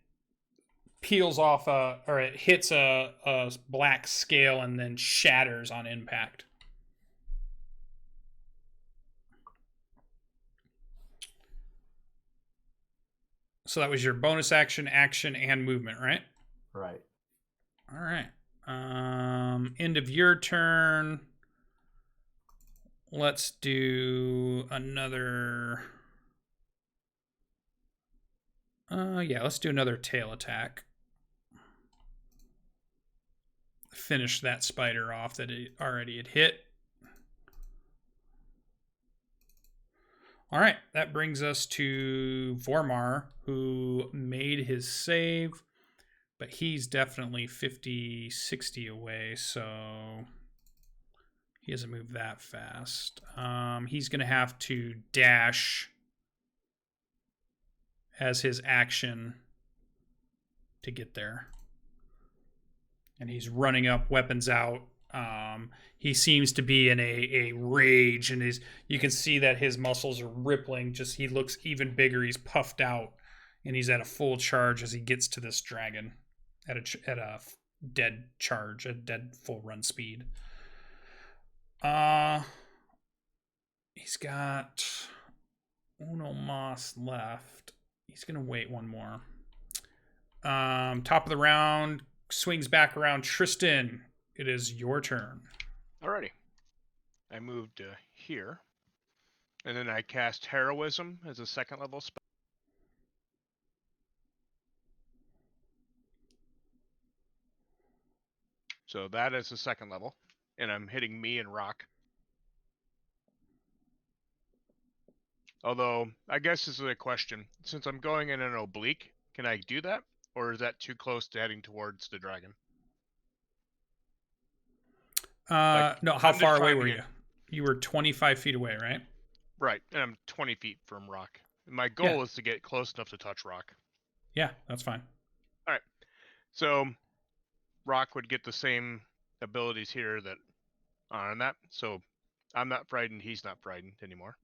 peels off or it hits a black scale and then shatters on impact. So that was your bonus action, and movement, right? Right. All right. End of your turn. Let's do another. Yeah, let's do another tail attack. Finish that spider off that it already had hit. All right, that brings us to Vormar, who made his save, but he's definitely 50, 60 away, so he doesn't move that fast. He's going to have to dash as his action to get there. And he's running up, weapons out. He seems to be in a rage, and you can see that his muscles are rippling. Just he looks even bigger. He's puffed out, and he's at a full charge as he gets to this dragon at a dead charge, a dead full run speed. He's got uno mas left. He's gonna wait one more. Top of the round, swings back around. Tristan, it is your turn. Alrighty. I moved here. And then I cast Heroism as a second level spell. So that is the second level. And I'm hitting me and Rock. Although, I guess this is a question. Since I'm going in an oblique, can I do that? Or is that too close to heading towards the dragon? No, how far away were you? You were 25 feet away, right? Right, and I'm 20 feet from Rock. My goal is to get close enough to touch Rock. Yeah, that's fine. All right. So, Rock would get the same abilities here that are on that. So, I'm not frightened. He's not frightened anymore.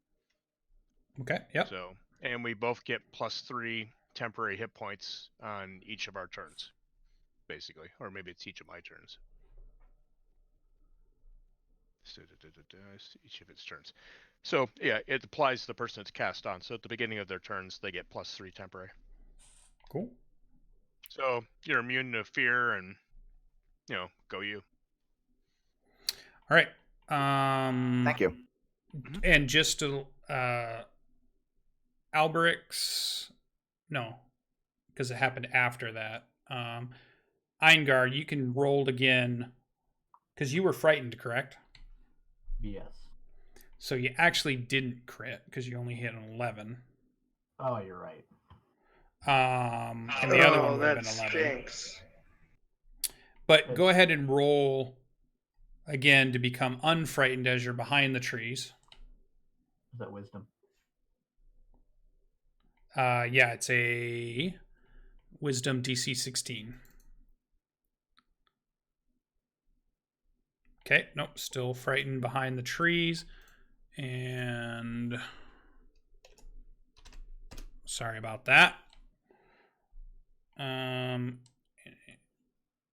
Okay, yep. So, and we both get +3 temporary hit points on each of our turns, basically. Or maybe it's each of my turns. Each of its turns. So, yeah, it applies to the person it's cast on. So, at the beginning of their turns, they get +3 temporary. Cool. So, you're immune to fear and, go you. All right. Thank you. And just to Alberix, no, because it happened after that. Eingar, you can roll again because you were frightened, correct? Yes. So you actually didn't crit because you only hit an 11. Oh, you're right. And the other one would have been 11. Stinks. But go ahead and roll again to become unfrightened as you're behind the trees. Is that wisdom? Yeah, it's a wisdom DC 16. Okay, nope, still frightened behind the trees. And sorry about that.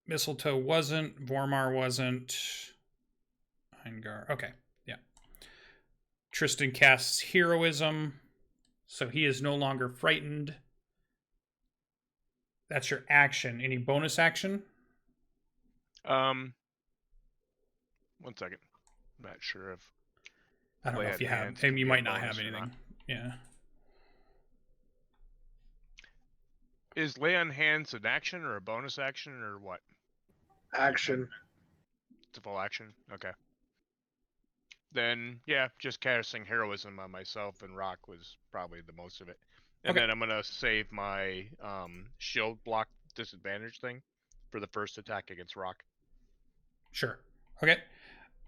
Mistletoe wasn't, Vormar wasn't, Eingar. Okay, yeah. Tristan casts heroism, so he is no longer frightened. That's your action. Any bonus action? 1 second. I'm not sure if I don't know if you have. can You be might a not have bonus or anything. not. Yeah. Is lay on hands an action or a bonus action or what? Action. It's a full action? Okay. Then, yeah, just casting heroism on myself and Rock was probably the most of it. And Okay. then I'm going to save my shield block disadvantage thing for the first attack against Rock. Sure. Okay.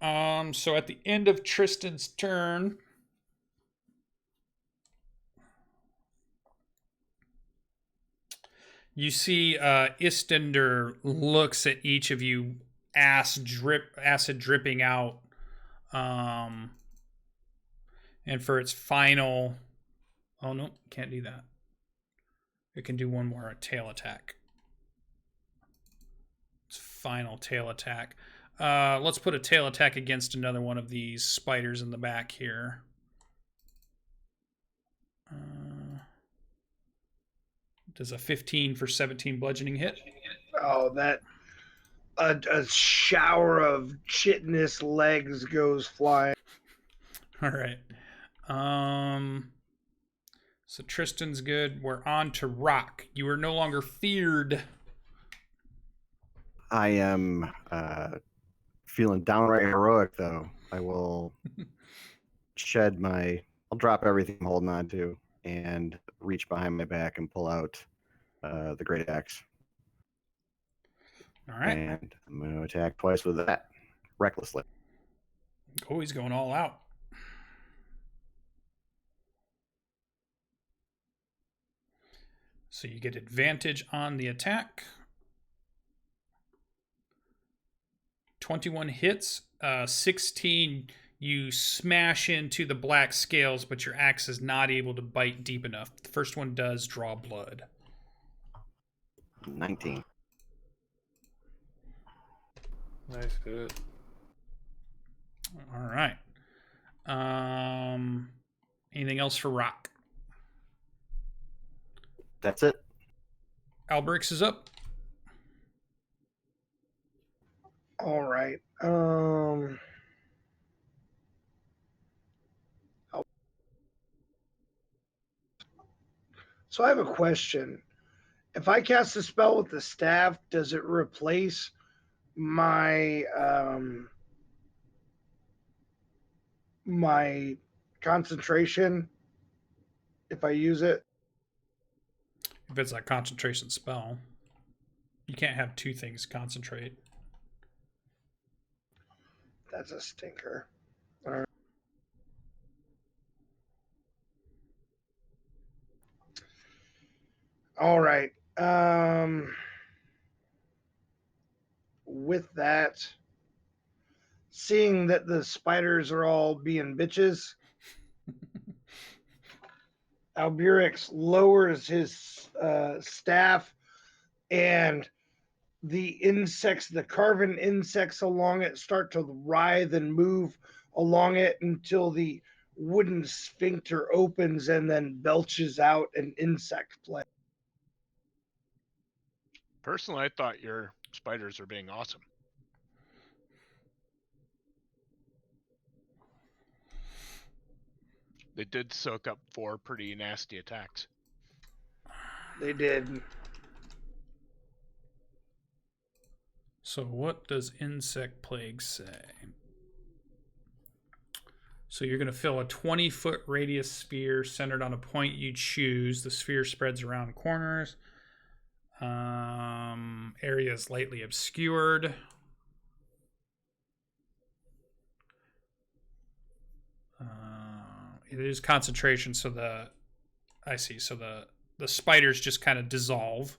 So at the end of Tristan's turn, you see Istender looks at each of you, acid dripping out. And for its final, oh no, can't do that. It can do one more, a tail attack. Its final tail attack. Let's put a tail attack against another one of these spiders in the back here. Does a 15 for 17 bludgeoning hit? Oh, that a shower of chitinous legs goes flying. All right. So Tristan's good. We're on to Rock. You are no longer feared. I am feeling downright heroic, though. I will shed my. I'll drop everything I'm holding on to and reach behind my back and pull out the great axe. All right. And I'm going to attack twice with that, recklessly. Oh, he's going all out. So you get advantage on the attack. 21 hits. 16, you smash into the black scales, but your axe is not able to bite deep enough. The first one does draw blood. 19. Nice, good. All right. Anything else for Rock? That's it. Alberix is up. All right. So I have a question. If I cast a spell with the staff, does it replace my my concentration if I use it? If it's a concentration spell, you can't have two things concentrate. That's a stinker. All right. With that, seeing that the spiders are all being bitches, Alberix lowers his staff, and the insects, the carven insects along it, start to writhe and move along it until the wooden sphincter opens and then belches out an insect plague. Personally, I thought your spiders were being awesome. They did soak up 4 pretty nasty attacks. They did. So what does insect plague say? So you're going to fill a 20-foot radius sphere centered on a point you choose. The sphere spreads around corners. Area is lightly obscured. It is concentration, so the spiders just kind of dissolve.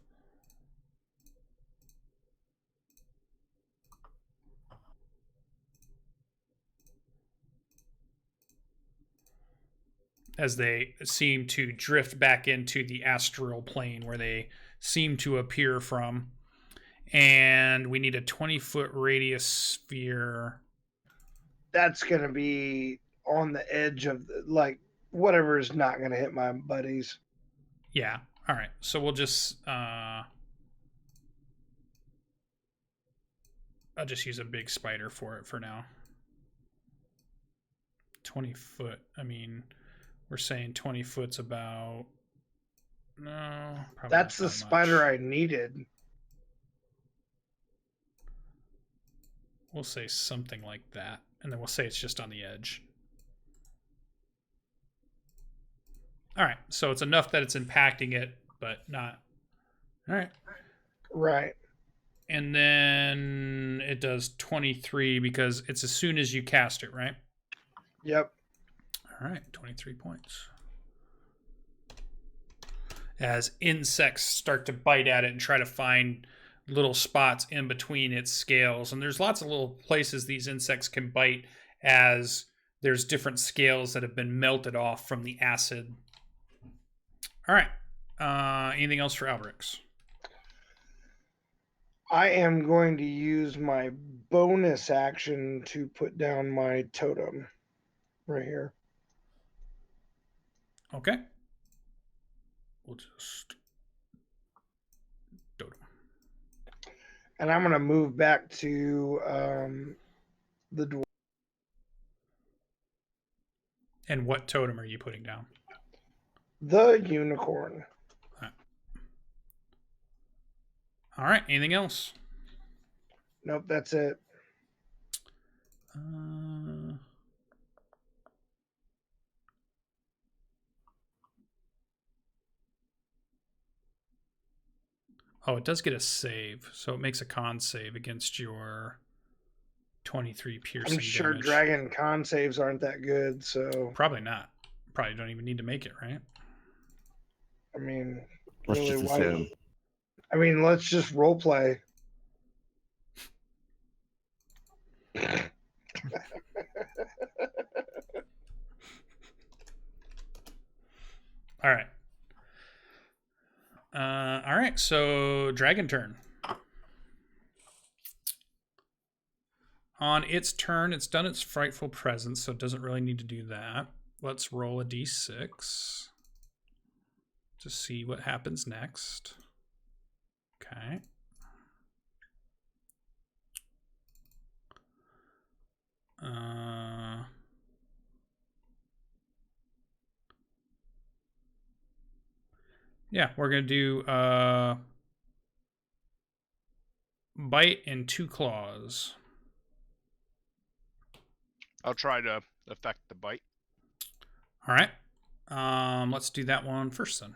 As they seem to drift back into the astral plane where they seem to appear from. And we need a 20-foot radius sphere. That's going to be on the edge of whatever is not going to hit my buddies. Yeah. All right. So we'll just I'll just use a big spider for it for now. 20 foot. I mean, we're saying 20 foot's about No, probably That's not the that spider much. I needed. We'll say something like that, and then we'll say it's just on the edge. All right, so it's enough that it's impacting it, but not. All right. Right. And then it does 23 because it's as soon as you cast it, right? Yep. All right, 23 points. As insects start to bite at it and try to find little spots in between its scales. And there's lots of little places these insects can bite as there's different scales that have been melted off from the acid. All right. Anything else for Alberix? I am going to use my bonus action to put down my totem right here. Okay. We'll just totem. And I'm going to move back to the dwarf. And what totem are you putting down? The unicorn. All right. Anything else? Nope, that's it. Oh, it does get a save, so it makes a con save against your 23 piercing I'm sure damage. dragon con saves aren't that good, so Probably not. Probably don't even need to make it, right? I mean, Let's really, just why? assume. I mean, let's just role play. All right. All right, so dragon turn. On its turn, it's done its frightful presence, so it doesn't really need to do that. Let's roll a d6 to see what happens next. Okay. Yeah, we're going to do bite and 2 claws. I'll try to affect the bite. All right. Let's do that one first then.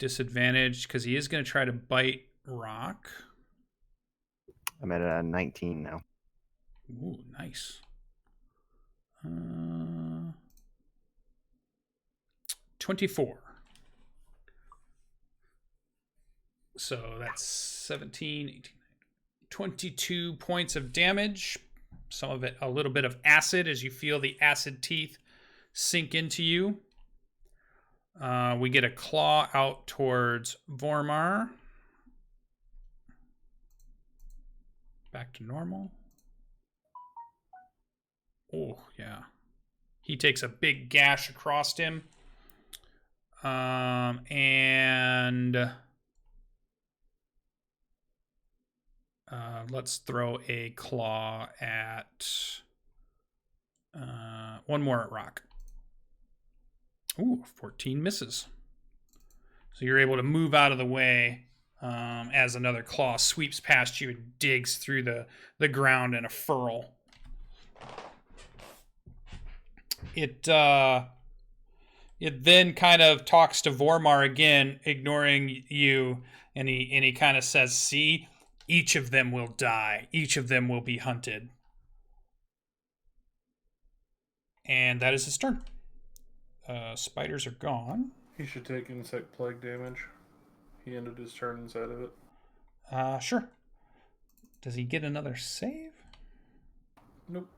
Disadvantage because he is going to try to bite Rock. I'm at a 19 now. Ooh, nice. 24. So that's 17, 18, 22 points of damage. Some of it a little bit of acid as you feel the acid teeth sink into you. We get a claw out towards Vormar. Back to normal. Oh, yeah. He takes a big gash across him. Let's throw a claw at one more at Rock. Ooh, 14 misses. So you're able to move out of the way as another claw sweeps past you and digs through the ground in a furrow. It then kind of talks to Vormar again, ignoring you, and he kind of says, "See, each of them will die. Each of them will be hunted." And that is his turn. Spiders are gone. He should take insect plague damage. He ended his turn inside of it. Sure. Does he get another save? Nope.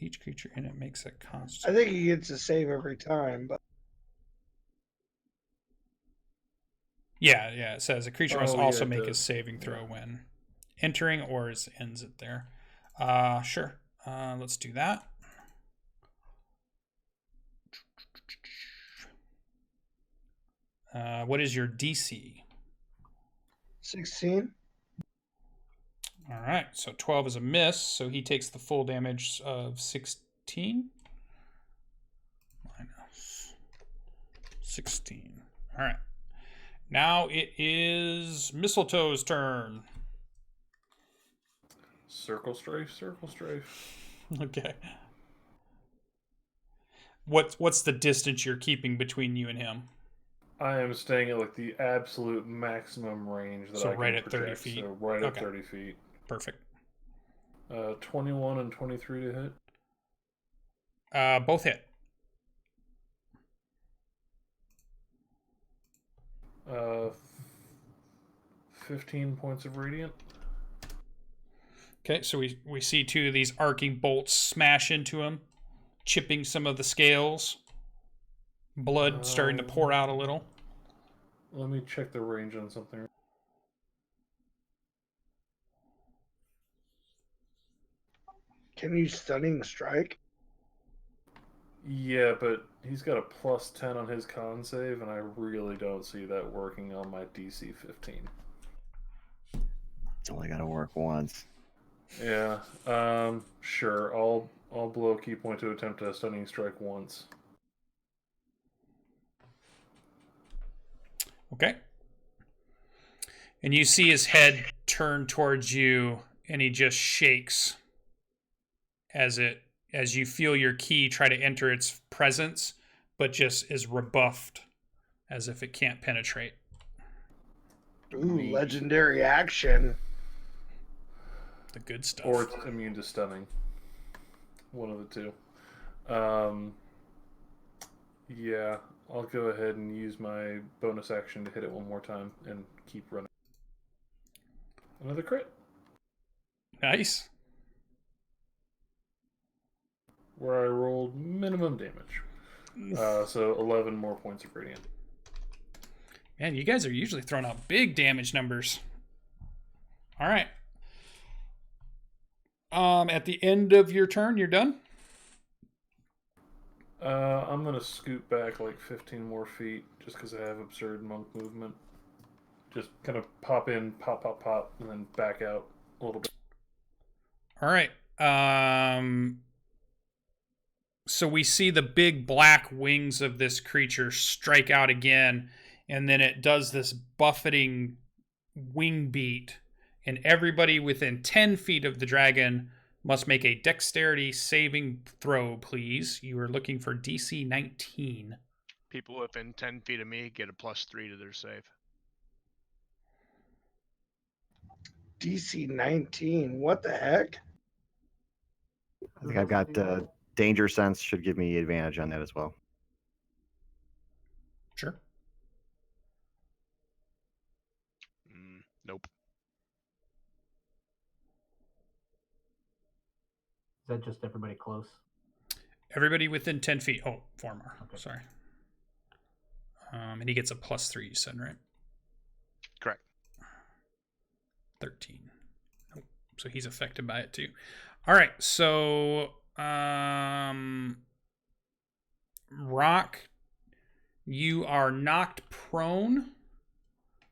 Each creature in it makes a constant. I think he gets a save every time, but Yeah, it says a creature must also make a does. saving throw when entering or ends it there. Sure. Let's do that. What is your DC? 16. All right, so 12 is a miss, so he takes the full damage of 16. Minus 16. All right. Now it is Mistletoe's turn. Circle strafe, circle strafe. Okay. What's the distance you're keeping between you and him? I am staying at like the absolute maximum range that So I can right at 30 project. feet. So right Okay. at 30 feet. Perfect. 21 and 23 to hit. Both hit. 15 points of radiant. Okay, so we see two of these arcing bolts smash into him, chipping some of the scales. Blood starting to pour out a little. Let me check the range on something. Can you stunning strike? Yeah, but he's got a +10 on his con save, and I really don't see that working on my DC 15. It's only got to work once. Yeah, sure. I'll blow a key point to attempt a stunning strike once. Okay. And you see his head turn towards you, and he just shakes as you feel your key try to enter its presence, but just is rebuffed as if it can't penetrate. Ooh, legendary action. The good stuff. Or it's immune to stunning. One of the two. Yeah, I'll go ahead and use my bonus action to hit it one more time and keep running. Another crit. Nice. Where I rolled minimum damage. So 11 more points of radiant. Man, you guys are usually throwing out big damage numbers. All right. At the end of your turn, you're done? I'm going to scoot back like 15 more feet just because I have absurd monk movement. Just kind of pop in, pop, pop, pop, and then back out a little bit. All right. So we see the big black wings of this creature strike out again, and then it does this buffeting wing beat, and everybody within 10 feet of the dragon must make a dexterity saving throw, please. You are looking for DC 19. People within 10 feet of me get a +3 to their save. DC 19. What the heck? I think I've got danger sense should give me advantage on that as well. Sure. Nope. Is that just everybody close? Everybody within 10 feet. Oh, 4 more. Okay. Sorry. And he gets a +3, you said, right? Correct. 13. Oh, so he's affected by it too. All right, so Rock, you are knocked prone,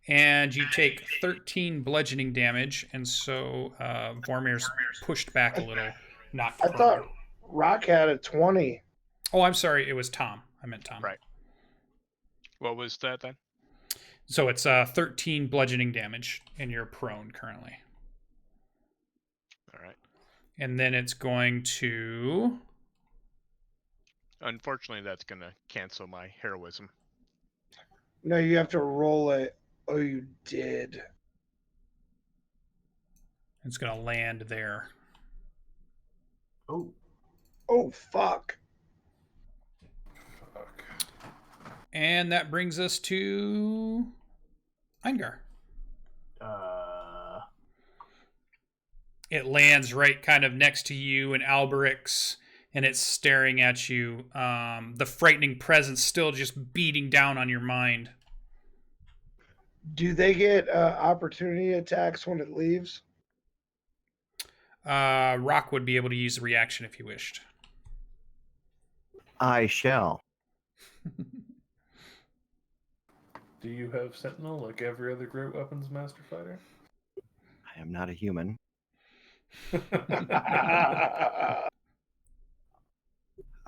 and you take 13 bludgeoning damage, and so Vormir's pushed back a little, knocked I prone. thought Rock had a 20. Oh, I'm sorry, it was Tom. I meant Tom. Right. What was that then? So it's 13 bludgeoning damage, and you're prone currently. All right. And then it's going to... Unfortunately, that's going to cancel my heroism. No, you have to roll it. Oh, you did. It's going to land there. Oh, Oh, fuck. Fuck. And that brings us to Eingar. It lands right kind of next to you and Alberic's, and it's staring at you. The frightening presence still just beating down on your mind. Do they get opportunity attacks when it leaves? Rock would be able to use the reaction if he wished. I shall. Do you have Sentinel like every other Great Weapons Master Fighter? I am not a human.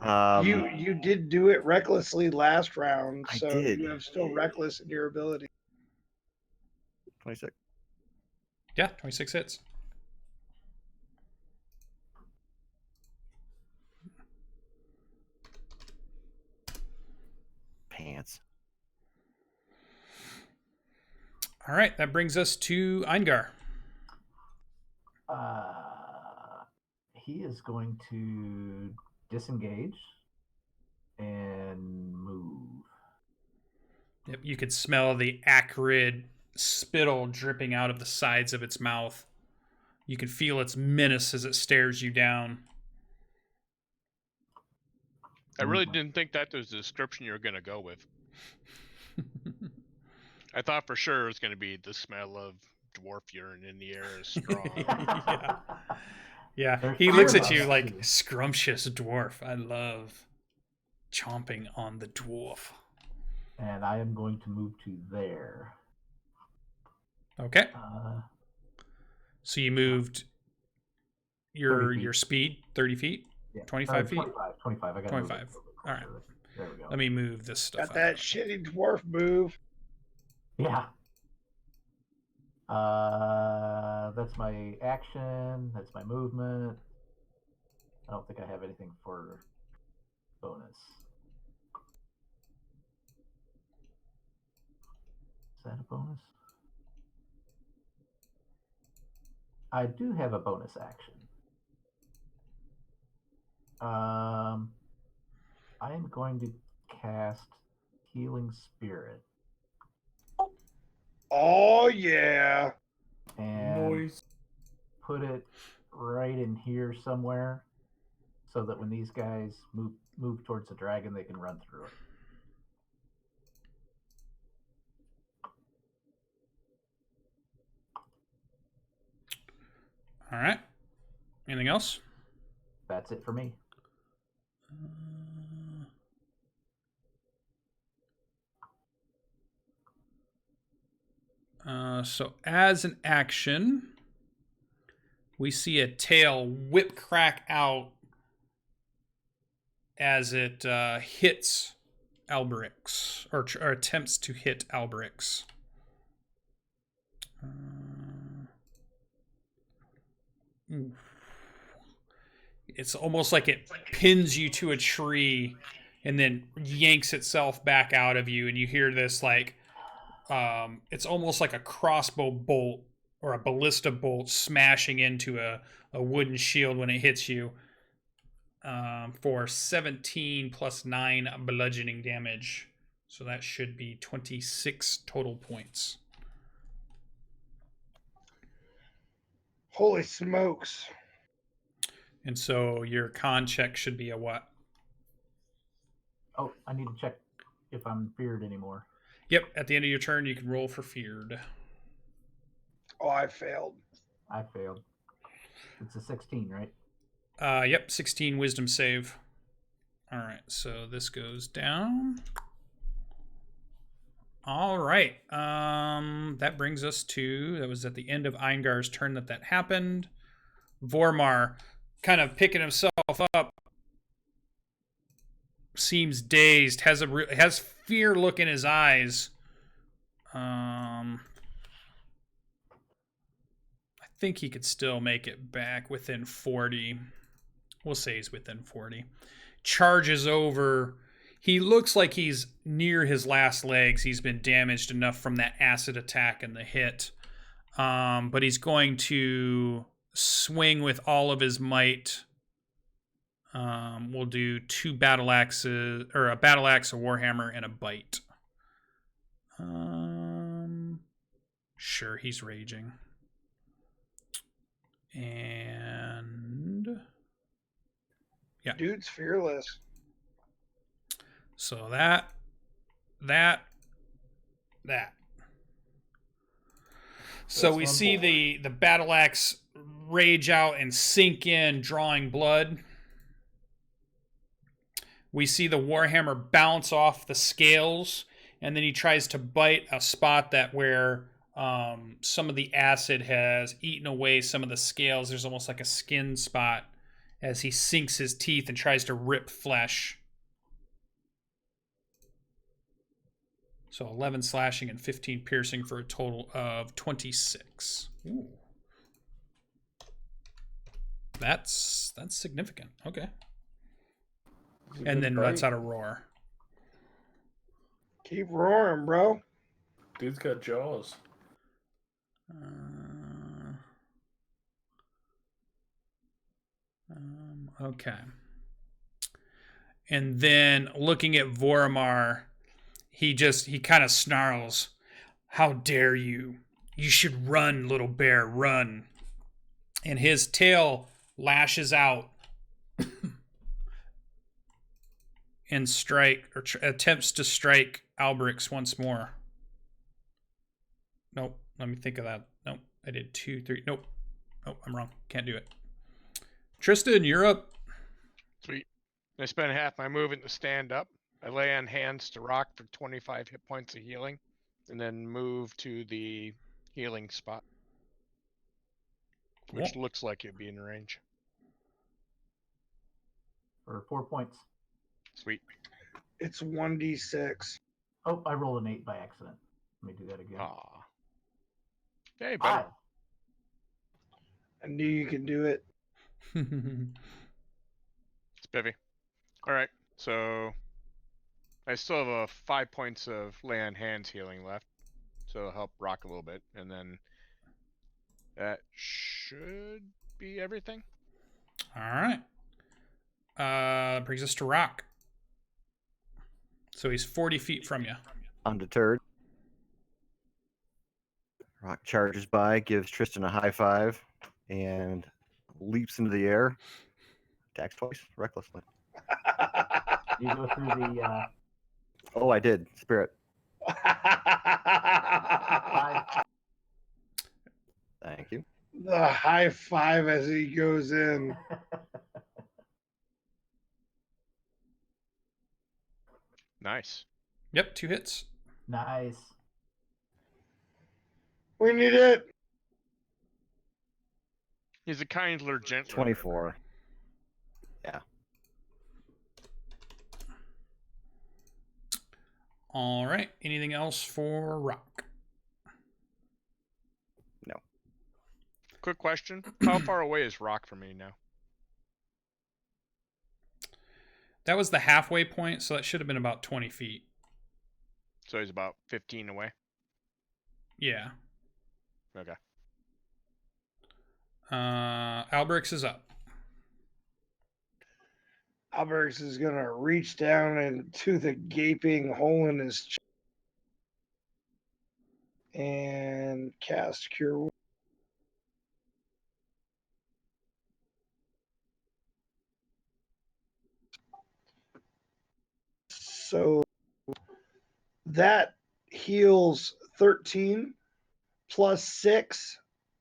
You did do it recklessly last round, I so did. you have still reckless in your ability. 26. Yeah, 26 hits. Pants. All right, that brings us to Eingar. He is going to disengage and move. Yep, you could smell the acrid spittle dripping out of the sides of its mouth. You can feel its menace as it stares you down. I really didn't think that was the description you were going to go with. I thought for sure it was going to be the smell of dwarf urine in the air is strong. Yeah. Yeah, There's he looks fear at you levels, like, too. scrumptious dwarf. I love chomping on the dwarf. And I am going to move to there. Okay, Uh, so you moved 30 your feet. speed 30 feet? Yeah. 25 feet? 25. I got 25. All right. There we go. Let me move this stuff Got out. that shitty dwarf move. Yeah. That's my action. That's my movement. I don't think I have anything for bonus. Is that a bonus? I do have a bonus action. I am going to cast Healing Spirit Oh yeah. and Noise. put it right in here somewhere, so that when these guys move towards the dragon, they can run through it. All right. Anything else? That's it for me. So as an action, we see a tail whip crack out as it hits Alberix, or attempts to hit Alberix. It's almost like it pins you to a tree and then yanks itself back out of you, and you hear this like it's almost like a crossbow bolt or a ballista bolt smashing into a wooden shield when it hits you, for 17 plus 9 bludgeoning damage. So that should be 26 total points. Holy smokes. And so your con check should be a what? Oh, I need to check if I'm feared anymore. Yep, at the end of your turn, you can roll for feared. Oh, I failed. I failed. It's a 16, right? Yep, 16 wisdom save. All right, so this goes down. All right, that brings us to, that was at the end of Eingar's turn that happened. Vormar, kind of picking himself up, seems dazed, has fear look in his eyes. I think he could still make it back within 40. We'll say he's within 40. Charges over. He looks like he's near his last legs. He's been damaged enough from that acid attack and the hit. But he's going to swing with all of his might. We'll do 2 battle axes, or a battle axe, a warhammer, and a bite. Sure, he's raging. And yeah, Dude's fearless. so that. So we see the battle axe rage out and sink in, drawing blood. We see the warhammer bounce off the scales, and then he tries to bite a spot that where some of the acid has eaten away some of the scales. There's almost like a skin spot, as he sinks his teeth and tries to rip flesh. So 11 slashing and 15 piercing for a total of 26. Ooh. That's significant. Okay. And then lets out a roar. Keep roaring, bro. Dude's got jaws. Okay. And then looking at Vormar, he kind of snarls, "How dare you? You should run, little bear, run." And his tail lashes out and attempts to strike Alberix once more. Nope. Let me think of that. Nope. I did 2, 3. Nope. Nope. I'm wrong. Can't do it. Tristan, you're up. Sweet. I spend half my movement to stand up. I lay on hands to Rock for 25 hit points of healing, and then move to the healing spot, which looks like it'd be in range. For 4 points. Sweet. It's 1d6. Oh, I rolled an 8 by accident. Let me do that again. Aw. Hey, buddy. 5. I knew you could do it. Spiffy. All right, so I still have a 5 points of lay on hands healing left, so it'll help Rock a little bit, and then that should be everything. All right. Brings us to Rock. So he's 40 feet from you. Undeterred. Rock charges by, gives Tristan a high five, and leaps into the air. Attacks twice, recklessly. You go through the Oh, I did. Spirit. 5. Thank you. The high five as he goes in. Nice. Yep, 2 hits. Nice. We need it. He's a kindler, gentler. 24. Yeah. All right. Anything else for Rock? No. Quick question. How far away is Rock from me now? That was the halfway point, so that should have been about 20 feet. So he's about 15 away? Yeah. Okay. Alberix is up. Alberix is going to reach down into the gaping hole in his chest and cast Cure Wounds. So that heals 13 plus 6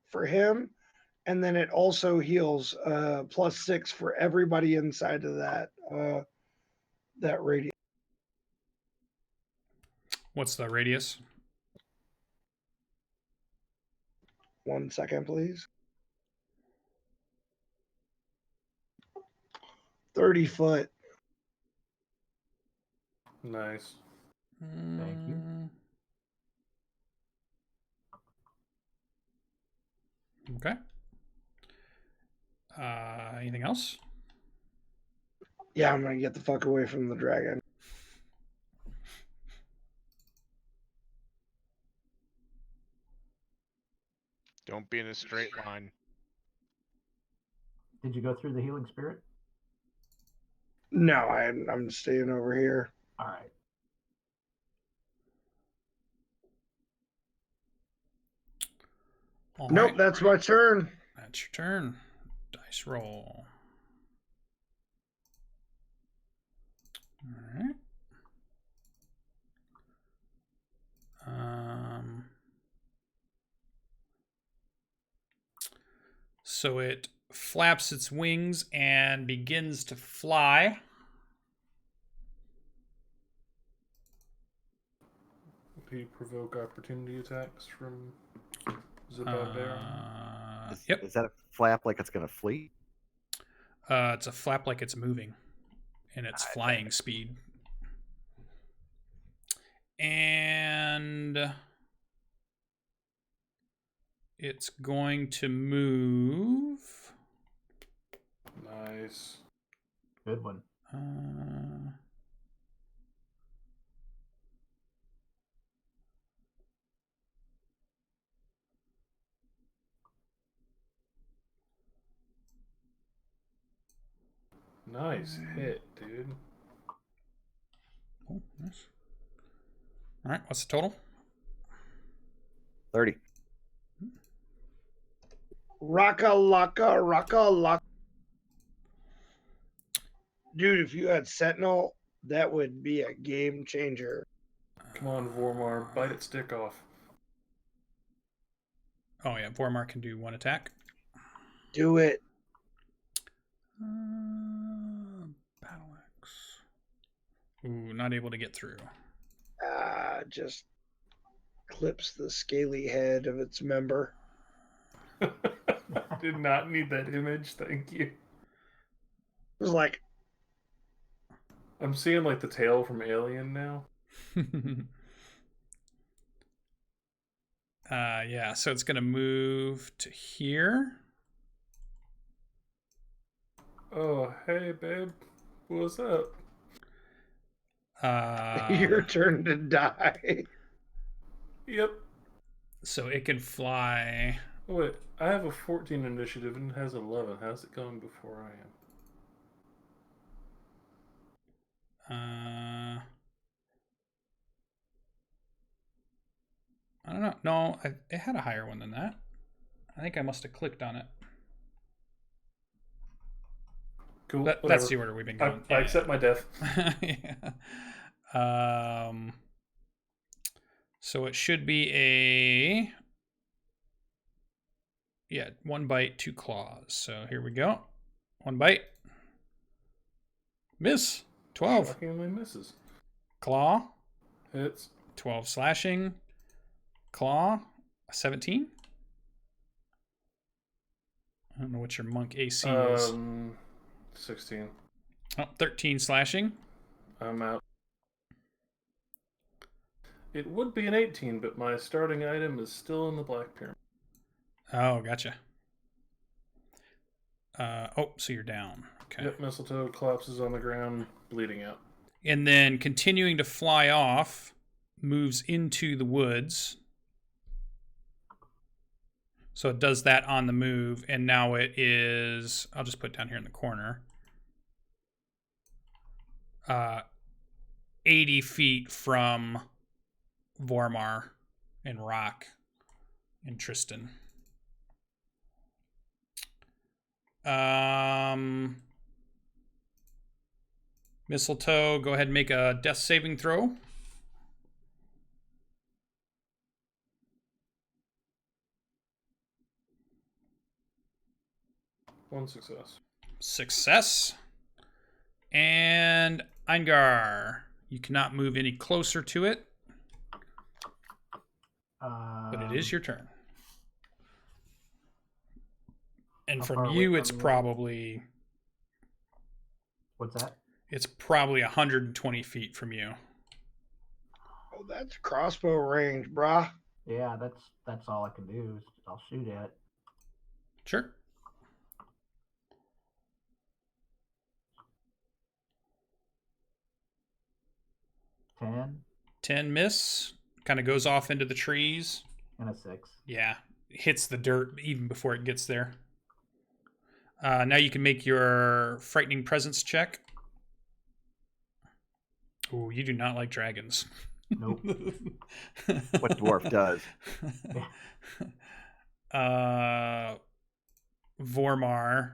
for him. And then it also heals plus 6 for everybody inside of that radius. What's the radius? 1 second, please. 30 foot. Nice. Thank you. Okay. Anything else? Yeah, I'm going to get the fuck away from the dragon. Don't be in a straight line. Did you go through the healing spirit? No, I'm staying over here. All right. All Nope, right. that's my turn. That's your turn. Dice roll. All right. So it flaps its wings and begins to fly. Do you provoke opportunity attacks from Zabad Bear? Yep. Is that a flap like it's going to flee? It's a flap like it's moving, and it's flying speed. And it's going to move. Nice. Good one. Nice hit, dude. Oh, nice. All right, what's the total? 30. Raka laka, raka laka. Dude, if you had Sentinel, that would be a game changer. Come on, Vormar, bite its dick off. Oh yeah, Vormar can do 1 attack. Do it. Battle axe. Ooh, not able to get through. Just clips the scaly head of its member. Did not need that image, thank you. It was like, I'm seeing like the tail from Alien now. Yeah, so it's going to move to here. Oh, hey, babe. What's up? your turn to die. Yep. So it can fly. Oh, wait, I have a 14 initiative and it has 11. How's it going before I am? I don't know. No, it had a higher one than that. I think I must have clicked on it. Cool. That's the order we've been going. I accept my death. Yeah. So it should be 1 bite, 2 claws. So here we go. 1 bite. Miss. 12. Shockingly misses. Claw. Hits. 12 slashing. Claw. 17. I don't know what your monk AC is. 16. Oh, 13 slashing. I'm out. It would be an 18, but my starting item is still in the Black Pyramid. Oh, gotcha. So you're down. Okay. Yep, Mistletoe collapses on the ground, bleeding out. And then continuing to fly off, moves into the woods. So it does that on the move, and now it is, I'll just put it down here in the corner. 80 feet from Vormar and Rock and Tristan. Mistletoe, go ahead and make a death saving throw. One success. Success. And Eingar, you cannot move any closer to it, but it is your turn. And How from far you, away it's from you? probably What's that? 120 feet from you. Oh, that's crossbow range, brah. Yeah, that's all I can do. Is I'll shoot at. Sure. Ten 10 miss. Kind of goes off into the trees. and a 6. Yeah. Hits the dirt even before it gets there. Now you can make your frightening presence check. Ooh, you do not like dragons. Nope. What dwarf does? Vormar.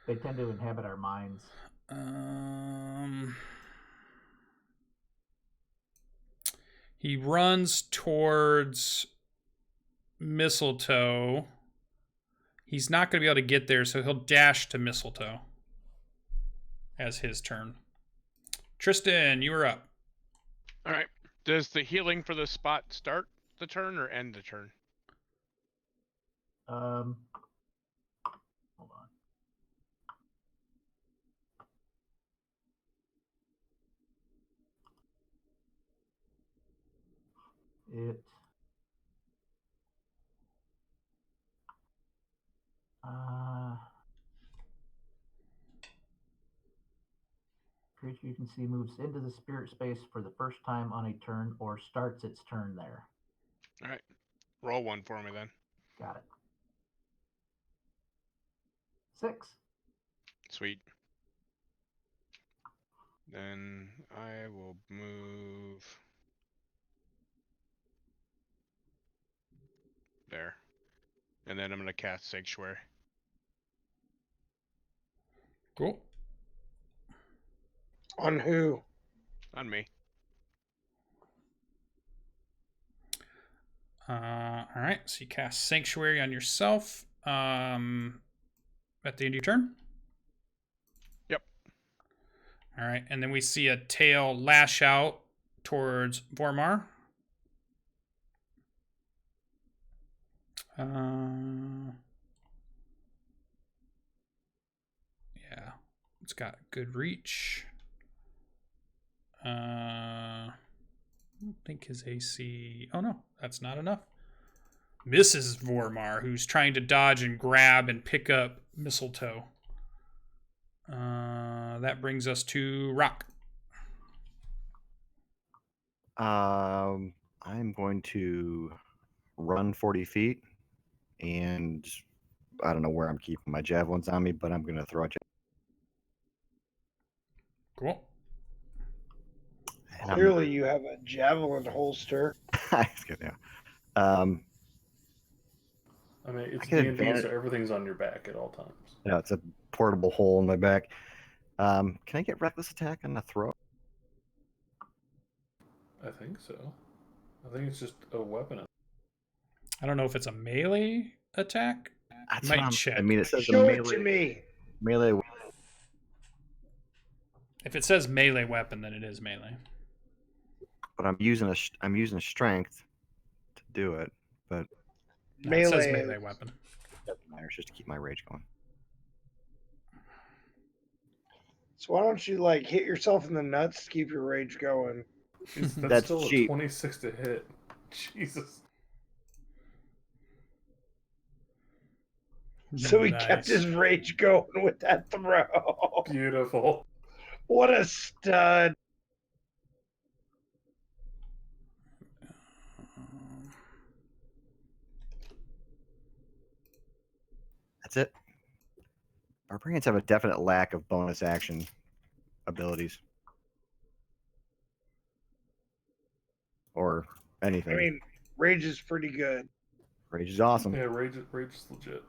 They tend to inhabit our minds. He runs towards Mistletoe. He's not going to be able to get there, so he'll dash to Mistletoe as his turn. Tristan, you are up. All right. Does the healing for the spot start the turn or end the turn? Hold on. It. Creature you can see moves into the spirit space for the first time on a turn or starts its turn there. All right. Roll one for me then. Got it. 6. Sweet. Then I will move there. And then I'm going to cast Sanctuary Cool. On who? on me. All right. So you cast Sanctuary on yourself at the end of your turn. Yep. All right. And then we see a tail lash out towards Vormar. Yeah. It's got good reach. I don't think his AC... Oh, no. That's not enough. Misses Vormar, who's trying to dodge and grab and pick up Mistletoe. That brings us to Rock. I'm going to run 40 feet, and I don't know where I'm keeping my javelins on me, but I'm going to throw a Cool. Clearly, you have a javelin holster. Yeah. I mean, it's I get D&D, advantage- so everything's on your back at all times. Yeah, it's a portable hole in my back. Can I get reckless attack on the throw? I think so. I think it's just a weapon. I don't know if it's a melee attack. That's Might what I'm- check. I mean, it says Show the it to me. melee. If it says melee weapon, then it is melee. But I'm using strength to do it. But No, it says Melee. melee weapon. it doesn't matter. It's just to keep my rage going. So why don't you like hit yourself in the nuts to keep your rage going? That's That's still cheap. a 26 to hit. Jesus. So he kept his rage going with that throw. Beautiful. What a stud. That's it. Barbarians have a definite lack of bonus action abilities. Or anything. I mean, rage is pretty good. Rage is awesome. Yeah, rage is legit.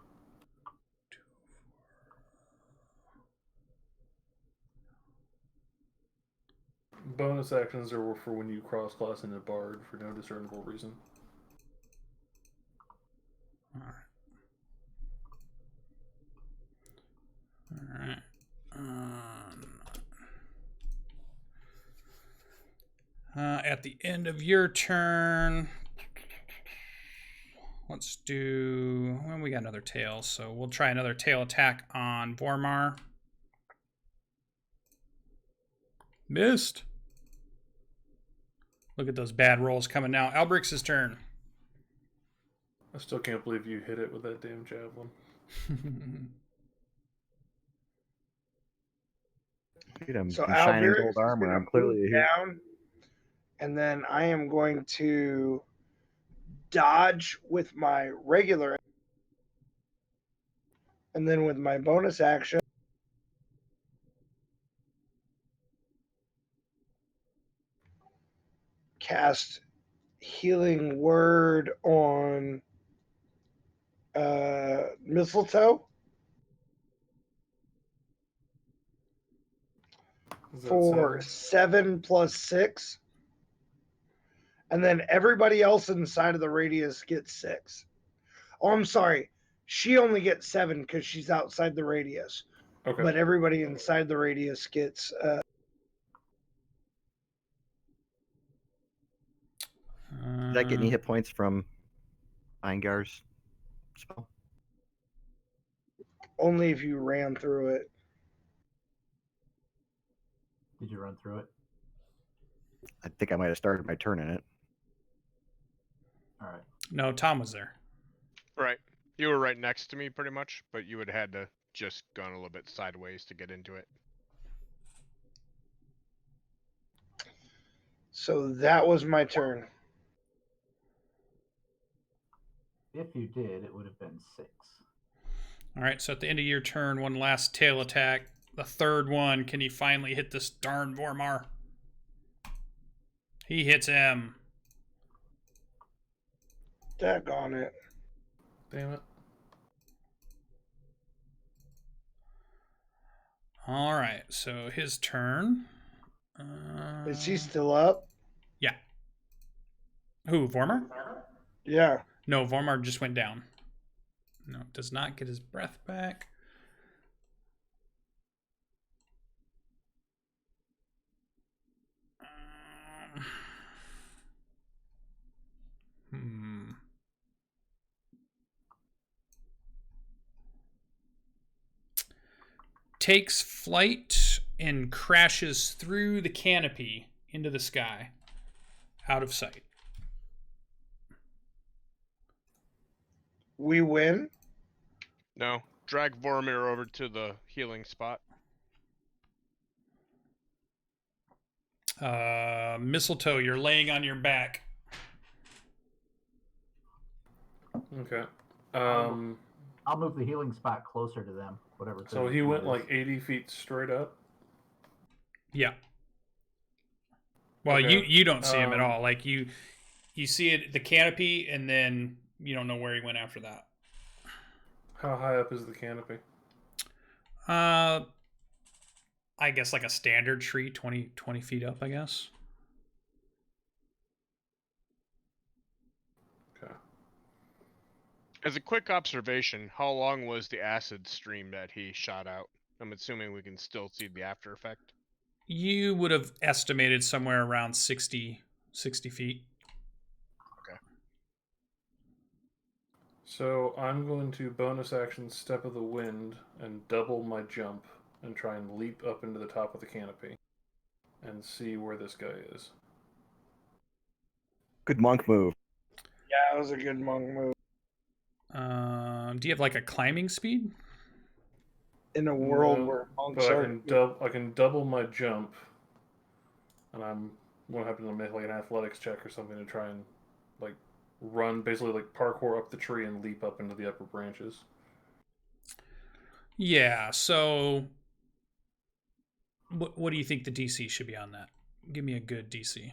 Bonus actions are for when you cross class into Bard for no discernible reason. All right. At the end of your turn, let's do. Well, we got another tail, so we'll try another tail attack on Vormar. Missed. Look at those bad rolls coming now. Albrix's turn. I still can't believe you hit it with that damn javelin. Dude, I'm So in shining Albert gold is armor. gonna I'm clearly move here. down, and then I am going to dodge with my regular, and then with my bonus action, cast healing word on Mistletoe Is that for 7 plus 6. And then everybody else inside of the radius gets 6. Oh, I'm sorry. She only gets 7 because she's outside the radius. Okay. But everybody inside the radius gets. Did I get any hit points from Eingar's spell? Only if you ran through it. Did you run through it? I think I might have started my turn in it. All right. No, Tom was there. Right. You were right next to me, pretty much, but you would have had to just gone a little bit sideways to get into it. So that was my turn. If you did, it would have been 6. All right, so at the end of your turn, one last tail attack. The third one. Can you finally hit this darn Vormar? He hits him. Daggone it. Damn it. All right, so his turn. Is he still up? Yeah. Who, Vormar? Yeah. No, Vormar just went down. No, does not get his breath back. Takes flight and crashes through the canopy into the sky, out of sight. We win? No. Drag Vormir over to the healing spot. Mistletoe, you're laying on your back. Okay. I'll move the healing spot closer to them. Whatever. So he went like 80 feet straight up. Yeah. Well, Okay. you don't see him at all. Like you see it, the canopy, and then you don't know where he went after that. How high up is the canopy? I guess like a standard tree, 20 feet up, I guess. Okay. As a quick observation, how long was the acid stream that he shot out? I'm assuming we can still see the after effect. You would have estimated somewhere around 60 feet. Okay. So I'm going to bonus action Step of the Wind and double my jump and try and leap up into the top of the canopy and see where this guy is. Good monk move. Yeah, that was a good monk move. Do you have like a climbing speed? In a world No, where monks but are... I can double my jump, and I'm going to have to make like an athletics check or something to try and like run, basically like parkour up the tree and leap up into the upper branches. Yeah, so what do you think the DC should be on that? Give me a good DC.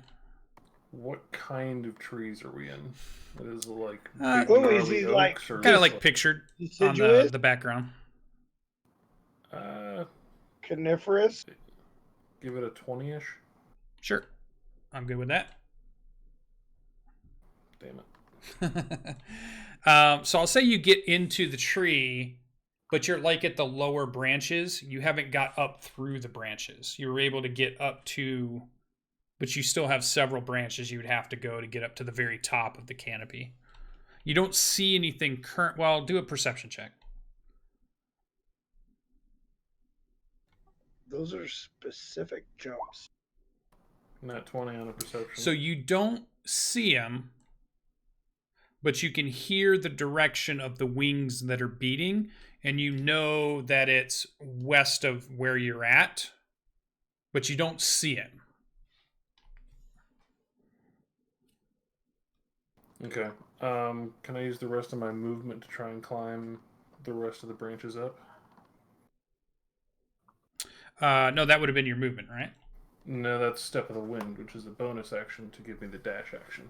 What kind of trees are we in? It is like Uh, big Oh, gnarly is he, oaks like, or Kind of like pictured on deciduous? the background. Coniferous? Give it a 20-ish. Sure. I'm good with that. Damn it. So I'll say you get into the tree, but you're like at the lower branches. You haven't got up through the branches. You were able to get up to, but you still have several branches you would have to go to get up to the very top of the canopy. You don't see anything current. Well, do a perception check. Those are specific jumps. Not 20 on a perception. So you don't see him, but you can hear the direction of the wings that are beating, and you know that it's west of where you're at, but you don't see him. Okay. Can I use the rest of my movement to try and climb the rest of the branches up? No, that would have been your movement, right? No, that's Step of the Wind, which is a bonus action to give me the dash action.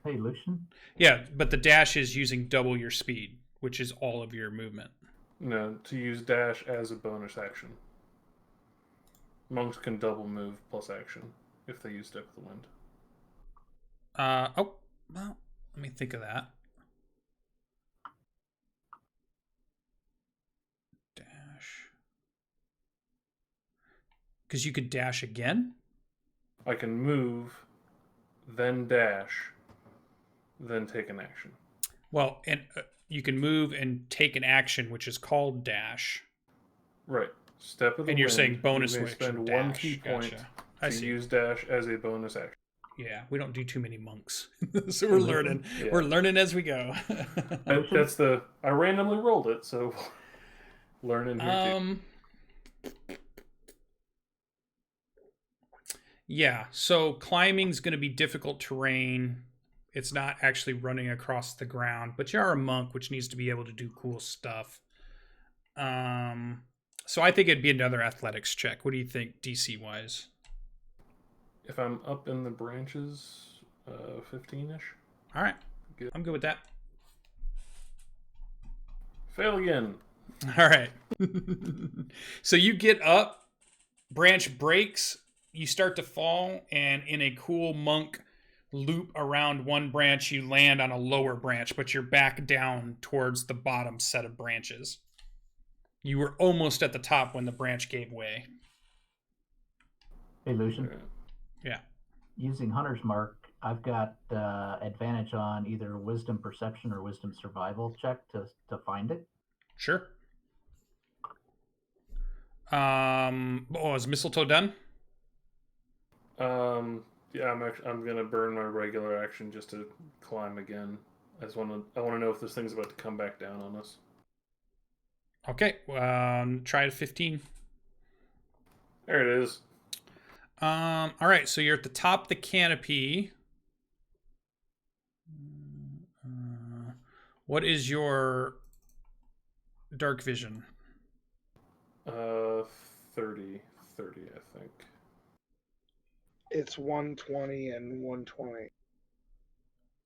Hey, Lucian. Yeah, but the dash is using double your speed, which is all of your movement. No, to use dash as a bonus action. Monks can double move plus action if they use Step of the Wind. Well, let me think of that. Dash. Because you could dash again? I can move, then dash, then take an action. Well, and you can move and take an action, which is called dash. Right. Step of the And you're Wind, saying bonus you may action spend dash. one key point Gotcha. I to see. use dash as a bonus action. Yeah, we don't do too many monks, so we're learning. Yeah. We're learning as we go. I randomly rolled it, so learning here too. Yeah, so climbing's going to be difficult terrain. It's not actually running across the ground, but you are a monk, which needs to be able to do cool stuff. So I think it'd be another athletics check. What do you think, DC wise? If I'm up in the branches, 15-ish. All right, Good. I'm good with that. Fail again. All right. So you get up, branch breaks, you start to fall, and in a cool monk loop around one branch, you land on a lower branch, but you're back down towards the bottom set of branches. You were almost at the top when the branch gave way. Hey, Lucian. Okay. Yeah. Using Hunter's Mark, I've got advantage on either Wisdom Perception or Wisdom Survival check to find it. Sure. Is mistletoe done? Yeah, I'm gonna burn my regular action just to climb again. I want to know if this thing's about to come back down on us. Okay. Try it 15. There it is. All right, so you're at the top of the canopy. What is your dark vision? 30, I think. It's 120 and 120.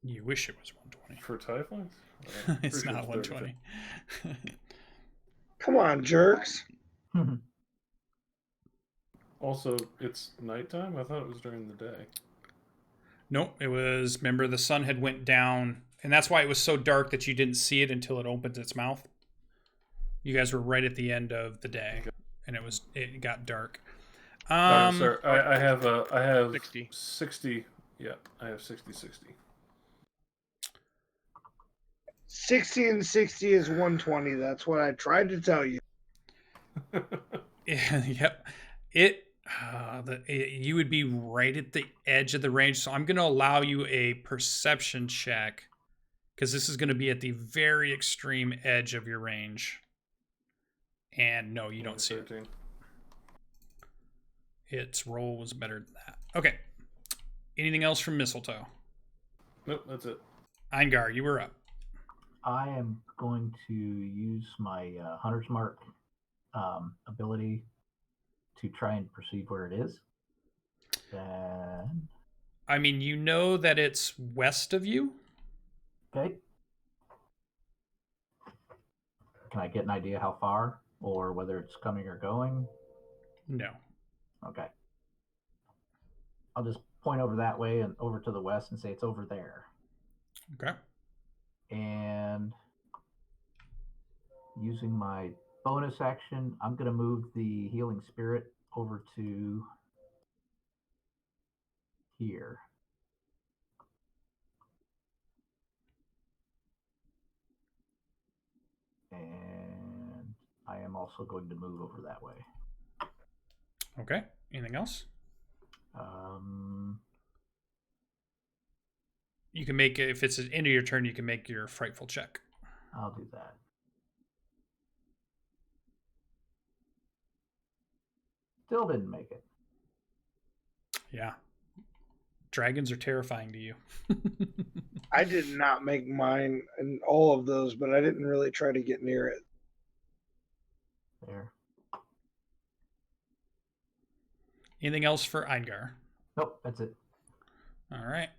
You wish it was 120. For Typhon? It's not 120. Come on, jerks. Also, it's nighttime? I thought it was during the day. Nope, it was, remember, the sun had went down, and that's why it was so dark that you didn't see it until it opened its mouth. You guys were right at the end of the day, Okay. and it got dark. Sorry, I have 60. 60. Yeah, I have 60. 60 and 60 is 120. That's what I tried to tell you. Yep. You would be right at the edge of the range, so I'm going to allow you a perception check because this is going to be at the very extreme edge of your range. And no, you don't see it. 13. Its roll was better than that. Okay. Anything else from Mistletoe? Nope, that's it. Eingar, you were up. I am going to use my Hunter's Mark ability to try and perceive where it is. Then, I mean, you know that it's west of you. okay. Can I get an idea how far or whether it's coming or going? No. Okay. I'll just point over that way and over to the west and say it's over there. Okay. And using my bonus action, I'm going to move the healing spirit over to here. And I am also going to move over that way. Okay. Anything else? You can make, if it's the end of your turn, you can make your frightful check. I'll do that. Still didn't make it. Yeah. Dragons are terrifying to you. I did not make mine in all of those, but I didn't really try to get near it. There. Anything else for Eingar? Nope, that's it. All right.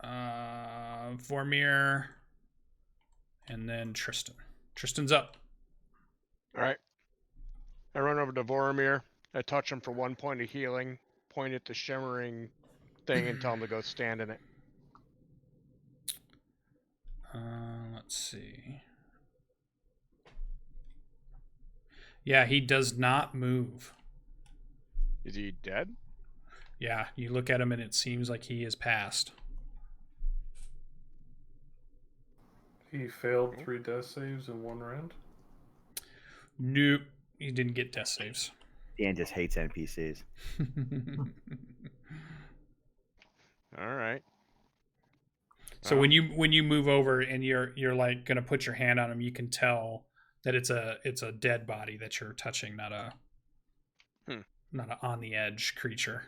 Vormir, and then Tristan. Tristan's up. All right. I run over to Voromir. I touch him for 1 point of healing. Point at the shimmering thing and tell him to go stand in it. Let's see. Yeah, he does not move. Is he dead? Yeah, you look at him and it seems like he is passed. He failed 3 death saves in 1 round. Nope, he didn't get death saves. Dan just hates NPCs. All right. So when you move over and you're like gonna put your hand on him, you can tell that it's a dead body that you're touching, not a on the edge creature.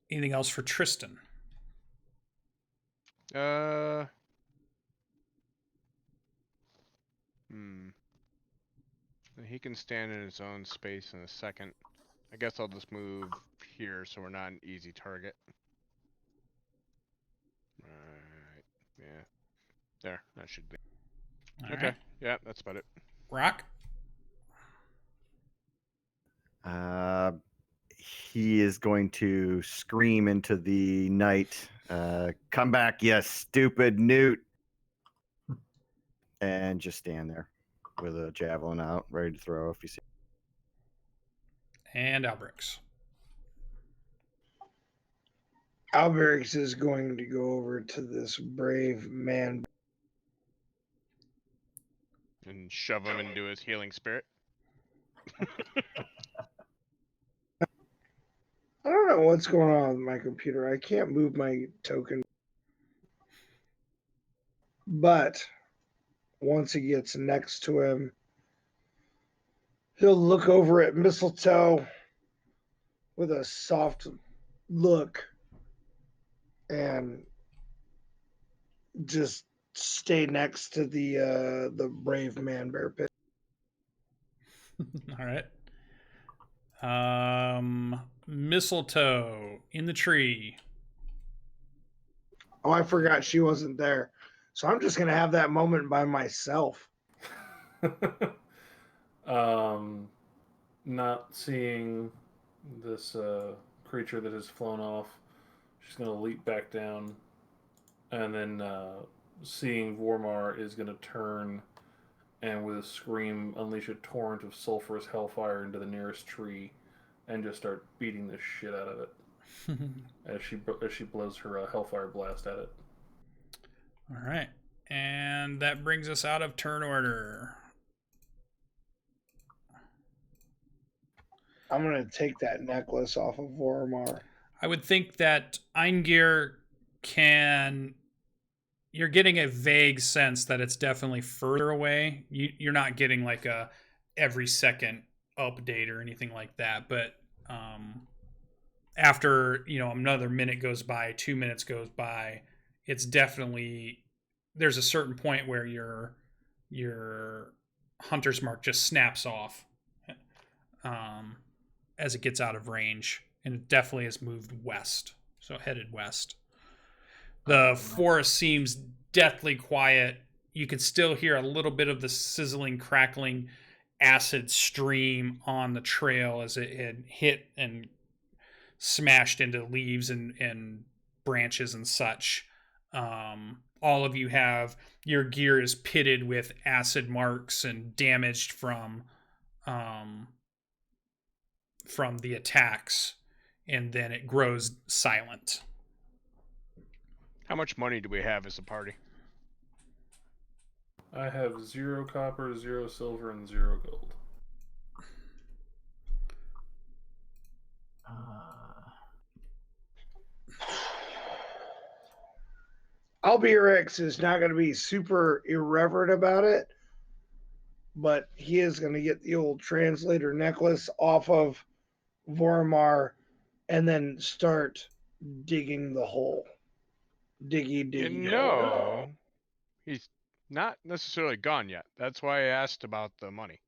Anything else for Tristan? He can stand in his own space in a second. I guess I'll just move here so we're not an easy target. Alright. Yeah. There. That should be. All Okay. right. Yeah, that's about it. Rock. He is going to scream into the night, "Come back, you stupid newt!" and just stand there with a javelin out, ready to throw if you see. And Albrix. Alberix is going to go over to this brave man. And shove him into his healing spirit. I don't know what's going on with my computer. I can't move my token. But once he gets next to him, he'll look over at Mistletoe with a soft look and just stay next to the brave man bear pit. All right. Mistletoe in the tree. Oh, I forgot she wasn't there. So I'm just gonna have that moment by myself. Not seeing this creature that has flown off, she's going to leap back down, and then seeing Vormar is going to turn and with a scream unleash a torrent of sulfurous hellfire into the nearest tree and just start beating the shit out of it as she blows her hellfire blast at it. All right. And that brings us out of turn order. I'm gonna take that necklace off of Vormar. I would think that Eingir can. You're getting a vague sense that it's definitely further away. You're not getting like a every second update or anything like that. But after another minute goes by, 2 minutes goes by, it's definitely there's a certain point where your hunter's mark just snaps off as it gets out of range, and it definitely has moved west, so headed west. The forest seems deathly quiet. You can still hear a little bit of the sizzling, crackling acid stream on the trail as it had hit and smashed into leaves and branches and such. All of you have your gear is pitted with acid marks and damaged from the attacks, and then it grows silent. How much money do we have as a party? I have 0 copper, 0 silver, and 0 gold. Alberix is not going to be super irreverent about it, but he is going to get the old translator necklace off of Vormar and then start digging the hole. Diggy. No, he's not necessarily gone yet. That's why I asked about the money.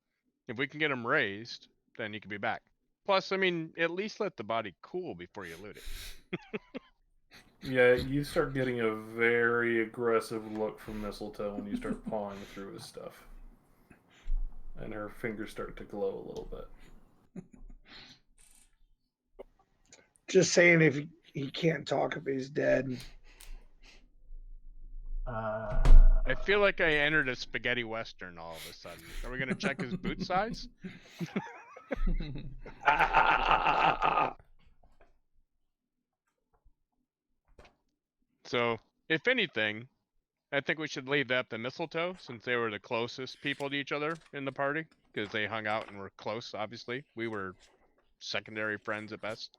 If we can get him raised, then he can be back. Plus, I mean, at least let the body cool before you loot it. Yeah, you start getting a very aggressive look from Mistletoe when you start pawing through his stuff. And her fingers start to glow a little bit. Just saying, if he can't talk, if he's dead. I feel like I entered a spaghetti western all of a sudden. Are we going to check his boot size? So, if anything, I think we should leave that to Mistletoe, since they were the closest people to each other in the party, because they hung out and were close. Obviously, we were secondary friends at best.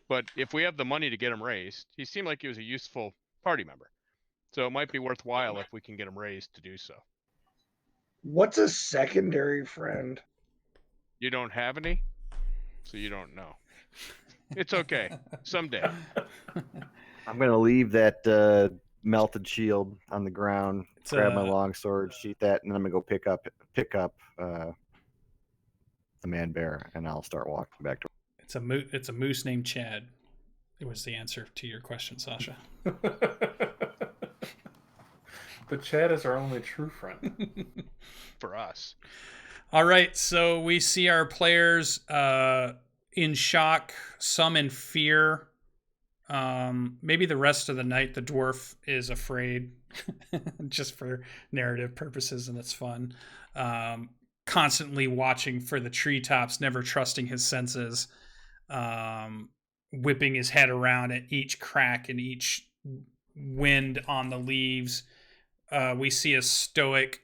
But if we have the money to get him raised, he seemed like he was a useful party member. So it might be worthwhile if we can get him raised to do so. What's a secondary friend? You don't have any, so you don't know. It's okay. Someday. I'm gonna leave that melted shield on the ground. It's grab my a- long sword, sheath that, and then I'm gonna go pick up the man bear, and I'll start walking back to. It's a moose named Chad. It was the answer to your question, Sasha. But Chad is our only true friend. For us. All right, so we see our players in shock, some in fear. Maybe the rest of the night the dwarf is afraid, just for narrative purposes, and it's fun. Constantly watching for the treetops, never trusting his senses, whipping his head around at each crack and each wind on the leaves. We see a stoic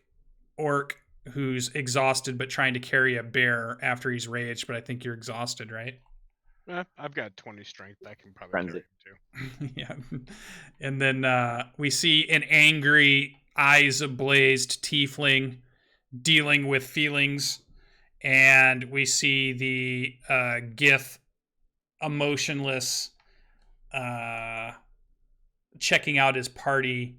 orc who's exhausted but trying to carry a bear after he's raged, but I think you're exhausted, right? I've got 20 strength. I can probably Frenzy. carry him too. Yeah. And then we see an angry, eyes ablazed tiefling dealing with feelings. And we see the Gith emotionless checking out his party,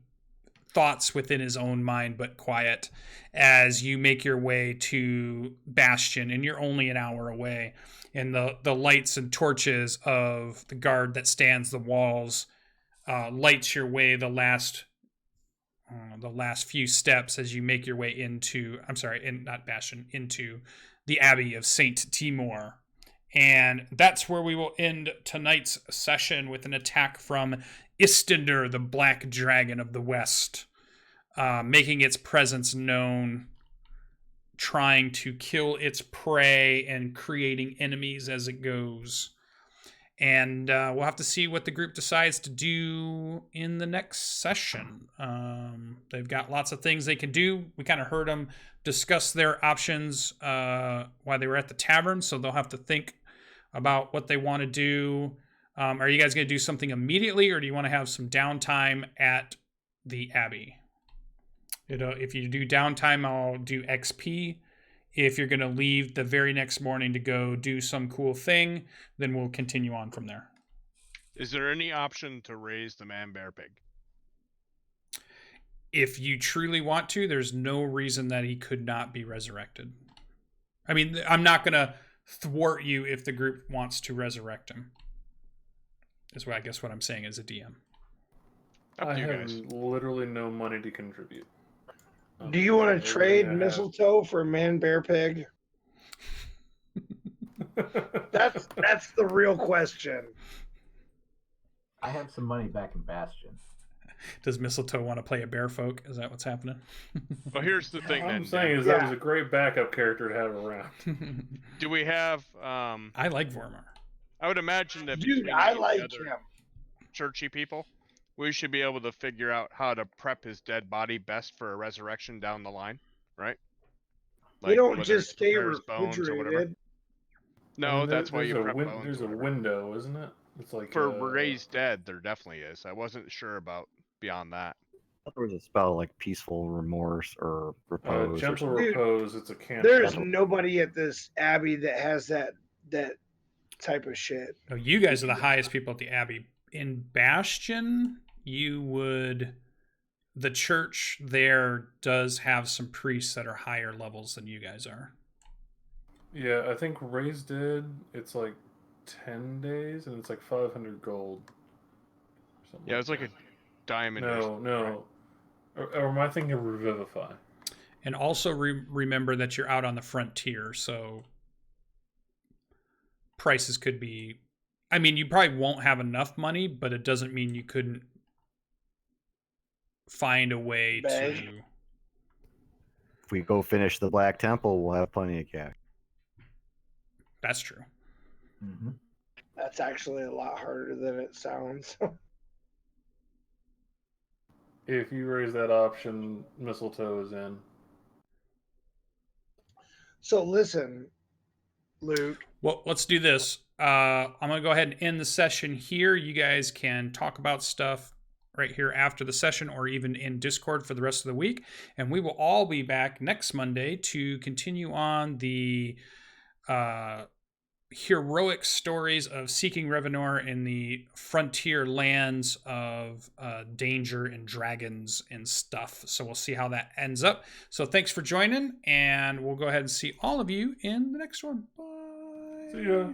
thoughts within his own mind, but quiet, as you make your way to Bastion, and you're only an hour away. And the lights and torches of the guard that stands the walls lights your way the last few steps as you make your way into, not Bastion, into the Abbey of Saint Timur. And that's where we will end tonight's session, with an attack from Istender, the Black Dragon of the West, making its presence known, trying to kill its prey and creating enemies as it goes. And we'll have to see what the group decides to do in the next session. They've got lots of things they can do. We kind of heard them discuss their options while they were at the tavern, so they'll have to think about what they want to do. Are you guys going to do something immediately, or do you want to have some downtime at the Abbey? If you do downtime, I'll do XP. If you're going to leave the very next morning to go do some cool thing, then we'll continue on from there. Is there any option to raise the man bear pig? If you truly want to, there's no reason that he could not be resurrected. I mean, I'm not going to thwart you if the group wants to resurrect him. Is what I guess what I'm saying as a DM. Up I to you have guys. literally no money to contribute. Do you want to trade I have- mistletoe for man bear pig? That's the real question. I have some money back in Bastion. Does Mistletoe want to play a bear folk? Is that what's happening? Well, here's the thing All I'm then. saying is Yeah. that was a great backup character to have around. Do we have I like Vormar. I would imagine that Dude, between I the like other him. churchy people, we should be able to figure out how to prep his dead body best for a resurrection down the line, right? You don't whether just it's stay prepare his bones or whatever. refrigerated. No, I mean, that's why there's you a prep win- bones. There's or a whatever. window, isn't it? It's like For raised dead, there definitely is. I wasn't sure about beyond that. I thought there was a spell like peaceful remorse or repose. or gentle something. Dude, repose. It's a cantrip. There's nobody at this abbey that has that type of shit. No, you guys are the highest people at the Abbey. In Bastion, the church there does have some priests that are higher levels than you guys are. Yeah, I think raised dead. It's like 10 days, and it's like 500 gold. Something Yeah, it's like a that. diamond. or No, something, no. right? Or am I thinking of revivify? And also remember that you're out on the frontier, so prices could be... I mean, you probably won't have enough money, but it doesn't mean you couldn't find a way Bag. to... If we go finish the Black Temple, we'll have plenty of cash. That's true. Mm-hmm. That's actually a lot harder than it sounds. If you raise that option, mistletoe is in. So listen, Luke. Well, let's do this. I'm going to go ahead and end the session here. You guys can talk about stuff right here after the session or even in Discord for the rest of the week. And we will all be back next Monday to continue on the heroic stories of seeking Revonar in the frontier lands of danger and dragons and stuff. So we'll see how that ends up. So thanks for joining, and we'll go ahead and see all of you in the next one. Bye. See ya.